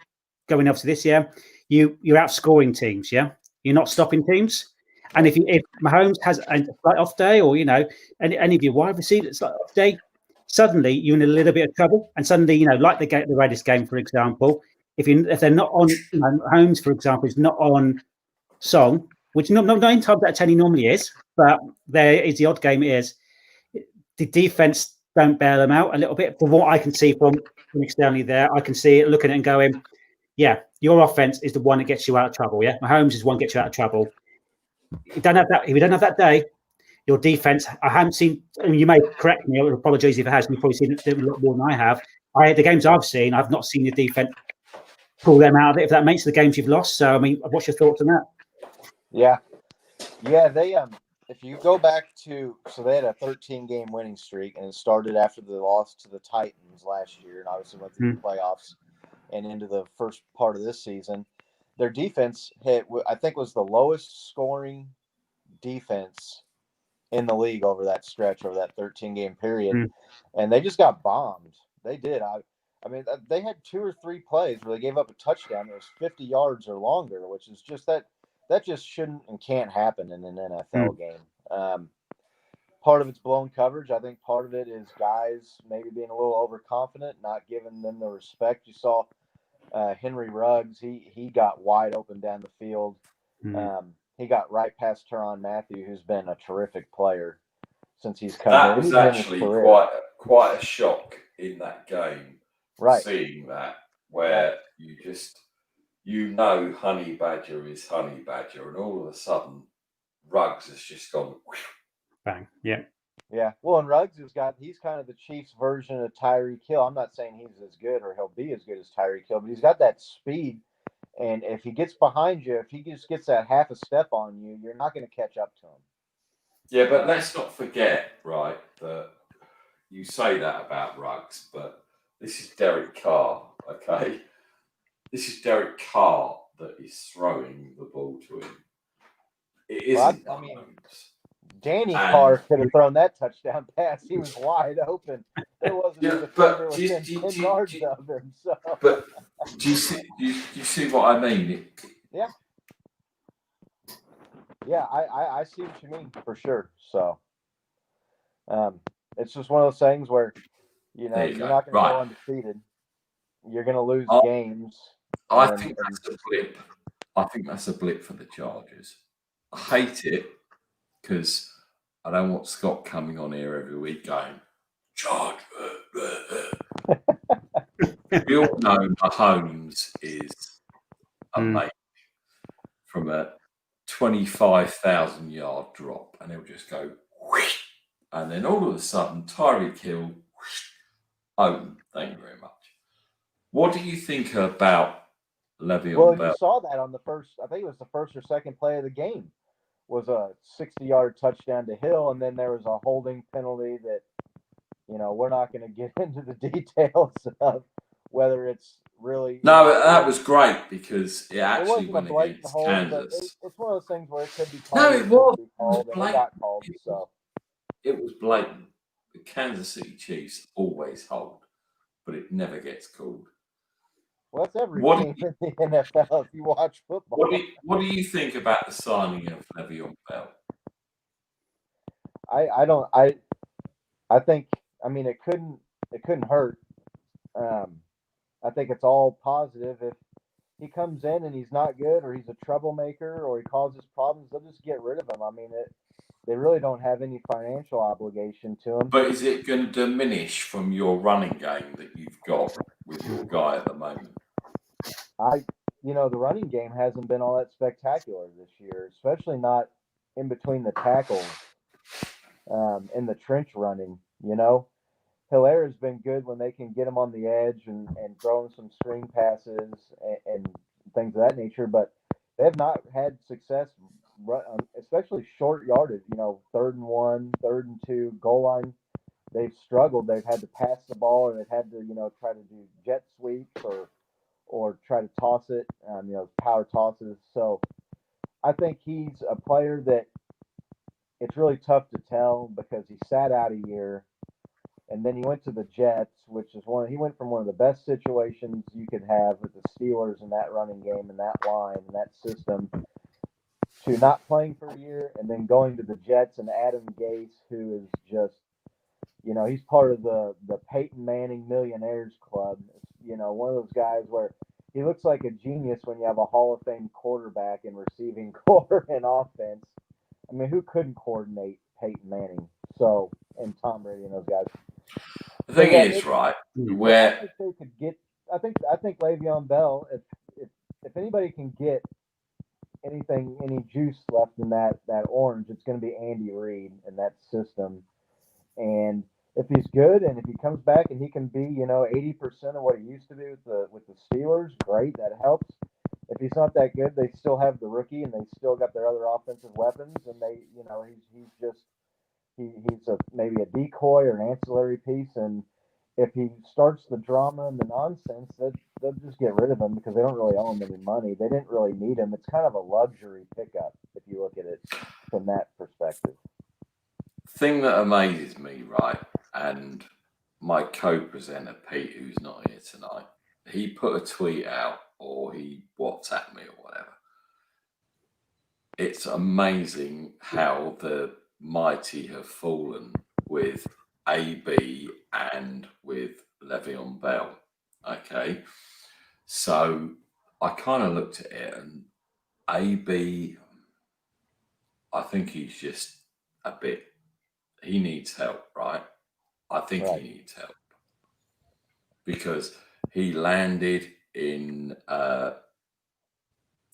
going up to this year, you're outscoring teams. Yeah, you're not stopping teams. And if Mahomes has a slight off day, or any of your wide receivers slight off day, suddenly you're in a little bit of trouble. And suddenly, like the Raiders game, for example, if they're not on, Mahomes, for example, is not on song, which not 9 times out of 10 he normally is, but there is the odd game is. The defense don't bail them out a little bit. From what I can see from externally there, I can see it, looking at it and going, yeah, your offense is the one that gets you out of trouble. Yeah, Mahomes is one that gets you out of trouble. If you don't have that day, your defense, I haven't seen, and you may correct me, I would apologize if it has, you've probably seen it a lot more than I have. The games I've seen, I've not seen the defense pull them out of it, if that makes the games you've lost. So, I mean, what's your thoughts on that? Yeah, they if you go back to, so they had a 13-game winning streak, and it started after the loss to the Titans last year, and obviously went through the playoffs and into the first part of this season. Their defense I think, was the lowest scoring defense in the league over that stretch, over that 13-game period, and they just got bombed. They did. I mean, they had 2 or 3 plays where they gave up a touchdown that was 50 yards or longer, which is just that just shouldn't and can't happen in an NFL game. Part of it's blown coverage. I think part of it is guys maybe being a little overconfident, not giving them the respect. You saw Henry Ruggs. He got wide open down the field. He got right past Tyrann Mathieu, who's been a terrific player since he's come That in. was actually quite a shock in that game, right? Seeing that, where Honey Badger is Honey Badger, and all of a sudden, Ruggs has just gone bang. Yeah. Yeah. Well, and Ruggs he's kind of the Chiefs' version of Tyreek Hill. I'm not saying he's as good or he'll be as good as Tyreek Hill, but he's got that speed. And if he gets behind you, if he just gets that half a step on you, you're not going to catch up to him. Yeah, but let's not forget, right, that you say that about Ruggs, but this is Derek Carr, okay? This is Derek Carr that is throwing the ball to him. It Well, isn't I mean, Mahomes. Danny And- Carr could have thrown that touchdown pass. He was wide open. There wasn't Yeah, a but defender do you- within do you- 10 do you- yards do you- of him. So, But do you see what I mean? yeah, I see what you mean for sure. So, it's just one of those things where, you know, There you you're go. not going to Right. go undefeated. You're going to lose Oh, games. I And- think that's a blip. I think that's a blip for the Chargers. I hate it because I don't want Scott coming on here every week going, Charge. We all know Mahomes is amazing from a 25,000 yard drop, and he'll just go, whoosh, and then all of a sudden, Tyreek Hill, whoosh, open. Thank you very much. What do you think about Le'Veon Well, Bell? you saw that on the first, I think it was the first or second play of the game, was a 60-yard touchdown to Hill, and then there was a holding penalty that, you know, we're not going to get into the details of whether it's really. No, that was great because it actually wasn't a went blatant against hold, but Kansas. it's one of those things where it could be No, called. it was. Could be called, It was and it got called. blatant. So It was blatant. The Kansas City Chiefs always hold, but it never gets called. well, that's every What do team in the NFL if you watch football. What do you think about the signing of Le'Veon Bell? I think, I mean, it couldn't hurt. I think it's all positive. If he comes in and he's not good, or he's a troublemaker, or he causes problems, they'll just get rid of him. I mean, they really don't have any financial obligation to him. But is it going to diminish from your running game that you've got with your guy at the moment? The running game hasn't been all that spectacular this year, especially not in between the tackles, in the trench running. You know, Hilaire has been good when they can get him on the edge and throw him some screen passes and things of that nature, but they have not had success, especially short yardage. You know, 3rd and 1, 3rd and 2, goal line. They've struggled. They've had to pass the ball, or they've had to, try to do jet sweeps or try to toss it, power tosses. So I think he's a player that it's really tough to tell because he sat out a year, and then he went to the Jets, which is he went from one of the best situations you could have with the Steelers in that running game and that line and that system, to not playing for a year and then going to the Jets and Adam Gase, who is just, he's part of the Peyton Manning Millionaires Club. One of those guys where he looks like a genius when you have a Hall of Fame quarterback and receiving core and offense. I mean, who couldn't coordinate Peyton Manning? So, and Tom Brady and those guys. The thing is, right, where I think they could get. I think Le'Veon Bell. If anybody can get any juice left in that orange, it's going to be Andy Reid and that system. And if he's good, and if he comes back and he can be 80% of what he used to be with the Steelers, great, that helps. If he's not that good, they still have the rookie, and they still got their other offensive weapons, and they he's maybe a decoy or an ancillary piece. And if he starts the drama and the nonsense, they'll just get rid of him because they don't really owe him any money. They didn't really need him. It's kind of a luxury pickup if you look at it from that perspective. thing that amazes me, right, and my co-presenter Pete, who's not here tonight, he put a tweet out or he WhatsApped me or whatever. It's amazing how the mighty have fallen with AB and with Le'Veon Bell. Okay, so I kind of looked at it, and AB, I think he's just a bit. He needs help, right? I think Right. he needs help because he landed in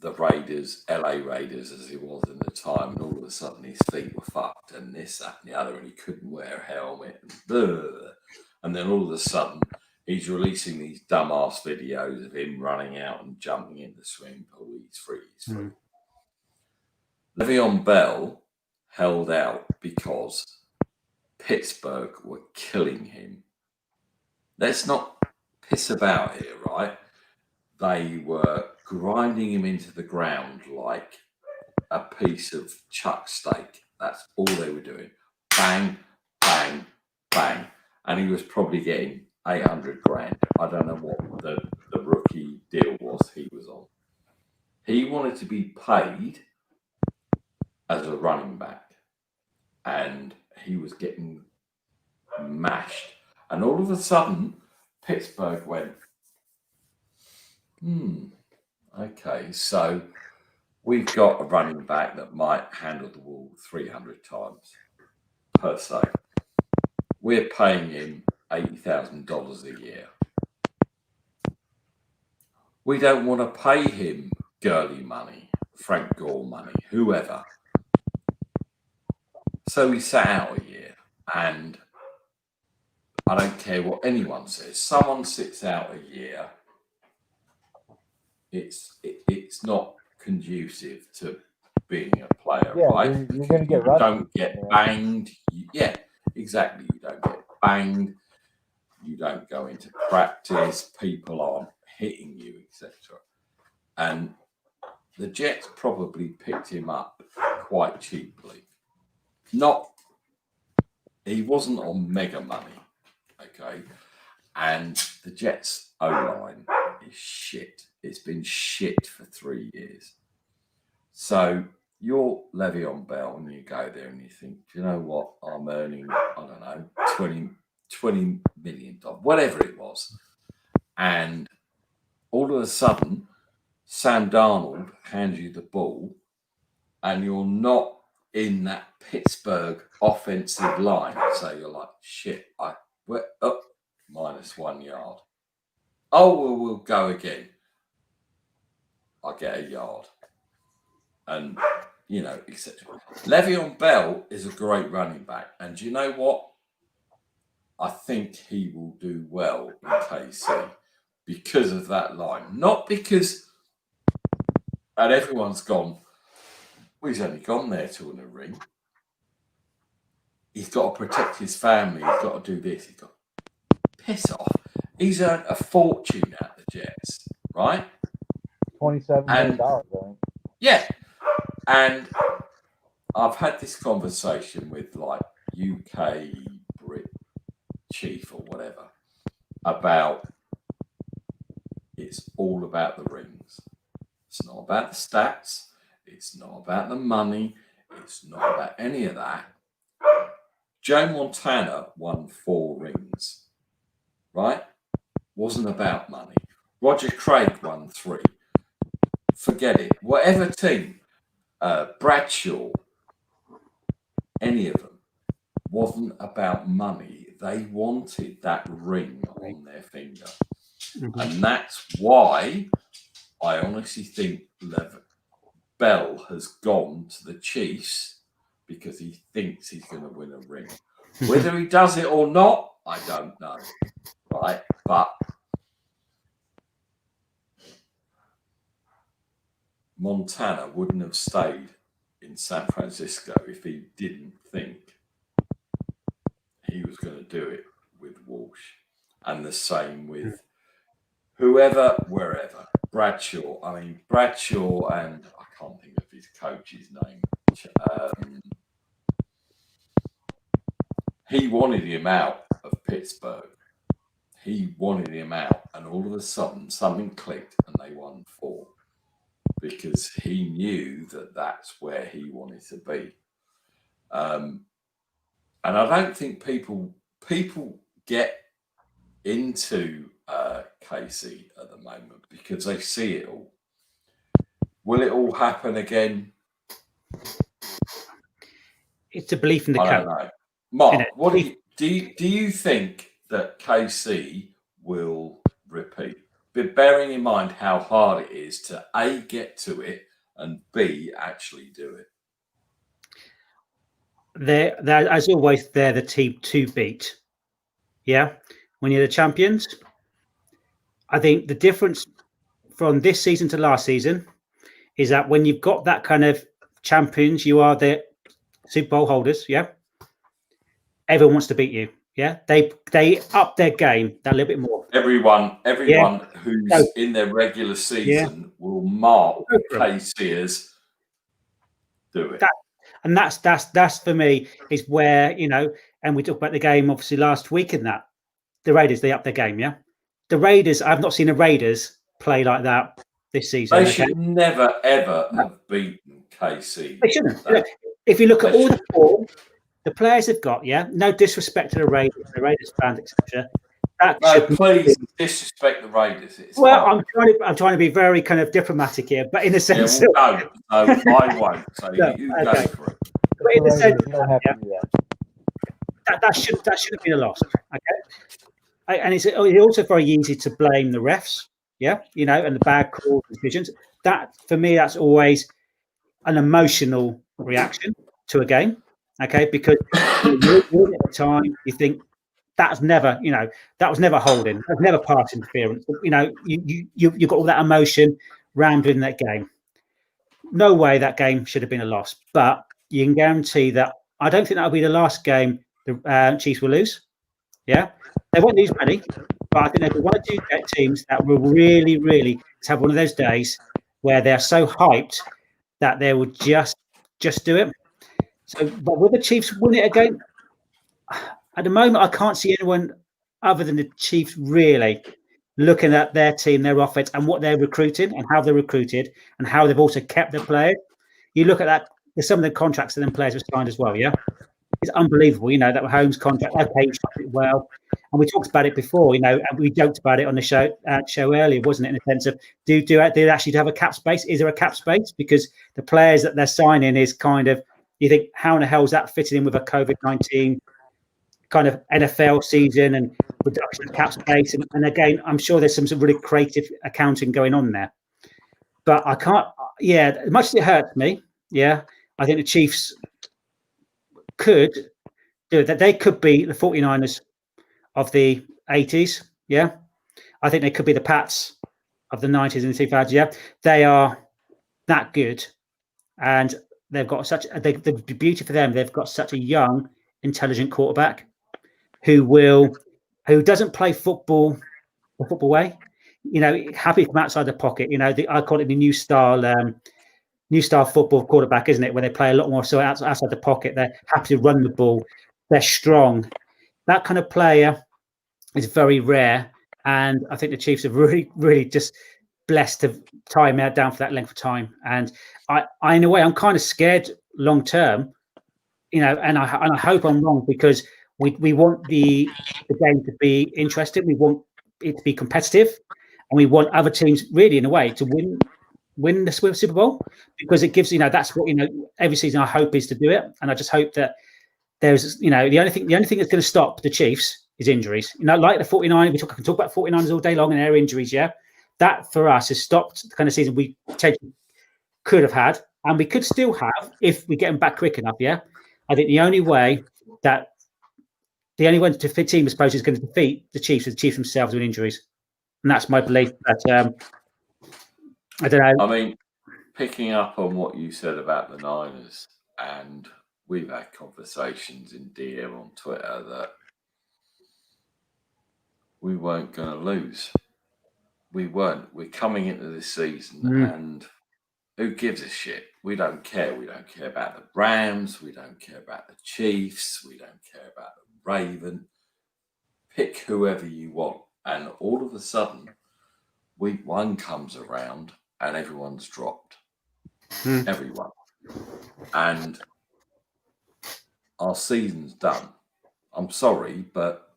the Raiders, LA Raiders, as he was in the time, and all of a sudden his feet were fucked, and this, that, and the other, and he couldn't wear a helmet, and then all of a sudden he's releasing these dumbass videos of him running out and jumping in the swimming pool. He's free. Le'Veon Bell held out because Pittsburgh were killing him. Let's not piss about here, right? They were grinding him into the ground like a piece of chuck steak. That's all they were doing. Bang, bang, bang. And he was probably getting 800 grand. I don't know what the rookie deal was he was on. He wanted to be paid as a running back. And he was getting mashed. And all of a sudden, Pittsburgh went, okay, so we've got a running back that might handle the ball 300 times per se. We're paying him $80,000 a year. We don't want to pay him Gurley money, Frank Gore money, whoever. So he sat out a year, and I don't care what anyone says. Someone sits out a year. It's not conducive to being a player, right? You're going to get You don't get banged. Yeah, exactly. You don't get banged. You don't go into practice. People aren't hitting you, etc. And the Jets probably picked him up quite cheaply. He wasn't on mega money, okay? And the Jets O-line is shit. It's been shit for 3 years. So you're Le'Veon Bell and you go there and you think, do you know what? I'm earning, I don't know, $20 million, whatever it was. And all of a sudden, Sam Darnold hands you the ball and you're not in that Pittsburgh offensive line. So you're like, shit, we're up -1 yard. Oh, well, we'll go again. I get a yard. And, etc. Le'Veon Bell is a great running back. And do you know what? I think he will do well in KC because of that line. Not because, and everyone's gone, well, he's only gone there to win a ring. He's got to protect his family. He's got to do this. He's got to piss off. He's earned a fortune at the Jets, right? $27 million, I think. Yeah. And I've had this conversation with like UK Brit chief or whatever about it's all about the rings. It's not about the stats. It's not about the money. It's not about any of that. Joe Montana won 4 rings, right? Wasn't about money. Roger Craig won 3. Forget it. Whatever team, Bradshaw, any of them, wasn't about money. They wanted that ring on their finger. Mm-hmm. And that's why I honestly think Bell has gone to the Chiefs because he thinks he's going to win a ring. Whether he does it or not, I don't know. Right? But Montana wouldn't have stayed in San Francisco if he didn't think he was going to do it with Walsh. And the same with whoever, wherever. Bradshaw. I mean, Bradshaw and I can't think of his coach's name. He wanted him out of Pittsburgh. He wanted him out. And all of a sudden, something clicked and they won 4. Because he knew that that's where he wanted to be. And I don't think people get into KC at the moment because they see it all. Will it all happen again? It's a belief in the I coach. don't know. Mark, what do you think that KC will repeat? But bearing in mind how hard it is to A, get to it, and B, actually do it. They're as always, they're the team to beat. Yeah. When you're the champions, I think the difference from this season to last season is that when you've got that kind of champions, you are the Super Bowl holders. Yeah. everyone wants to beat you. Yeah, they up their game that little bit more. Everyone who's So- in their regular season will mark Go for 'em. KC as do it. And that's for me is where, you know, and we talked about the game obviously last week in that the Raiders, they up their game. Yeah, the Raiders, I've not seen the Raiders play like that this season. They okay? should never ever have beaten KC. They shouldn't. They- If you look at they all the form the players have got, yeah, no disrespect to the Raiders fans, etc. That No, should be- please disrespect the Raiders. It's Well, hard. I'm trying to be very kind of diplomatic here, but in a Yeah, sense, well, no, I won't. So No, you okay. go for it. but in a sense, You don't have to do that. that should have been a loss. Okay, and it's also very easy to blame the refs, yeah, you know, and the bad calls, decisions. That for me, that's always an emotional reaction to a game. Okay, because you're at the time you think that's never, you know, that was never holding, that's never pass interference. You know, you've got all that emotion rammed in that game. No way that game should have been a loss, but you can guarantee that I don't think that'll be the last game the Chiefs will lose. Yeah, they won't lose many, but I think there'll be one or two teams that will really have one of those days where they're so hyped that they will just do it. So, but will the Chiefs win it again? At the moment, I can't see anyone other than the Chiefs really looking at their team, their offense, and what they're recruiting and how they're recruited and how they've also kept their players. You look at that, there's some of the contracts that them players have signed as well, yeah? It's unbelievable, you know, that Holmes contract, okay, he shot it well. And we talked about it before, you know, and we joked about it on the show earlier, wasn't it? In the sense of, do they actually have a cap space? Is there a cap space? Because the players that they're signing is kind of, you think, how in the hell is that fitting in with a COVID-19 kind of NFL season and reduction of cap space? And again, I'm sure there's some really creative accounting going on there. But I can't, yeah, as much as it hurts me, yeah, I think the Chiefs could do it. That they could be the 49ers of the 80s, yeah. I think they could be the Pats of the 90s and the 2000s, yeah. They are that good. And they've got such the beauty for them, they've got such a young, intelligent quarterback who doesn't play football the football way. You know, happy from outside the pocket. You know, I call it the new style football quarterback, isn't it? Where they play a lot more so outside the pocket. They're happy to run the ball. They're strong. That kind of player is very rare, and I think the Chiefs have really just blessed to tie him down for that length of time. And I in a way, I'm kind of scared long term, you know, and I hope I'm wrong, because we want the game to be interesting. We want it to be competitive, and we want other teams really, in a way, to win the Super Bowl, because it gives, you know, that's what, you know, every season I hope is to do it. And I just hope that there's, you know, the only thing that's going to stop the Chiefs is injuries. You know, like the 49ers, I can talk about 49ers all day long and their injuries, yeah. That for us has stopped the kind of season we potentially could have had, and we could still have if we get them back quick enough, yeah. I think the only way to fit team, I suppose, is going to defeat the Chiefs, the Chiefs themselves with injuries. And that's my belief. But I don't know. I mean, picking up on what you said about the Niners, and we've had conversations in DM on Twitter that we weren't going to lose. We weren't. We're coming into this season, and who gives a shit? We don't care. We don't care about the Rams. We don't care about the Chiefs. We don't care about the Ravens. Pick whoever you want. And all of a sudden, week one comes around and everyone's dropped. Everyone. And our season's done. I'm sorry, but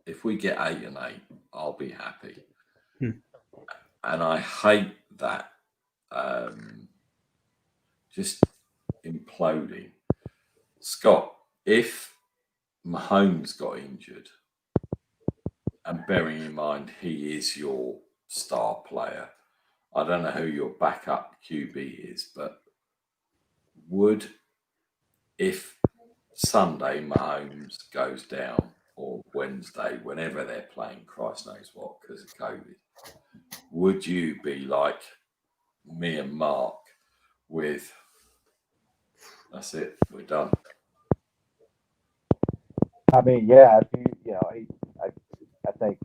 if we get 8-8, I'll be happy. And I hate that just imploding. Scott, if Mahomes got injured, and bearing in mind he is your star player, I don't know who your backup QB is, but if Sunday Mahomes goes down, or Wednesday, whenever they're playing, Christ knows what, because of COVID, would you be like me and Mark with, that's it, we're done? I mean, yeah, if I think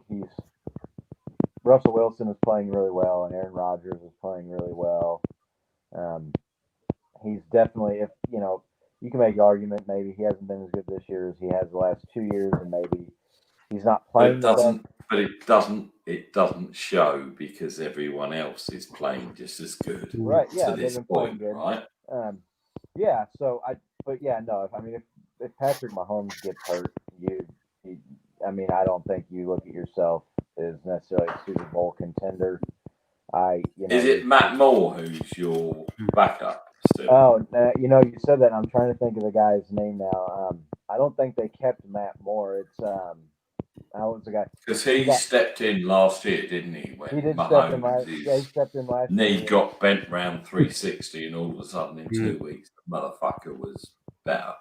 Russell Wilson is playing really well, and Aaron Rodgers is playing really well. He's definitely, if you can make the argument maybe he hasn't been as good this year as he has the last 2 years, and maybe he's not But playing it the best. doesn't. But it doesn't. It doesn't show because everyone else is playing just as good Right? Yeah, to they've this been playing point, good. right? Yeah. So but yeah, no. If Patrick Mahomes gets hurt, I don't think you look at yourself as necessarily a Super Bowl contender. Is it Matt Moore who's your backup still? Oh, you said that. I'm trying to think of the guy's name now. I don't think they kept Matt Moore. It's how was the guy? Because he stepped in last year, didn't he? When He did step in Mahomes, he stepped in last knee year. got bent round 360, and all of a sudden in 2 weeks, the motherfucker was better.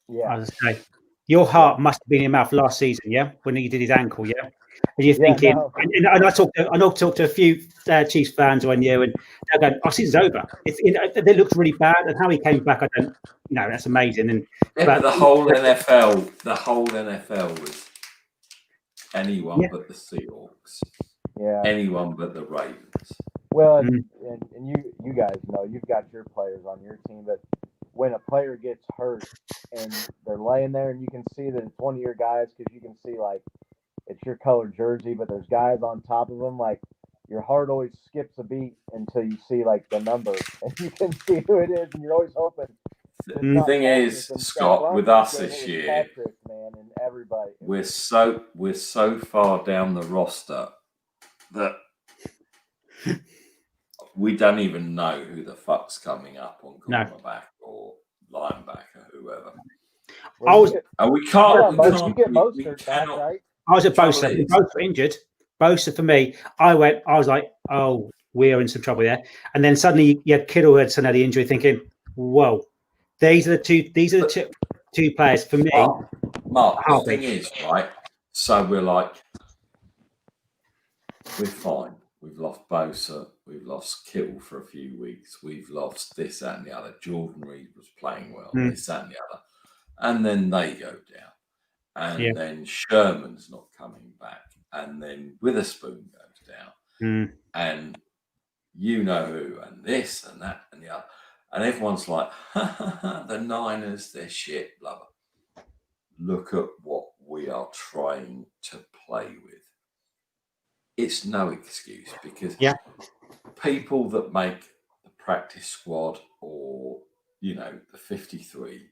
Yeah. I was gonna say, your heart must have been in your mouth last season, yeah, when he did his ankle, yeah. And you're thinking, no. and I talked to a few Chiefs fans on you, and they're going, "Our season's over." They looked really bad, and how he came back, I don't, that's amazing. And but the whole NFL was anyone but the Seahawks. Yeah. Anyone but the Ravens. Well, and you guys know you've got your players on your team, but when a player gets hurt and they're laying there, and you can see that it's one of your guys because you can see like it's your colored jersey, but there's guys on top of them. Like your heart always skips a beat until you see like the number, and you can see who it is, and you're always hoping. The thing is, Scott, with us this year, Patrick, man, and everybody, we're so far down the roster that we don't even know who the fuck's coming up on cornerback or linebacker, whoever. And we can't. You get Mostert back, right? I was at Bosa. Both were injured. Bosa for me. I was like, oh, we're in some trouble there. And then suddenly you had Kittle who had some of the injury, thinking, whoa, these are the two players for me. Mark, the thing is, right? So we're like, we're fine. We've lost Bosa. We've lost Kittle for a few weeks. We've lost this, that, and the other. Jordan Reed was playing well. This, that, and the other. And then they go down. And then Sherman's not coming back. And then Witherspoon goes down. And you know who, and this, and that, and the other. And everyone's like, the Niners, they're shit, blah, blah. Look at what we are trying to play with. It's no excuse because people that make the practice squad or, the 53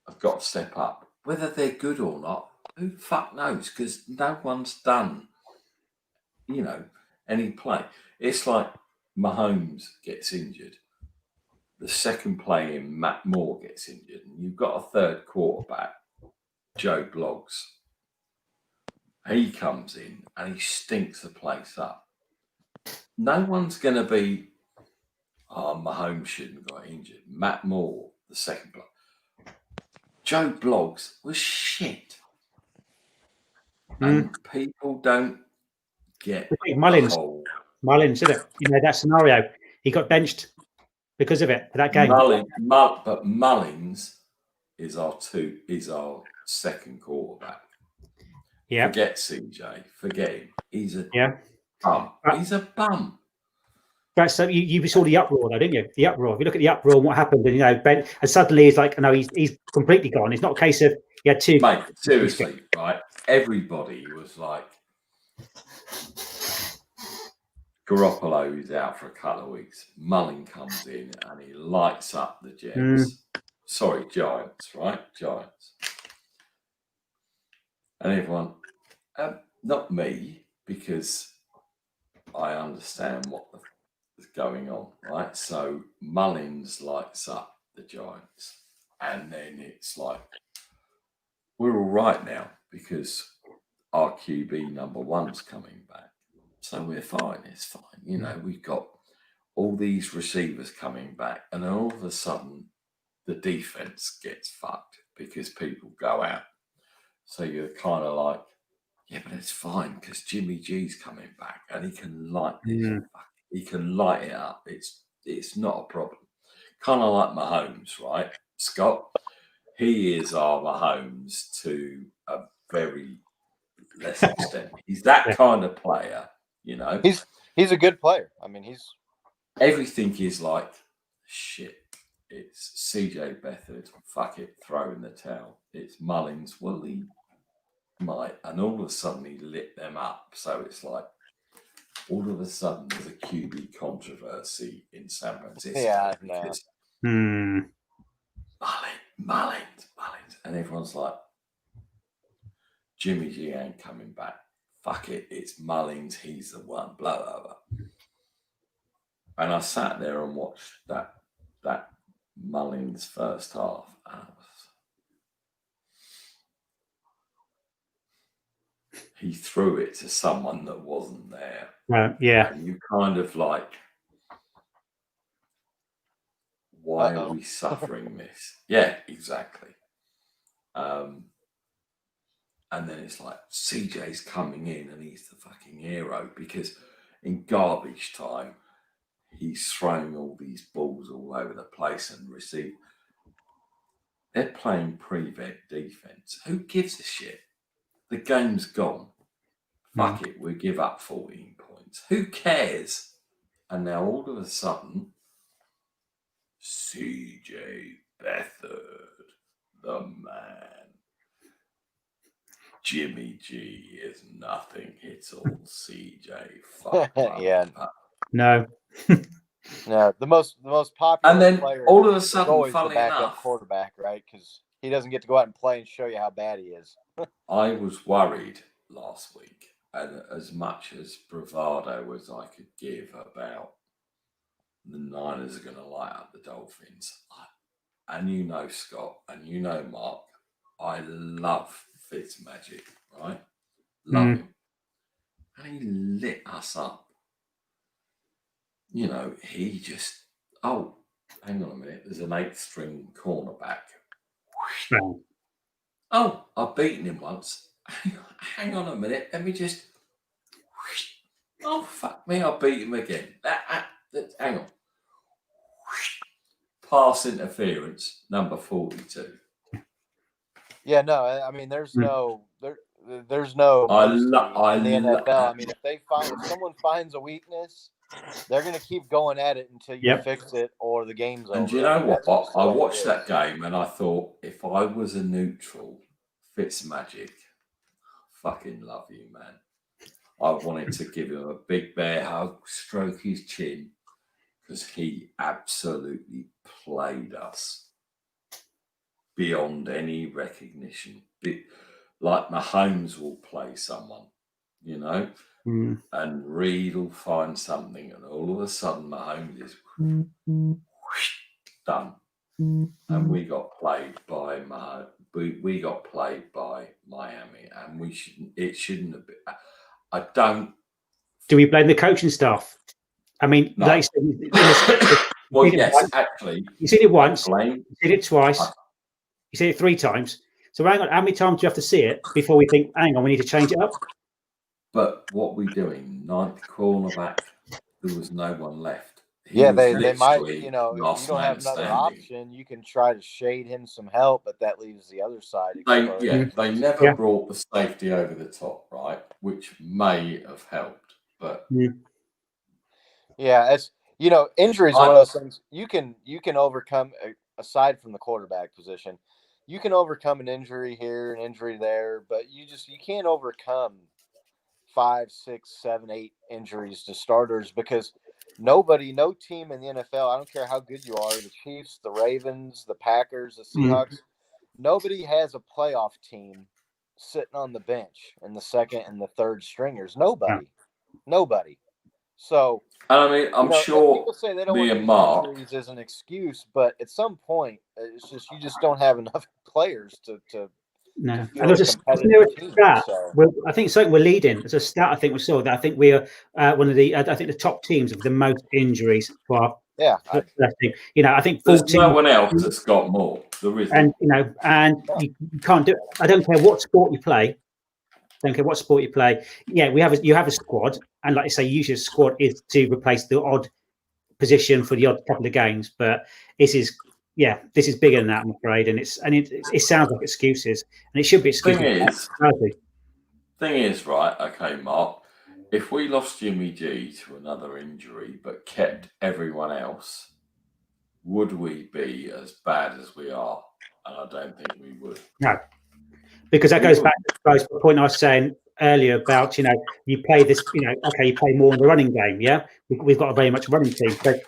have got to step up. Whether they're good or not, who the fuck knows? Because no one's done, any play. It's like Mahomes gets injured. The second play in Matt Moore gets injured. And you've got a third quarterback, Joe Bloggs. He comes in and he stinks the place up. No one's going to be, Mahomes shouldn't have got injured. Matt Moore, the second block. Joe Bloggs was shit. And people don't get Mullins, isn't it? That scenario. He got benched because of it for that game. But Mullins is our second quarterback. Yeah. Forget CJ. Forget him. He's a bum. He's a bum. But so you saw the uproar, though, didn't you? The uproar. If you look at the uproar and what happened, and Ben, and suddenly he's like, no, he's completely gone. It's not a case of he had two. Mate, seriously, right? Everybody was like, Garoppolo is out for a couple of weeks. Mullen comes in and he lights up the Jets. Sorry, Giants, right? Giants. And everyone, not me, because I understand what is going on, right? So Mullins lights up the Giants. And then it's like, we're all right now because our QB number one's coming back. So we're fine. It's fine. We've got all these receivers coming back. And then all of a sudden, the defense gets fucked because people go out. So you're kind of like, yeah, but it's fine because Jimmy G's coming back and he can light this. He can light it up. It's not a problem. Kind of like Mahomes, right, Scott? he is our Mahomes to a very less extent. He's that kind of player, you know. He's a good player. I mean, he's everything is like shit. It's CJ Beathard, fuck it, throw in the towel. It's Mullins, well, he might, and all of a sudden he lit them up. So it's like all of a sudden there's a QB controversy in San Francisco. Yeah, no. Because Mullins, and everyone's like, Jimmy G ain't coming back. Fuck it, it's Mullins, he's the one, blah, blah, blah. And I sat there and watched that Mullins first half. And he threw it to someone that wasn't there. Yeah. And you kind of like, why are we suffering this? Yeah, exactly. And then it's like CJ's coming in and he's the fucking hero because in garbage time, he's throwing all these balls all over the place and receive. They're playing prevent defense. Who gives a shit? The game's gone. Fuck it, we give up 14 points. Who cares? And now all of a sudden, CJ Beathard, the man. Jimmy G is nothing. It's all CJ. Fuck. Yeah. No. No, the most popular. And then player all of a is sudden, always the funny backup enough, quarterback, right? Because he doesn't get to go out and play and show you how bad he is. I was worried last week, and as much as bravado as I could give about the Niners are going to light up the Dolphins, and you know Scott, and you know Mark, I love Fitzmagic, right? Love him. And he lit us up. You know, he just, oh, hang on a minute, there's an 8th string cornerback. Oh, I've beaten him once. Hang on a minute, let me just, oh, fuck me, I'll beat him again. Hang on. Pass interference, number 42. Yeah, no, I mean, there's no mercy in the NFL. I mean, if someone finds a weakness, they're going to keep going at it until you fix it or the game's over. And do you know what? I watched that game and I thought, if I was a neutral, Fitzmagic, fucking love you, man. I wanted to give him a big bear hug, stroke his chin, because he absolutely played us beyond any recognition. Like Mahomes will play someone, you know, and Reed will find something, and all of a sudden Mahomes is done, and we got played by we got played by Miami, and it shouldn't have been. I don't. Do we blame the coaching staff? I mean, No. like Well, yes, actually, you seen it once, blame. you seen it twice, you seen it 3 times. So hang on, how many times do you have to see it before we think, hang on, we need to change it up? But what we doing? 9th cornerback. There was no one left. They might, you know, if you don't have another standing. option, you can try to shade him some help, but that leaves the other side exposed. They never brought the safety over the top, right? Which may have helped, but it's, you know, injuries are one of those things you can overcome. Aside from the quarterback position, you can overcome an injury here, an injury there, but you can't overcome 5, 6, 7, 8 injuries to starters, because no team in the NFL, I don't care how good you are, the Chiefs, the Ravens, the Packers, the Seahawks, nobody has a playoff team sitting on the bench in the 2nd and the 3rd stringers. Nobody. So, I mean, I'm sure people say they don't me want and Mark injuries as an excuse, but at some point, it's just you just don't have enough players to No, feel and there's a stat. I think something we're leading. There's a stat I think we saw that I think we are one of the. I think the top teams with the most injuries for our. Yeah, you know, I think 14. There's no one else that's got more. There isn't. And you know, and you can't do it. I don't care what sport you play. Yeah, you have a squad, and like I say, usually a squad is to replace the odd position for the odd couple of games. But this is yeah, this is bigger than that, I'm afraid, and it sounds like excuses, and it should be excuses. Thing is, right? Okay, Mark. If we lost Jimmy G to another injury but kept everyone else, would we be as bad as we are? And I don't think we would. No, because that goes back to the point I was saying earlier about, you play this, okay, you play more in the running game. Yeah, we've got a very much running team. So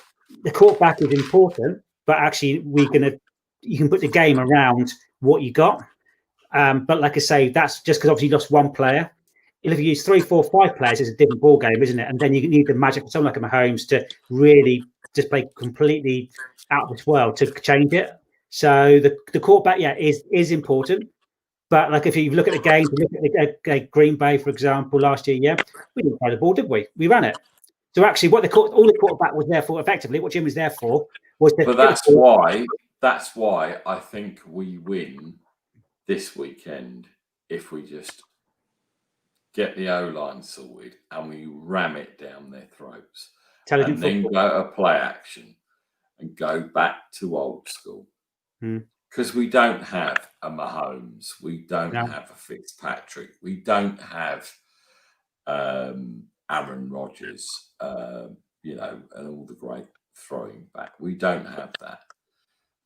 the quarterback is important, but actually you can put the game around what you got. But like I say, that's just because obviously you lost one player. If you use 3, 4, 5 players, it's a different ball game, isn't it? And then you need the magic of someone like a Mahomes to really just play completely out of this world to change it. So the quarterback, is important. But like if you look at the games, look at Green Bay, for example, last year, we didn't play the ball, did we? We ran it. So actually, all the quarterback was there for, effectively, what Jim was there for, was to. But that's why I think we win this weekend if we just get the O-line sorted and we ram it down their throats. And then go to play action and go back to old school. Because we don't have a Mahomes, we don't have a Fitzpatrick, we don't have Aaron Rodgers, and all the great throwing back. We don't have that.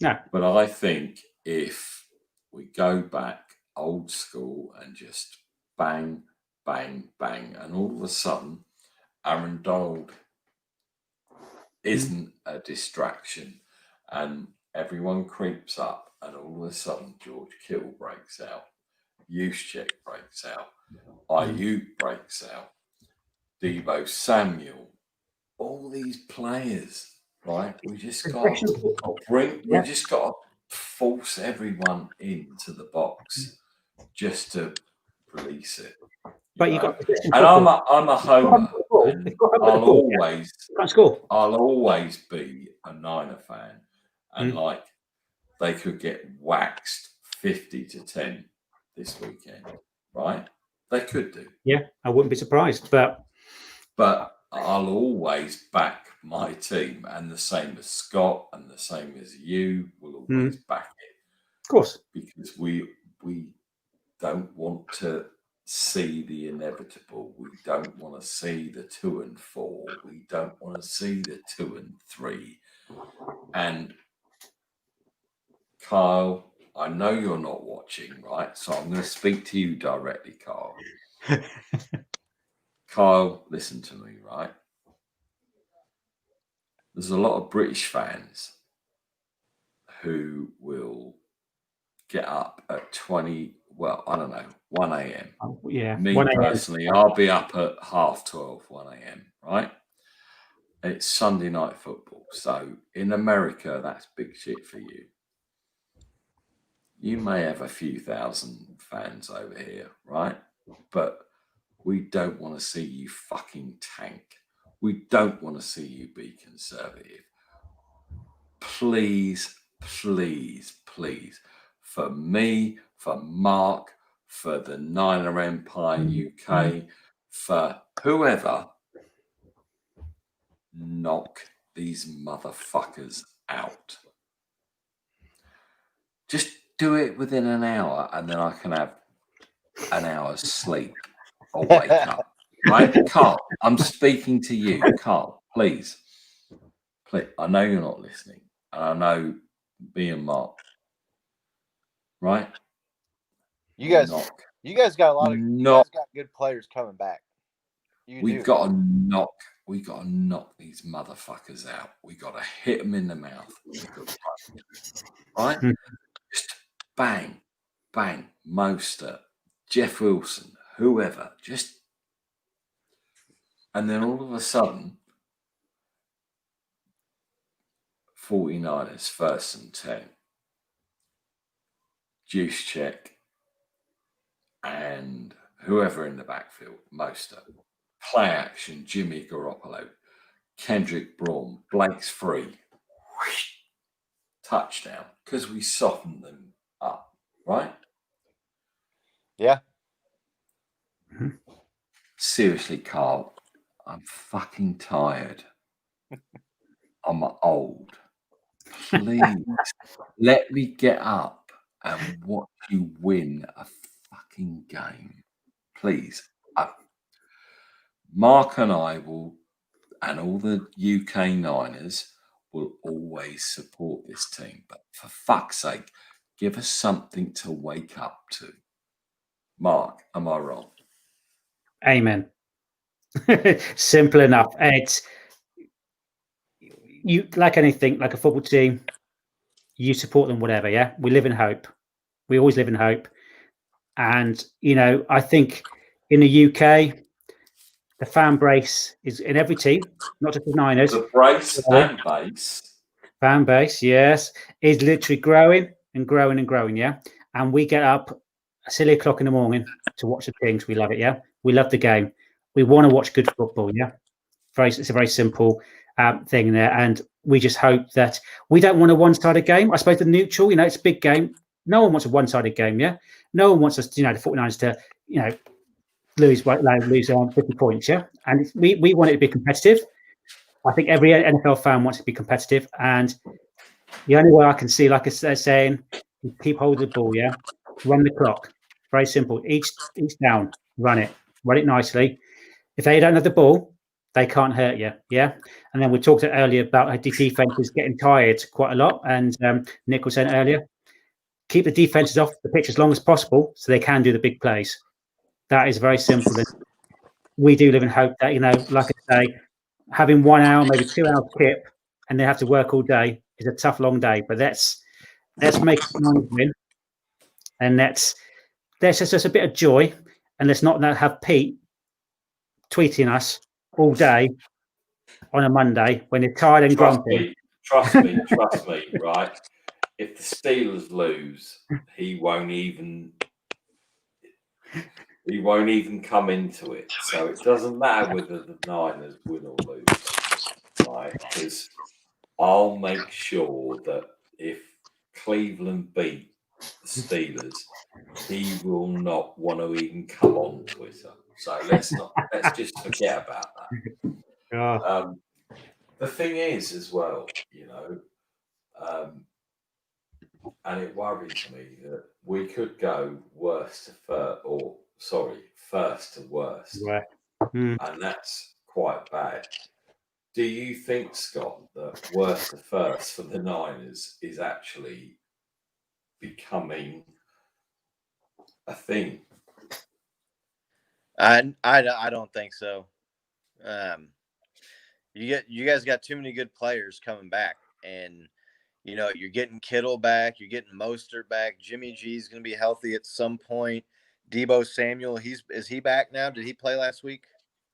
No. But I think if we go back old school and just bang, bang, bang, and all of a sudden, Aaron Donald isn't a distraction, and everyone creeps up, and all of a sudden, George Kittle breaks out, Juszczyk breaks out, Ayuk breaks out, Deebo Samuel, all these players, right? We just got to force everyone into the box just to release it. But you got, and I'm a homer. And I'll always be a Niner fan, and they could get waxed 50-10 this weekend, right? They could do. Yeah, I wouldn't be surprised, but I'll always back my team, and the same as Scott, and the same as you will always back it. Of course, because we don't want to see the inevitable. We don't want to see the 2-4. We don't want to see the 2-3. And Kyle, I know you're not watching, right? So I'm going to speak to you directly, Kyle. Kyle, listen to me, right? There's a lot of British fans who will get up at 1 a.m. Yeah. Me personally, I'll be up at 12:30, 1 a.m., right? It's Sunday night football. So in America, that's big shit for you. You may have a few thousand fans over here, right? But we don't want to see you fucking tank. We don't want to see you be conservative. Please, please, please, for me, for Mark, for the Niner Empire UK, for whoever, knock these motherfuckers out. Just do it within an hour, and then I can have an hour's sleep or wake up. Right? Carl, I'm speaking to you. Carl, please. I know you're not listening. And I know me and Mark. Right? You guys got a lot of you guys got good players coming back. We've got to knock these motherfuckers out. We got to hit them in the mouth. Right? Just bang, bang, Mostert, Jeff Wilson, whoever, and then all of a sudden, 49ers 1st and 10. Juszczyk and whoever in the backfield, Mostert. Play action, Jimmy Garoppolo, Kendrick Bourne, Blake's free. Whoosh, touchdown, because we softened them up, right? Yeah. Seriously, Carl, I'm fucking tired. I'm old. please let me get up and watch you win a fucking game. Please. Mark and I will, and all the UK Niners will always support this team. But for fuck's sake, give us something to wake up to. Mark, am I wrong? Amen. Simple enough. It's you like anything, like a football team, you support them, whatever. Yeah, we live in hope. We always live in hope. And I think in the UK, the fan base is in every team, not just the Niners. The brace and base. Fan base, yes, is literally growing and growing and growing. Yeah, and we get up a silly o'clock in the morning to watch the Kings. We love it. Yeah, we love the game. We want to watch good football. Yeah, it's a very simple thing there, and we just hope that we don't want a one-sided game. I suppose the neutral, it's a big game. No one wants a one-sided game. Yeah, no one wants us, the 49ers to, lose 50 points. Yeah, and we want it to be competitive. I think every NFL fan wants to be competitive, and the only way I can see, like I was saying, keep hold of the ball. Yeah, run the clock. Very simple. Each down, run it nicely. If they don't have the ball, they can't hurt you. Yeah, and then we talked earlier about how defense is getting tired quite a lot, and Nick was saying earlier, keep the defenses off the pitch as long as possible so they can do the big plays. That is very simple. We do live in hope that, like I say, having 1 hour, maybe 2 hour kip, and they have to work all day is a tough, long day. But let's make it win, and let's just a bit of joy, and let's not have Pete tweeting us all day on a Monday when they're tired and grumpy. Trust me, right? If the Steelers lose, he won't even come into it. So it doesn't matter whether the Niners win or lose, right? Because I'll make sure that if Cleveland beat the Steelers, he will not want to even come on Twitter. So let's just forget about that. The thing is, as well, and it worries me that we could go first to worst, Right. And that's quite bad. Do you think, Scott, that worst to first for the Niners is actually becoming a thing? I don't think so. You guys got too many good players coming back, and you're getting Kittle back, you're getting Mostert back. Jimmy G's going to be healthy at some point. Deebo Samuel, is he back now? Did he play last week?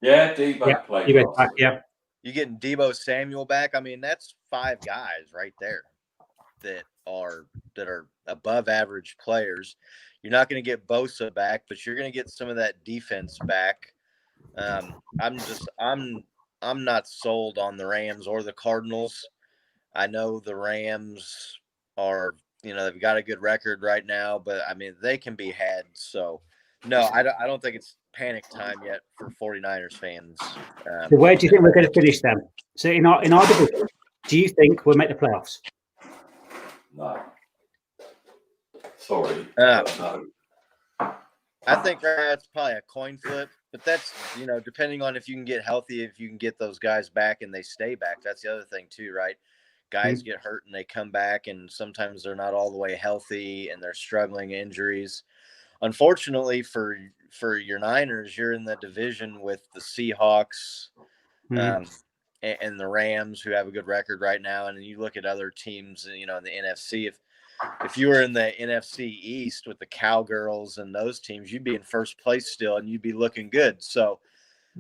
Yeah, Deebo played last week. Yeah. You're getting Deebo Samuel back. I mean, that's 5 guys right there that are above average players. You're not going to get Bosa back, but you're going to get some of that defense back. I'm not sold on the Rams or the Cardinals. I know the Rams are, they've got a good record right now, but I mean, they can be had. So no, I don't think it's panic time yet for 49ers fans. So where do you think we're going to finish them? So in our division, do you think we'll make the playoffs? No. Sorry. No. I think that's probably a coin flip, but that's, depending on if you can get healthy, if you can get those guys back and they stay back. That's the other thing too, right? Guys get hurt and they come back, and sometimes they're not all the way healthy and they're struggling injuries. Unfortunately for your Niners, you're in the division with the Seahawks and the Rams, who have a good record right now. And you look at other teams, in the NFC. If you were in the NFC East with the Cowgirls and those teams, you'd be in first place still, and you'd be looking good. So,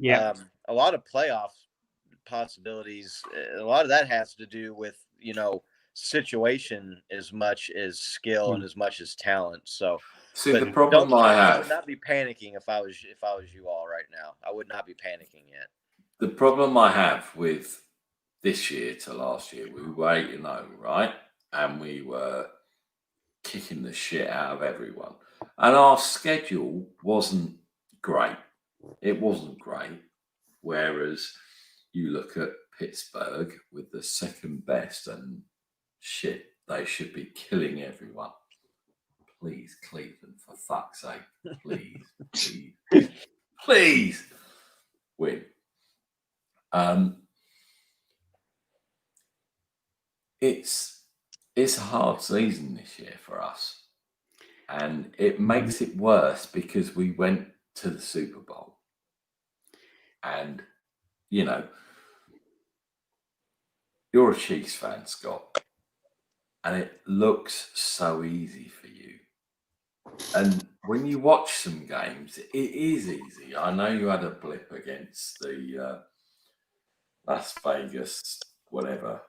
a lot of playoff possibilities. A lot of that has to do with situation as much as skill and as much as talent. So, see, the problem I would not be panicking if I was you all right now. I would not be panicking yet. The problem I have with this year to last year, we were 8-0, right? And we were kicking the shit out of everyone. And our schedule wasn't great. It wasn't great. Whereas you look at Pittsburgh with the second best and shit, they should be killing everyone. Please, Cleveland, for fuck's sake, please win. It's a hard season this year for us, and it makes it worse because we went to the Super Bowl, and you're a Chiefs fan, Scott, and it looks so easy for you. And when you watch some games, it is easy. I know you had a blip against the Las Vegas, whatever.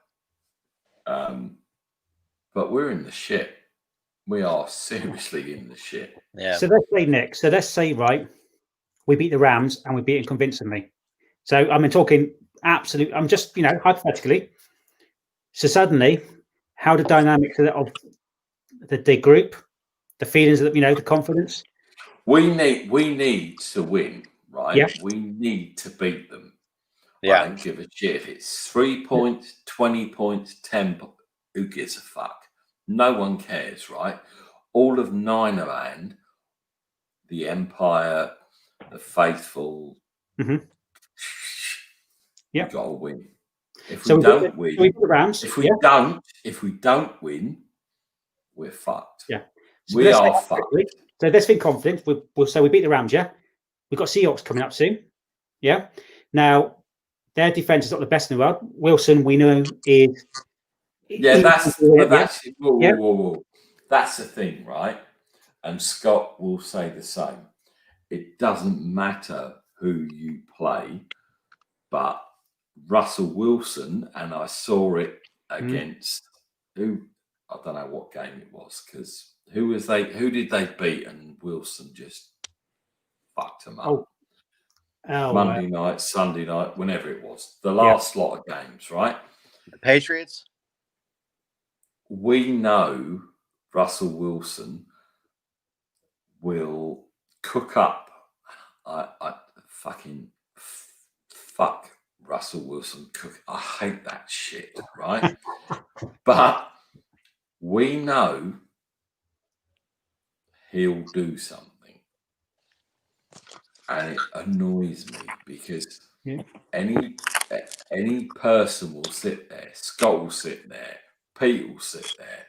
But we're in the shit. We are seriously in the shit. Yeah. So let's say, Nick, right, we beat the Rams and we beat them convincingly. So I'm talking absolute, I'm just, hypothetically. So suddenly, how the dynamics of the group, the feelings of, the confidence. We need to win, right? Yeah. We need to beat them. Yeah. I don't give a shit if it's 3 points, 20 points, 10 points. Who gives a fuck? No one cares, right? All of Ninerland, the Empire, the Faithful. Mm-hmm. Yeah. We gotta win. If So we don't win, we beat the Rams. if we don't win, we're fucked. Yeah. So We are fucked. So let's think confident. We'll say we beat the Rams, yeah? We've got Seahawks coming up soon. Yeah. Now, their defense is not the best in the world. Wilson, we know, is. Yeah, that's whoa. That's the thing, right? And Scott will say the same. It doesn't matter who you play, but Russell Wilson, and I saw it against who, I don't know what game it was, because who did they beat? And Wilson just fucked them up. Monday night, Sunday night, whenever it was, the last lot of games, right? The Patriots. We know Russell Wilson will cook up. I fucking fuck Russell Wilson cook. I hate that shit, right? But we know he'll do something, and it annoys me because any person will sit there. Scott will sit there. Pete will sit there.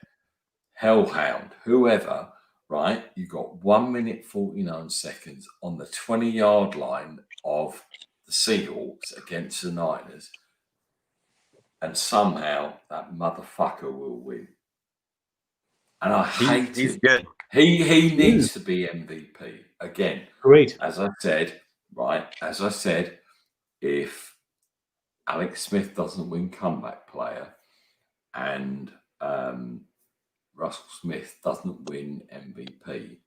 Hellhound, whoever. Right, you got 1 minute 49 seconds on the 20-yard line of the Seahawks against the Niners, and somehow that motherfucker will win. And I hate He's him. good. He needs to be MVP again. Great. As I said, if Alex Smith doesn't win comeback player and Russell Smith doesn't win MVP,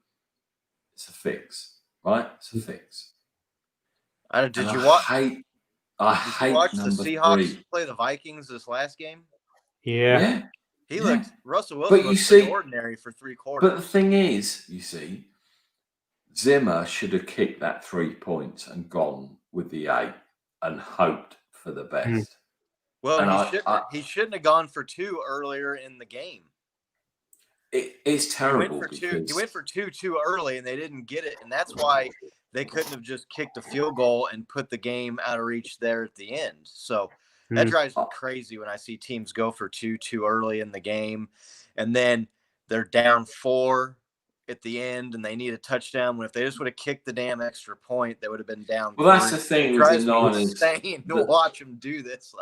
it's a fix, right? It's a fix. Did you watch? I hate watch the Seahawks 3. play the Vikings this last game? Yeah. He looked. Russell Wilson looked pretty ordinary for 3 quarters. But the thing is, you see, Zimmer should have kicked that 3 points and gone with the 8 and hoped for the best. Well, he shouldn't have gone for 2 earlier in the game. It's terrible. He went for 2 too early, and they didn't get it, and that's why they couldn't have just kicked a field goal and put the game out of reach there at the end. So that drives me crazy when I see teams go for 2 too early in the game, and then they're down 4 at the end, and they need a touchdown. When if they just would have kicked the damn extra point, they would have been down. Well, that's the thing with the Niners. Insane to watch them do this.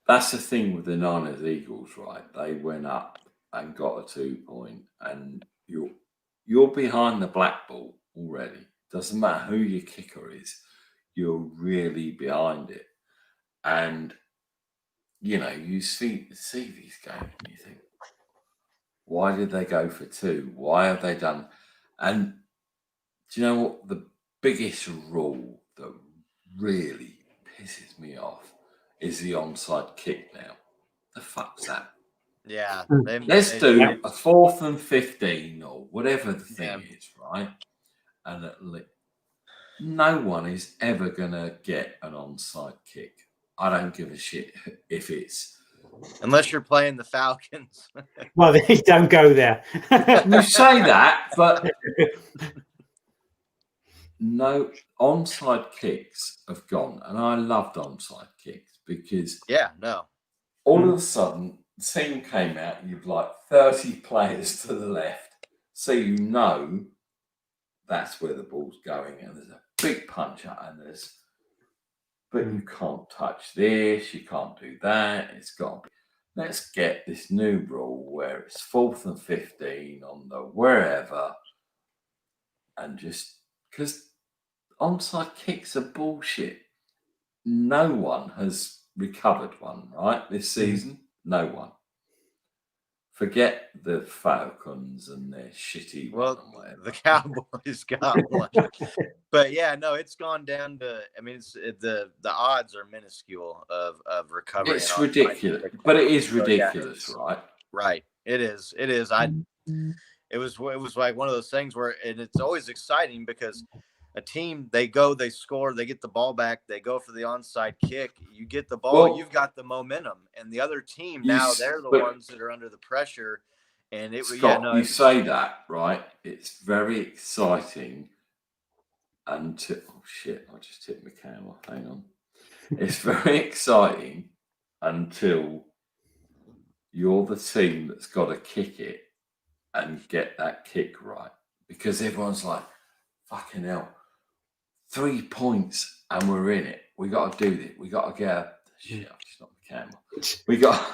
That's the thing with the Niners Eagles, right? They went up and got a 2 point, and you're behind the black ball already. Doesn't matter who your kicker is, you're really behind it. And you see these games and you think, why did they go for 2? Why have they done? And do you know what the biggest rule that really pisses me off is the onside kick now? The fuck's that? Yeah. Let's do a 4th and 15 or whatever the thing is, right? And no one is ever going to get an onside kick. I don't give a shit if it's Unless you're playing the Falcons. Well, they don't go there. You say that, but no, onside kicks have gone, and I loved onside kicks because Yeah, no. all of a sudden, the team came out, and you've like 30 players to the left, so you know that's where the ball's going, and there's a big puncher, and but you can't touch this, you can't do that. It's got to be. Let's get this new rule where it's 4th and 15 on the wherever, and just because onside kicks are bullshit. No one has recovered one, right? This season, no one. Forget the Falcons and their shitty one Well, and whatever. the Cowboys got one. But yeah, no, it's gone down to. I mean, the odds are minuscule of recovery. It's and onside ridiculous, kick. but it is So, yeah, ridiculous, it's- right? Right. It is. It is. It was like one of those things where, and it's always exciting because a team, they go, they score, they get the ball back, they go for the onside kick. You get the ball, Well, you've got the momentum, and the other team you now s- they're the but- ones that are under the pressure. And it was Scott, yeah, no, you it- say that, right? It's very exciting until oh shit, I just tipped my camera. Hang on. It's very exciting until you're the team that's got to kick it and get that kick right. Because everyone's like, fucking hell, 3 points and we're in it. We got to do this. We got to get shit. I've just knocked the camera.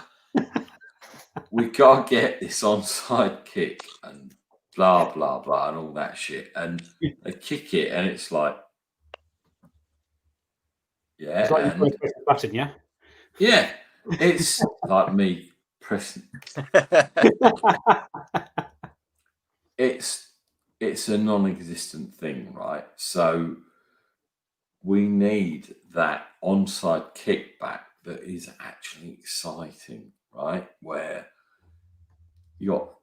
We got to get this onside kick and blah blah blah and all that shit. And they kick it, and it's like, yeah, It's like you and press the button, yeah. yeah, it's like me pressing. It's a non-existent thing, right? So we need that onside kickback that is actually exciting, right? Where you got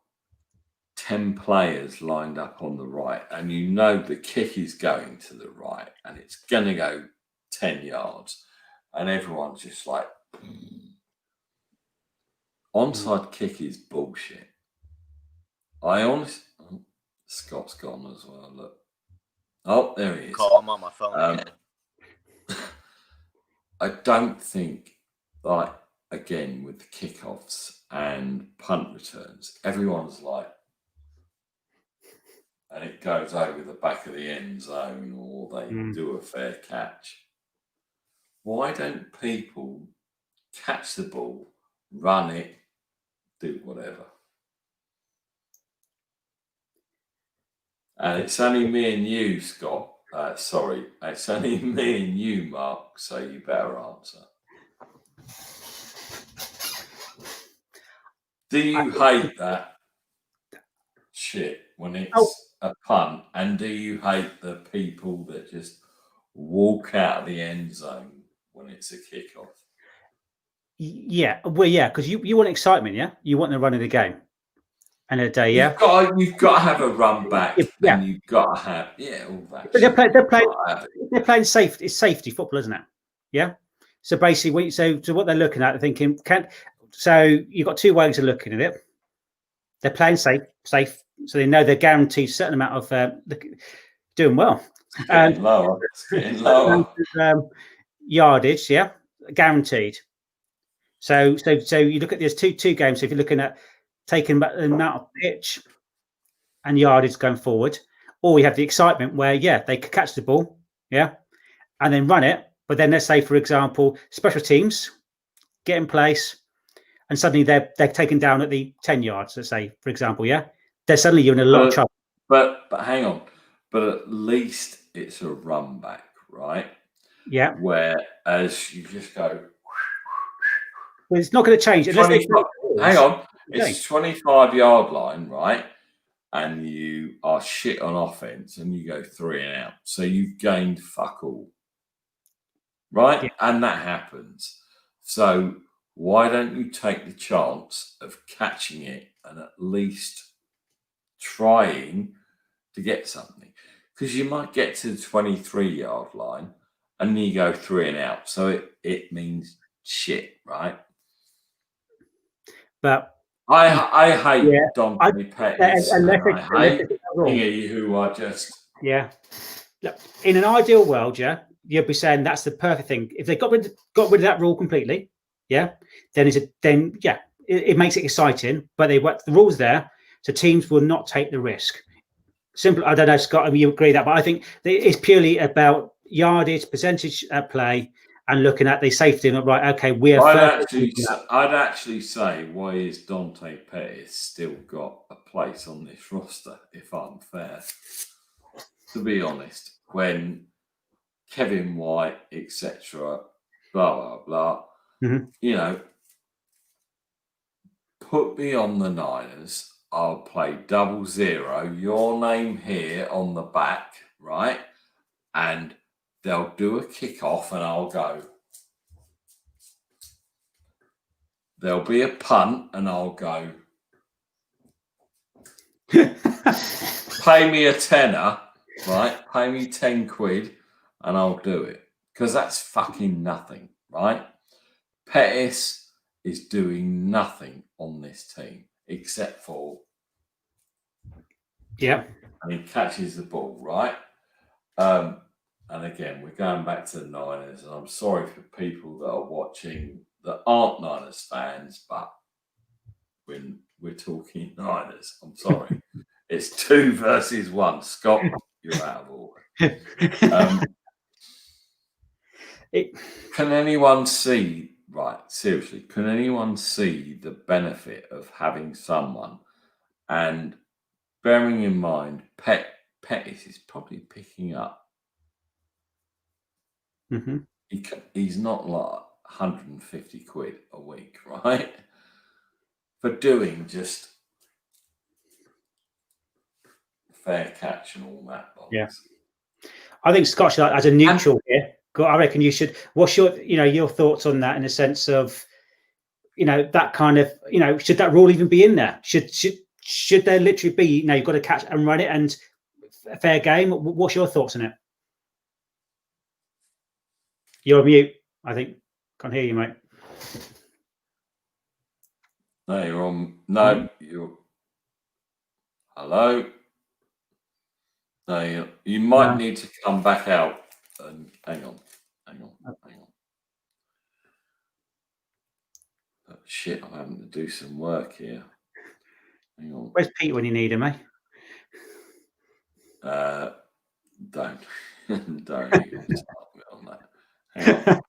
10 players lined up on the right, and you know the kick is going to the right, and it's going to go 10 yards, and everyone's just like, onside kick is bullshit. I honestly, oh, Scott's gone as well. Look, oh, there he is. call I'm on my phone. Um, again. I don't think, like, again, with the kickoffs and punt returns, everyone's like, and it goes over the back of the end zone, or they do a fair catch. Why don't people catch the ball, run it, do whatever? And it's only me and you, Scott. Sorry, it's only me and you, Mark, so you better answer. Do you hate that shit when it's a punt? And do you hate the people that just walk out of the end zone when it's a kickoff? Yeah, well, yeah, because you want excitement, yeah. You want the run of the game, and a day, yeah. You've got to have a run back, Yeah. and you've got to have all that. But shit. they're playing safe. It's safety football, isn't it? Yeah. So basically, so what they're looking at, they're thinking, so you've got two ways of looking at it. They're playing safe, so they know they're guaranteed a certain amount of doing well. It's getting lower. It's getting lower. Yardage, yeah, guaranteed. So you look at there's two games. So if you're looking at taking the amount of pitch and yardage going forward, or we have the excitement where they could catch the ball, and then run it. But then let's say, for example, special teams get in place, and suddenly they're taken down at the 10 yards. Let's say, for example, they're suddenly you're in a lot of trouble. But hang on. But at least it's a run back, right? Yeah. Whereas you just go. Well, it's not going to change. Unless Hang on. It's 25-yard line, right? And you are shit on offense, and you go 3 and out. So you've gained fuck all. Right? Yeah. And that happens. So why don't you take the chance of catching it and at least trying to get something? Because you might get to the 23-yard line and you go 3 and out. So it means shit, right? But I hate Yeah, Dante Pettis, unless and I hate it's a rule. Thingy, who are just Yeah. Look, in an ideal world, yeah, you'd be saying that's the perfect thing. If they got rid of that rule completely, yeah, then it makes it exciting. But the rules there, so teams will not take the risk. Simple. I don't know, Scott. I mean, you agree that, but I think it's purely about yardage, percentage at play, and looking at the safety. And right, okay, we're. I'd actually say, why is Dante Pettis still got a place on this roster? If I'm fair, to be honest, when Kevin White, etc., blah blah blah, Mhm. Put me on the Niners. I'll play 00, your name here on the back, right? And they'll do a kickoff and I'll go. There'll be a punt and I'll go. Pay me a tenner, right? Pay me 10 quid and I'll do it. Because that's fucking nothing, right? Pettis is doing nothing on this team except for and he catches the ball, right? And again, we're going back to the Niners, and I'm sorry for people that are watching that aren't Niners fans, but when we're talking Niners, I'm sorry. It's 2 versus 1. Scott, you're out of order. Can anyone see, right, seriously, can anyone see the benefit of having someone, and bearing in mind, Pettis is probably picking up. He's not like 150 quid a week, right? For doing just fair catch and all that. Yeah. I think Scott should, as a neutral here, I reckon you should. What's your thoughts on that in the sense of, that kind of, should that rule even be in there? Should there literally be, you've got to catch and run it and a fair game? What's your thoughts on it? You're on mute, I think. Can't hear you, mate. No, you're on. No, you're. Hello. No, you might need to come back out and hang on. Oh, shit, I'm having to do some work here. Hang on. Where's Peter when you need him, eh? Don't even start me on that. Hang on.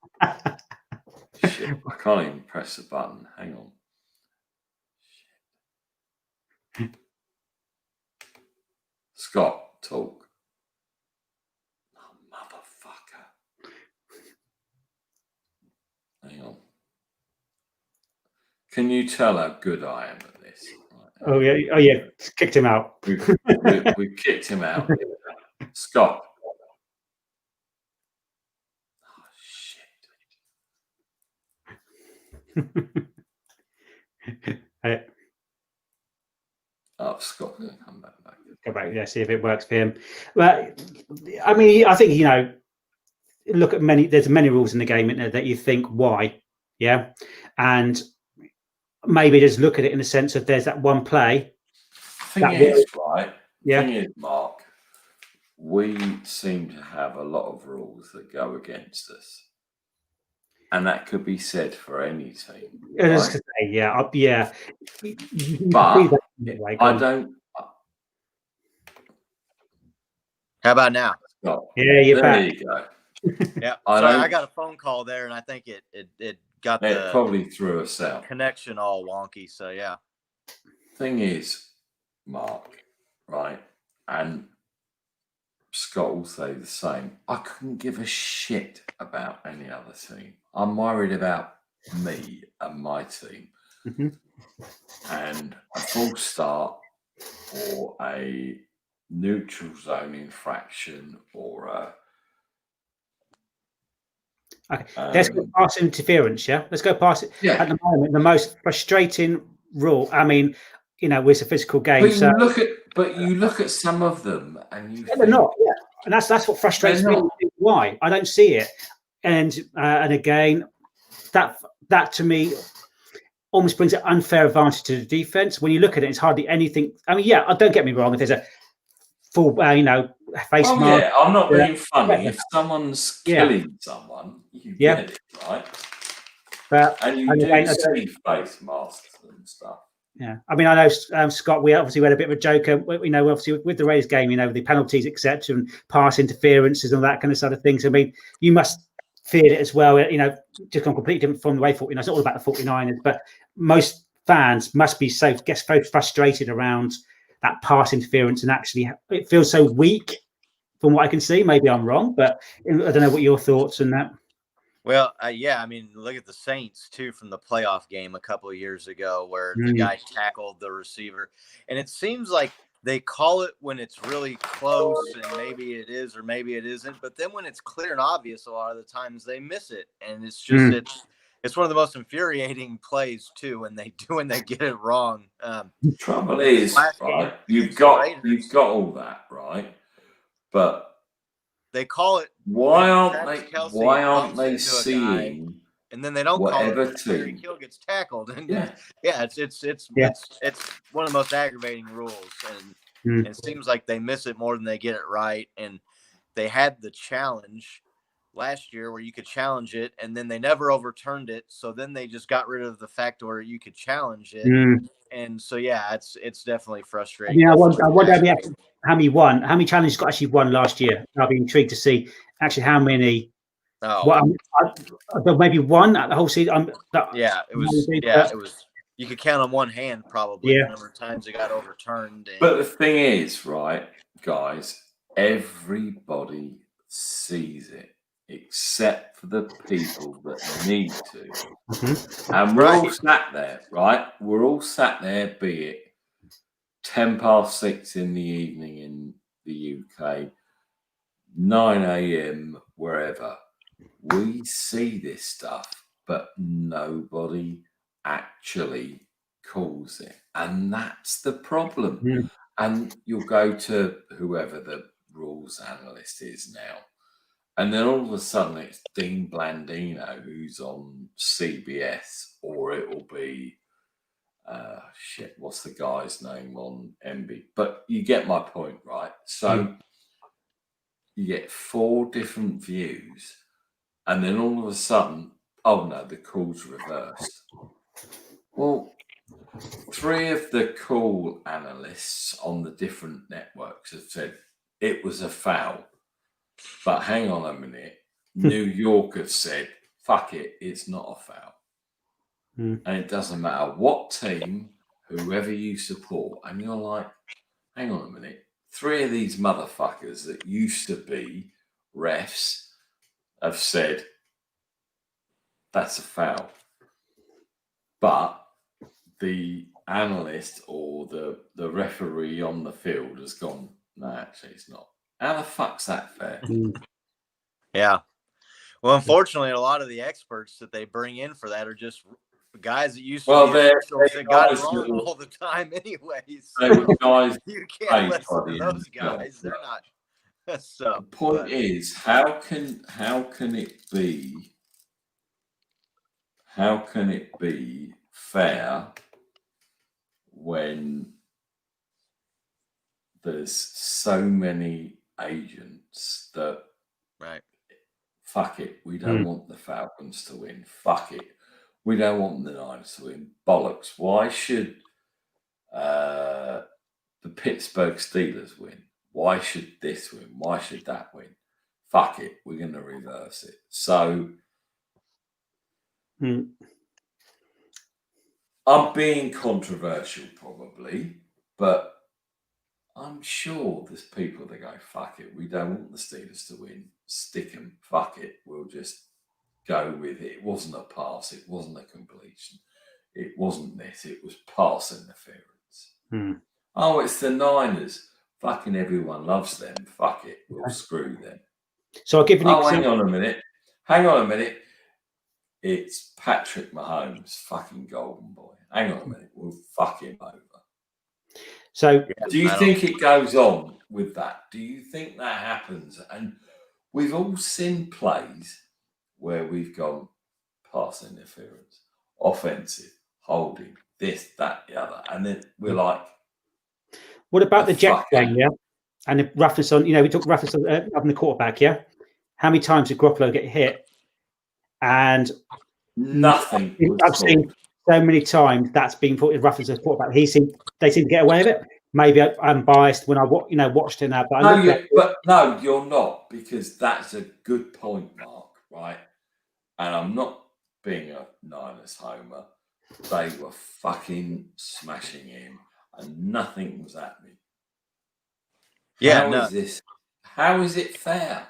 Shit, I can't even press the button. Hang on. Shit. Scott, talk. Oh, motherfucker. Hang on. Can you tell how good I am at this? Oh yeah, kicked him out. We've kicked him out. Scott. Oh, shit. Oh, Scott, come back. Go back, yeah, see if it works for him. But I mean, I think look at there's many rules in the game that you think why, yeah, and maybe just look at it in the sense of there's that one play. Thing is, Mark, we seem to have a lot of rules that go against us, and that could be said for any team. Right? Yeah. But I don't. How about now? No. Yeah, you're there back. You go. Yeah, I got a phone call there, and I think it got it probably threw us out. Connection all wonky. So yeah. Thing is, Mark, right, and Scott will say the same. I couldn't give a shit about any other team. I'm worried about me and my team, and a false start or a neutral zone infraction or a. Okay, let's go past interference. Yeah, let's go past it. Yeah. At the moment, the most frustrating rule. I mean, it's a physical game. But you look at some of them, and you. They're not. Yeah, and that's what frustrates me. Why I don't see it, and again, that to me, almost brings an unfair advantage to the defense. When you look at it, it's hardly anything. I mean, yeah, don't get me wrong. If there's a full, face Oh mask, yeah, I'm not yeah. being funny. If someone's Yeah. killing someone, you Yeah. get it, right? but And you and do again, see face masks and stuff. yeah, I mean, I know Scott. We obviously had a bit of a joke, obviously with the Raiders game, the penalties, etc., and pass interferences and all that kind of sort of things. I mean, you must fear it as well. Just gone completely different from the way it's not all about the 49ers, but most fans must be very frustrated around that pass interference, and actually, it feels so weak from what I can see. Maybe I'm wrong, but I don't know what your thoughts on that. Well, yeah, I mean, look at the Saints too from the playoff game a couple of years ago where the Mm. guy tackled the receiver, and it seems like they call it when it's really close, and maybe it is or maybe it isn't. But then when it's clear and obvious, a lot of the times they miss it, and it's just it's one of the most infuriating plays too when they get it wrong. The trouble is, right? You've got all that, right? But they call it. why aren't Travis they? Kelce Why aren't bumps they into a seeing? guy, and then they don't call whatever it when Tyreek team? Hill gets tackled, and Yeah. it's one of the most aggravating rules, and it seems like they miss it more than they get it right. And they had the challenge last year where you could challenge it, and then they never overturned it. So then they just got rid of the fact where you could challenge it, and so yeah, it's definitely frustrating. I wonder how many challenges got actually won last year. I'll be intrigued to see actually how many. Maybe one at the whole season. It was. You could count on one hand probably the number of times it got overturned. But the thing is, right, guys, everybody sees it except for the people that need to. And we're all sat there, right? We're all sat there, be it 6:10 in the evening in the UK, 9 a.m. wherever. We see this stuff, but nobody actually calls it. And that's the problem. And you'll go to whoever the rules analyst is now. And then all of a sudden it's Dean Blandino who's on CBS, or it'll be, what's the guy's name on MB? But you get my point, right? So you get 4 different views. And then all of a sudden, oh no, the call's reversed. Well, 3 of the call analysts on the different networks have said it was a foul. But hang on a minute, New York have said, fuck it, it's not a foul. And it doesn't matter what team, whoever you support. And you're like, hang on a minute, 3 of these motherfuckers that used to be refs have said that's a foul. But the analyst or the referee on the field has gone, no, actually it's not. How the fuck's that fair? Yeah. Well, unfortunately, a lot of the experts that they bring in for that are just guys that used to be officials that got it wrong all the time anyways. So guys you can't listen to those guys. They're not. So the point is, how can it be fair when there's so many agents that fuck it, we don't want the Falcons to win. Fuck it, we don't want the Niners to win. Bollocks. Why should the Pittsburgh Steelers win? Why should this win? Why should that win? Fuck it, we're going to reverse it. So I'm being controversial probably, but I'm sure there's people that go, fuck it, we don't want the Steelers to win. Stick them, fuck it, we'll just go with it. It wasn't a pass, it wasn't a completion, it wasn't this, it was pass interference. Oh, it's the Niners. Fucking everyone loves them. Fuck it, we'll screw them. So I'll give an example. Hang on a minute. It's Patrick Mahomes, fucking golden boy. Hang on a minute, we'll fuck him over. So do you think it goes on with that? Do you think that happens? And we've all seen plays where we've gone pass interference, offensive, holding, this, that, the other. And then we're like, What about The the Jets fuck game? out. Yeah, and the roughness on. We took roughness on the quarterback. Yeah, how many times did Garoppolo get hit? And nothing was I've seen called. so many times that's been put in roughness as a quarterback. They seem to get away with it. Maybe I'm biased when I watched it now, but I look at No, you're not, because that's a good point, Mark, right? And I'm not being a Niners homer. They were fucking smashing him and nothing was happening. Yeah, How no. is this? How is it fair?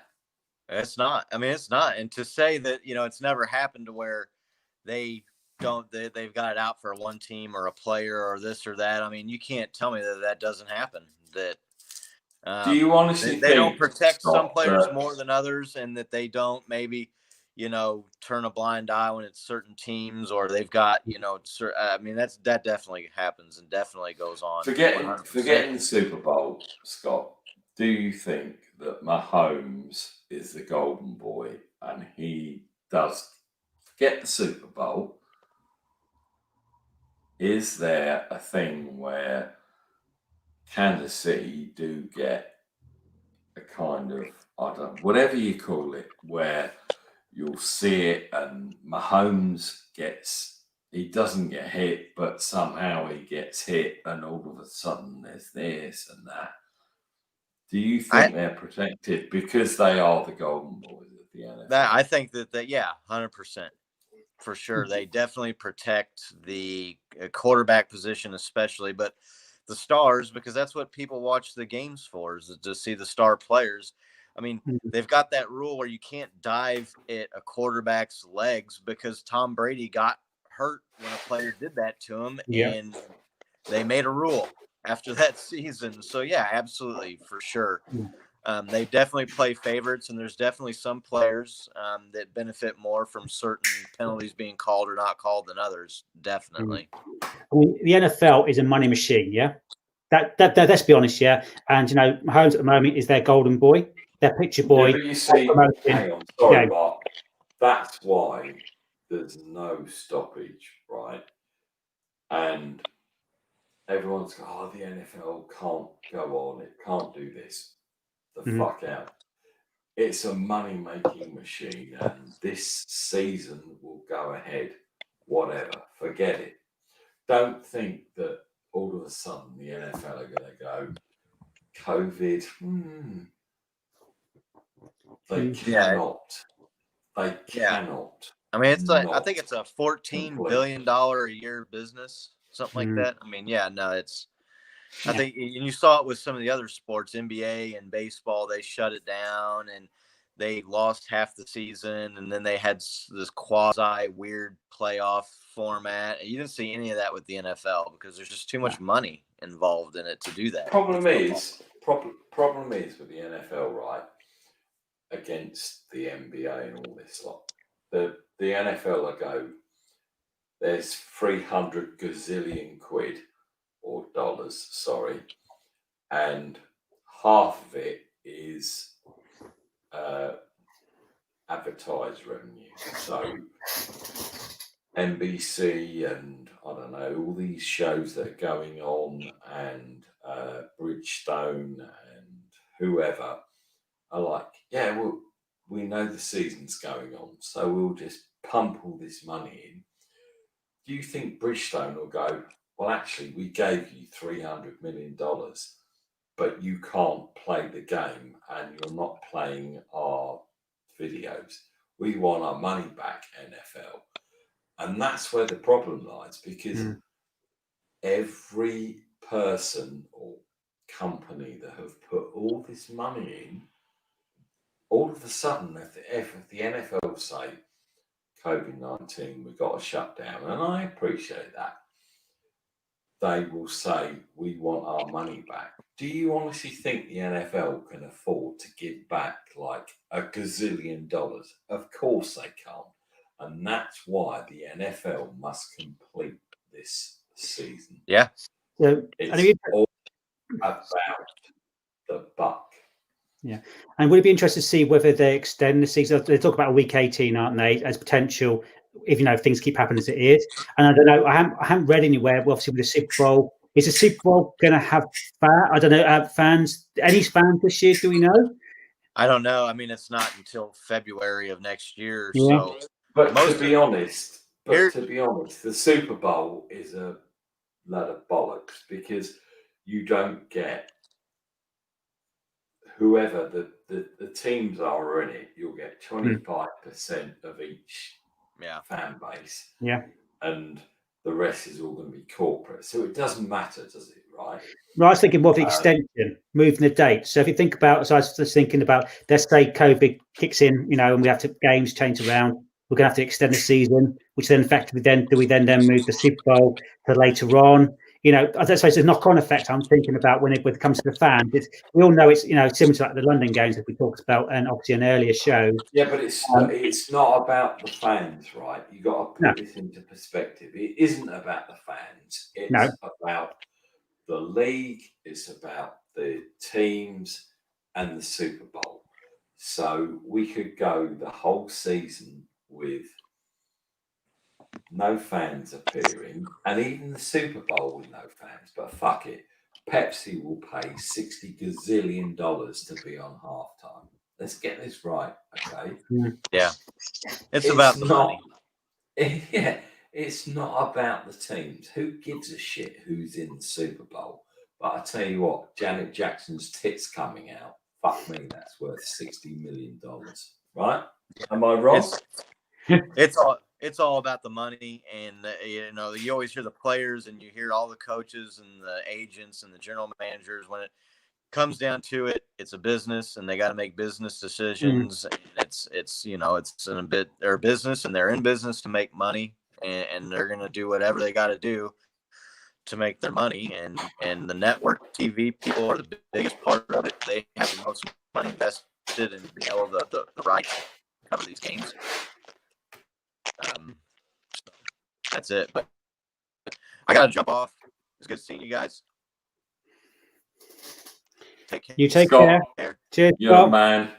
It's not. I mean, it's not. And to say that, it's never happened to where they've got it out for one team or a player or this or that. I mean, you can't tell me that doesn't happen. That Do you honestly they don't protect some Scott, players that- more than others, and that they don't maybe, turn a blind eye when it's certain teams, or they've got, I mean, that definitely happens and definitely goes on. Forgetting 100%. the Super Bowl, Scott, do you think that Mahomes is the golden boy and he does forget the Super Bowl? Is there a thing where Kansas City do get a kind of, I don't know, whatever you call it, where you'll see it and Mahomes he doesn't get hit, but somehow he gets hit and all of a sudden there's this and that. Do you think they're protected because they are the golden boys of the NFL? I think that yeah, 100%. For sure. They definitely protect the quarterback position, especially, but the stars, because that's what people watch the games for, is to see the star players. I mean, they've got that rule where you can't dive at a quarterback's legs, because Tom Brady got hurt when a player did that to him. Yeah. And they made a rule after that season. So yeah, absolutely, for sure. They definitely play favorites, and there's definitely some players that benefit more from certain penalties being called or not called than others. Definitely. I mean, the NFL is a money machine, yeah. That let's be honest, yeah. And Mahomes at the moment is their golden boy, their picture boy. Yeah, but you see, hang on, sorry, Mark. That's why there's no stoppage, right? And everyone's going, oh, the NFL can't go on, it can't do this. Fuck out. It's a money-making machine, and this season will go ahead, whatever. Forget it. Don't think that all of a sudden the NFL are going to go, COVID. They cannot. They cannot. I mean, it's I think it's a $14 billion a year business, something like that. I mean, yeah, no, it's. I think, and you saw it with some of the other sports, NBA and baseball. They shut it down and they lost half the season, and then they had this quasi weird playoff format. You didn't see any of that with the NFL because there's just too much money involved in it to do that. Problem is with the NFL, right? Against the NBA and all this lot, the NFL will go, there's 300 gazillion quid or dollars, sorry, and half of it is advertised revenue. So NBC and I don't know, all these shows that are going on, and Bridgestone and whoever are like, yeah, well, we know the season's going on, so we'll just pump all this money in. Do you think Bridgestone will go, well, actually, we gave you $300 million, but you can't play the game and you're not playing our videos. We want our money back, NFL. And that's where the problem lies, because every person or company that have put all this money in, all of a sudden, if the NFL say, COVID-19, we've got to shut down, and I appreciate that, they will say, we want our money back. Do you honestly think the NFL can afford to give back like $1 gazillion? Of course they can't. And that's why the NFL must complete this season. Yeah. So, it's all about the buck. Yeah. And would it be interesting to see whether they extend the season? They talk about week 18, aren't they, as potential if things keep happening as it is. And I don't know. I haven't read anywhere. Well, obviously, with the Super Bowl, is the Super Bowl going to have I don't know, fans? Any fans this year? Do we know? I don't know. I mean, it's not until February of next year. Yeah. So, But Most to be honest, Here- the Super Bowl is a load of bollocks because you don't get whoever the teams are in it. You'll get 25% of each yeah. fan base. Yeah. And the rest is all going to be corporate. So it doesn't matter, does it? Right? No, I was thinking more of the extension, moving the date. So if you think about, so I was just thinking about, let's say COVID kicks in, and we have to games change around. We're going to have to extend the season, which then effectively do we then move the Super Bowl to later on? I suppose it's a knock-on effect. I'm thinking about when it comes to the fans. We all know it's similar to like the London games that we talked about, and obviously an earlier show. Yeah, but it's not about the fans, right? You got to put this into perspective. It isn't about the fans. It's about the league. It's about the teams and the Super Bowl. So we could go the whole season with no fans appearing, and even the Super Bowl with no fans. But fuck it, Pepsi will pay $60 gazillion to be on halftime. Let's get this right, okay? Yeah. It's about the money. Yeah, it's not about the teams. Who gives a shit who's in the Super Bowl? But I tell you what, Janet Jackson's tits coming out. Fuck me, that's worth $60 million, right? Am I wrong? It's all about the money, and you always hear the players, and you hear all the coaches and the agents and the general managers. When it comes down to it, it's a business, and they got to make business decisions. And it's in a bit their business, and they're in business to make money, and they're gonna do whatever they got to do to make their money. And the network TV people are the biggest part of it. They have the most money invested in the right to cover these games. That's it. But I gotta jump off. It's good seeing you guys. Take care. You take Scott, care. Cheers. You're a man.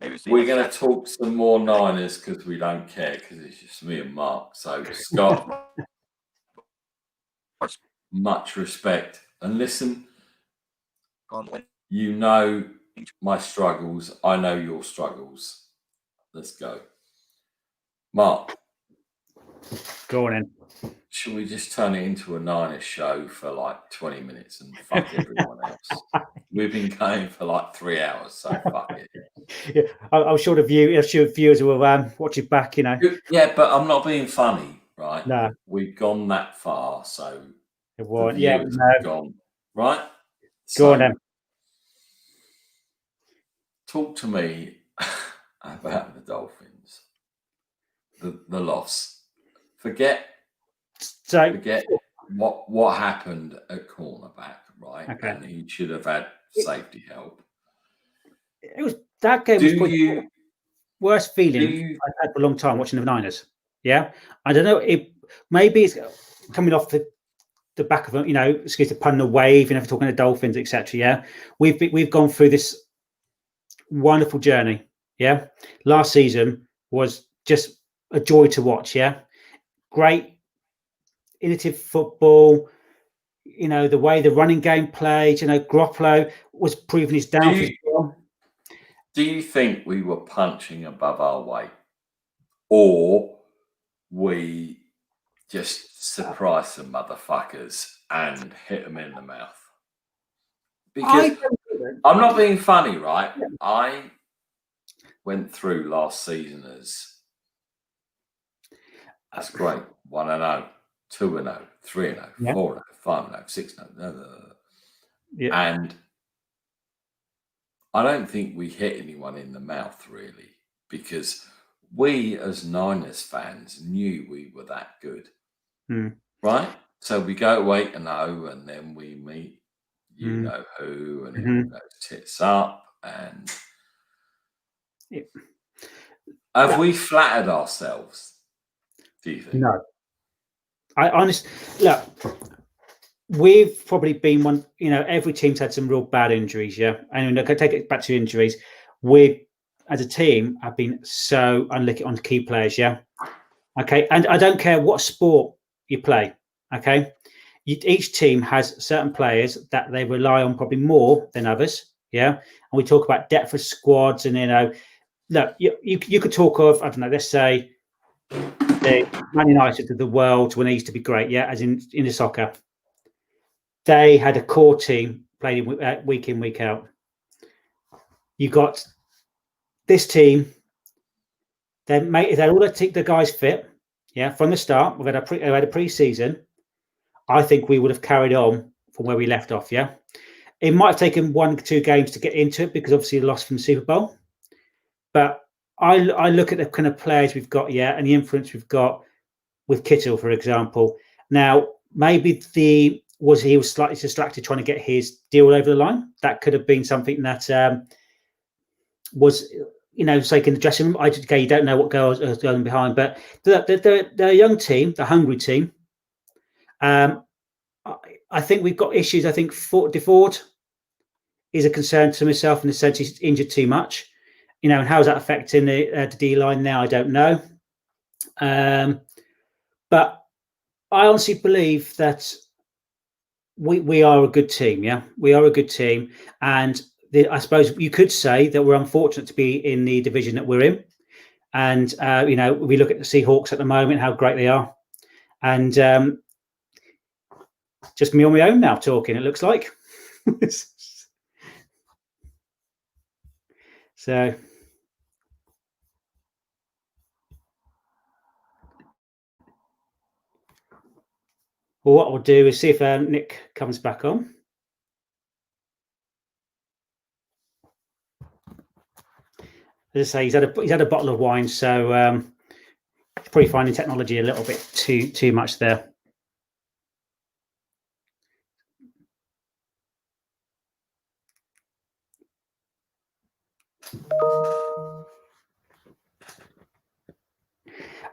Maybe see We're you going to next talk some more Niners because we don't care because it's just me and Mark. So, Scott, much respect. And listen, time. you know my struggles. I know your struggles. Let's go. Mark, Go on in. should we just turn it into a Niners show for like 20 minutes and fuck everyone else? We've been going for like 3 hours, so fuck it. Yeah, I'm sure the viewers will watch it back. Yeah, but I'm not being funny, right? No. We've gone that far, so It the won't. viewers have gone, right? Go on then. Talk to me about the Dolphins. The loss. Forget what happened at cornerback, right? Okay. And he should have had safety help. It was that game. Was probably the worst feeling I've had for a long time watching the Niners. Yeah, I don't know. Maybe it's coming off the back of excuse the pun, the wave. If we're talking to Dolphins, etc. Yeah, we've gone through this wonderful journey. Yeah, last season was just a joy to watch. Yeah, great, innovative football. The way the running game played. Garoppolo was proving his downfall. Do you think we were punching above our weight, or we just surprised some motherfuckers and hit them in the mouth? Because I'm not being funny, right? Yeah. I went through last season that's great. 1-0, 2-0, 3-0, 4-0, 5-0, 6-0. Yeah. And I don't think we hit anyone in the mouth, really, because we as Niners fans knew we were that good, right? So we go 8-0, and then we meet you know who, and it goes tits up. And have we flattered ourselves? Do you think? No. I honestly look. We've probably been one. Every team's had some real bad injuries. Yeah, and I take it back to injuries. We, as a team, have been so unlucky on key players. Yeah, Okay, and I don't care what sport you play. Okay, each team has certain players that they rely on probably more than others. Yeah, and we talk about depth of squads, and look, you could talk of, I don't know, let's say the Man United of the world when they used to be great. Yeah, as in the soccer, they had a core team playing week in, week out. You got this team. They had all the guys fit. Yeah, from the start, we had a pre-season. I think we would have carried on from where we left off. Yeah, it might have taken 1-2 games to get into it because obviously we lost from the Super Bowl. But I look at the kind of players we've got, yeah, and the influence we've got with Kittle, for example. Now, maybe he was slightly distracted trying to get his deal over the line. That could have been something that was, it's like in the dressing room. Okay, you don't know what goes going behind, but they're a young team, the hungry team. I think we've got issues. I think DeFord is a concern to myself in the sense he's injured too much. And how's that affecting the D line now? I don't know. But I honestly believe that we are a good team. Yeah, we are a good team, and I suppose you could say that we're unfortunate to be in the division that we're in. And we look at the Seahawks at the moment, how great they are, and just me on my own now talking. It looks like. So. Well, what we'll do is see if Nick comes back on. As I say, he's had a bottle of wine, so he's probably finding technology a little bit too much there.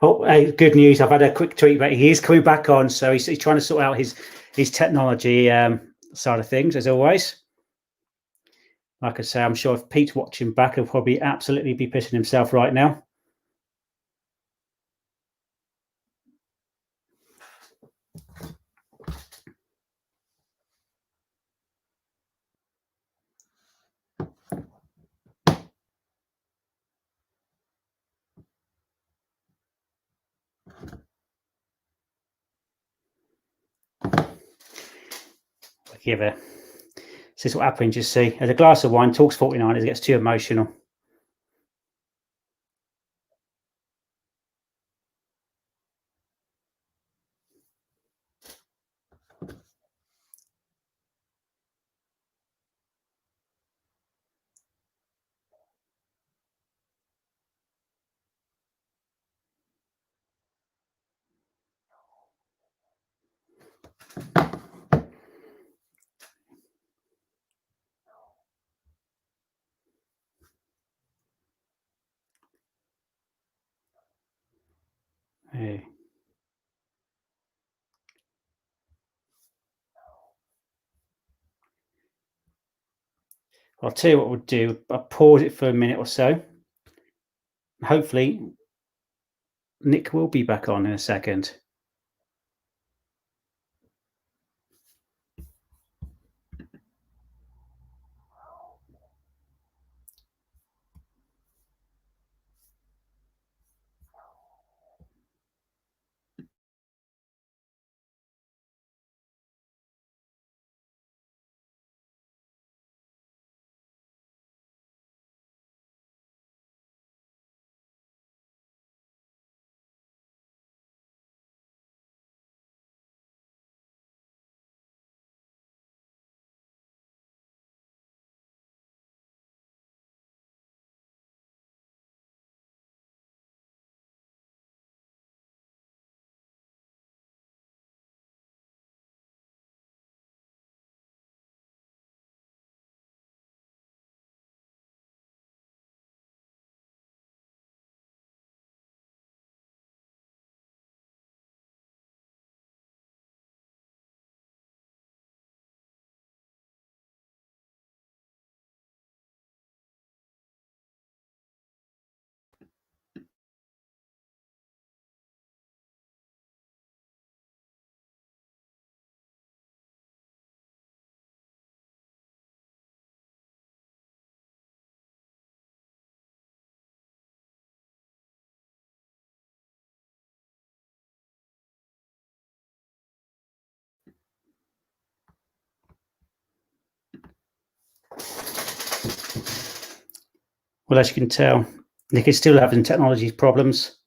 Oh, hey, good news! I've had a quick tweet, but he is coming back on, so he's trying to sort out his technology side of things as always. Like I say, I'm sure if Pete's watching back, he'll probably absolutely be pissing himself right now. Give it. This is what happens. You see, as a glass of wine talks 49, it gets too emotional. Hey. I'll tell you what we'll do. I'll pause it for a minute or so. Hopefully, Nick will be back on in a second. Well, as you can tell, Nick is still having technology problems.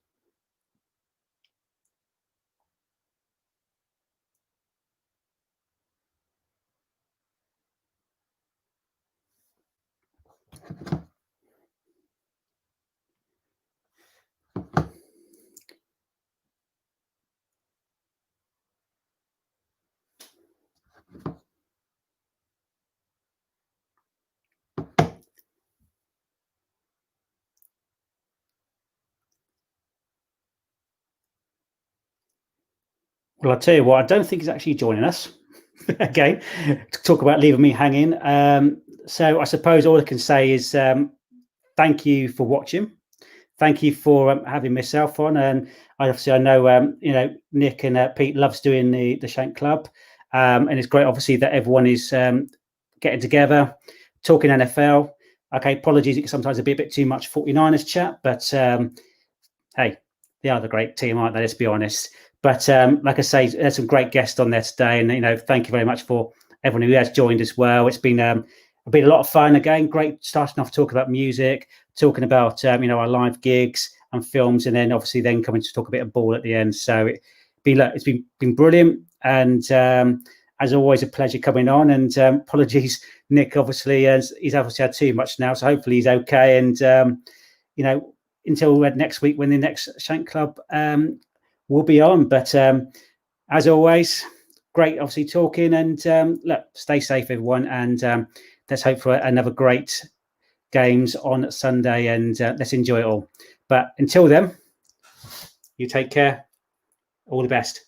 Well, I'll tell you what, I don't think he's actually joining us again to talk about leaving me hanging. So I suppose all I can say is thank you for watching. Thank you for having myself on. And I know, Nick and Pete loves doing the Shank Club. And it's great, obviously, that everyone is getting together, talking NFL. Okay, apologies, it's sometimes a bit too much 49ers chat, but hey, they are the great team, aren't they? Let's be honest. But like I say, there's some great guests on there today, and thank you very much for everyone who has joined as well. It's been a lot of fun again. Great starting off talking about music, talking about our live gigs and films, and then obviously then coming to talk a bit of ball at the end. So it's been brilliant, and as always, a pleasure coming on. And apologies, Nick. Obviously, he's obviously had too much now, so hopefully he's okay. And until next week when the next Shank Club will be on. But as always, great, obviously talking. And look, stay safe, everyone, and let's hope for another great games on Sunday, and let's enjoy it all. But until then, you take care. All the best.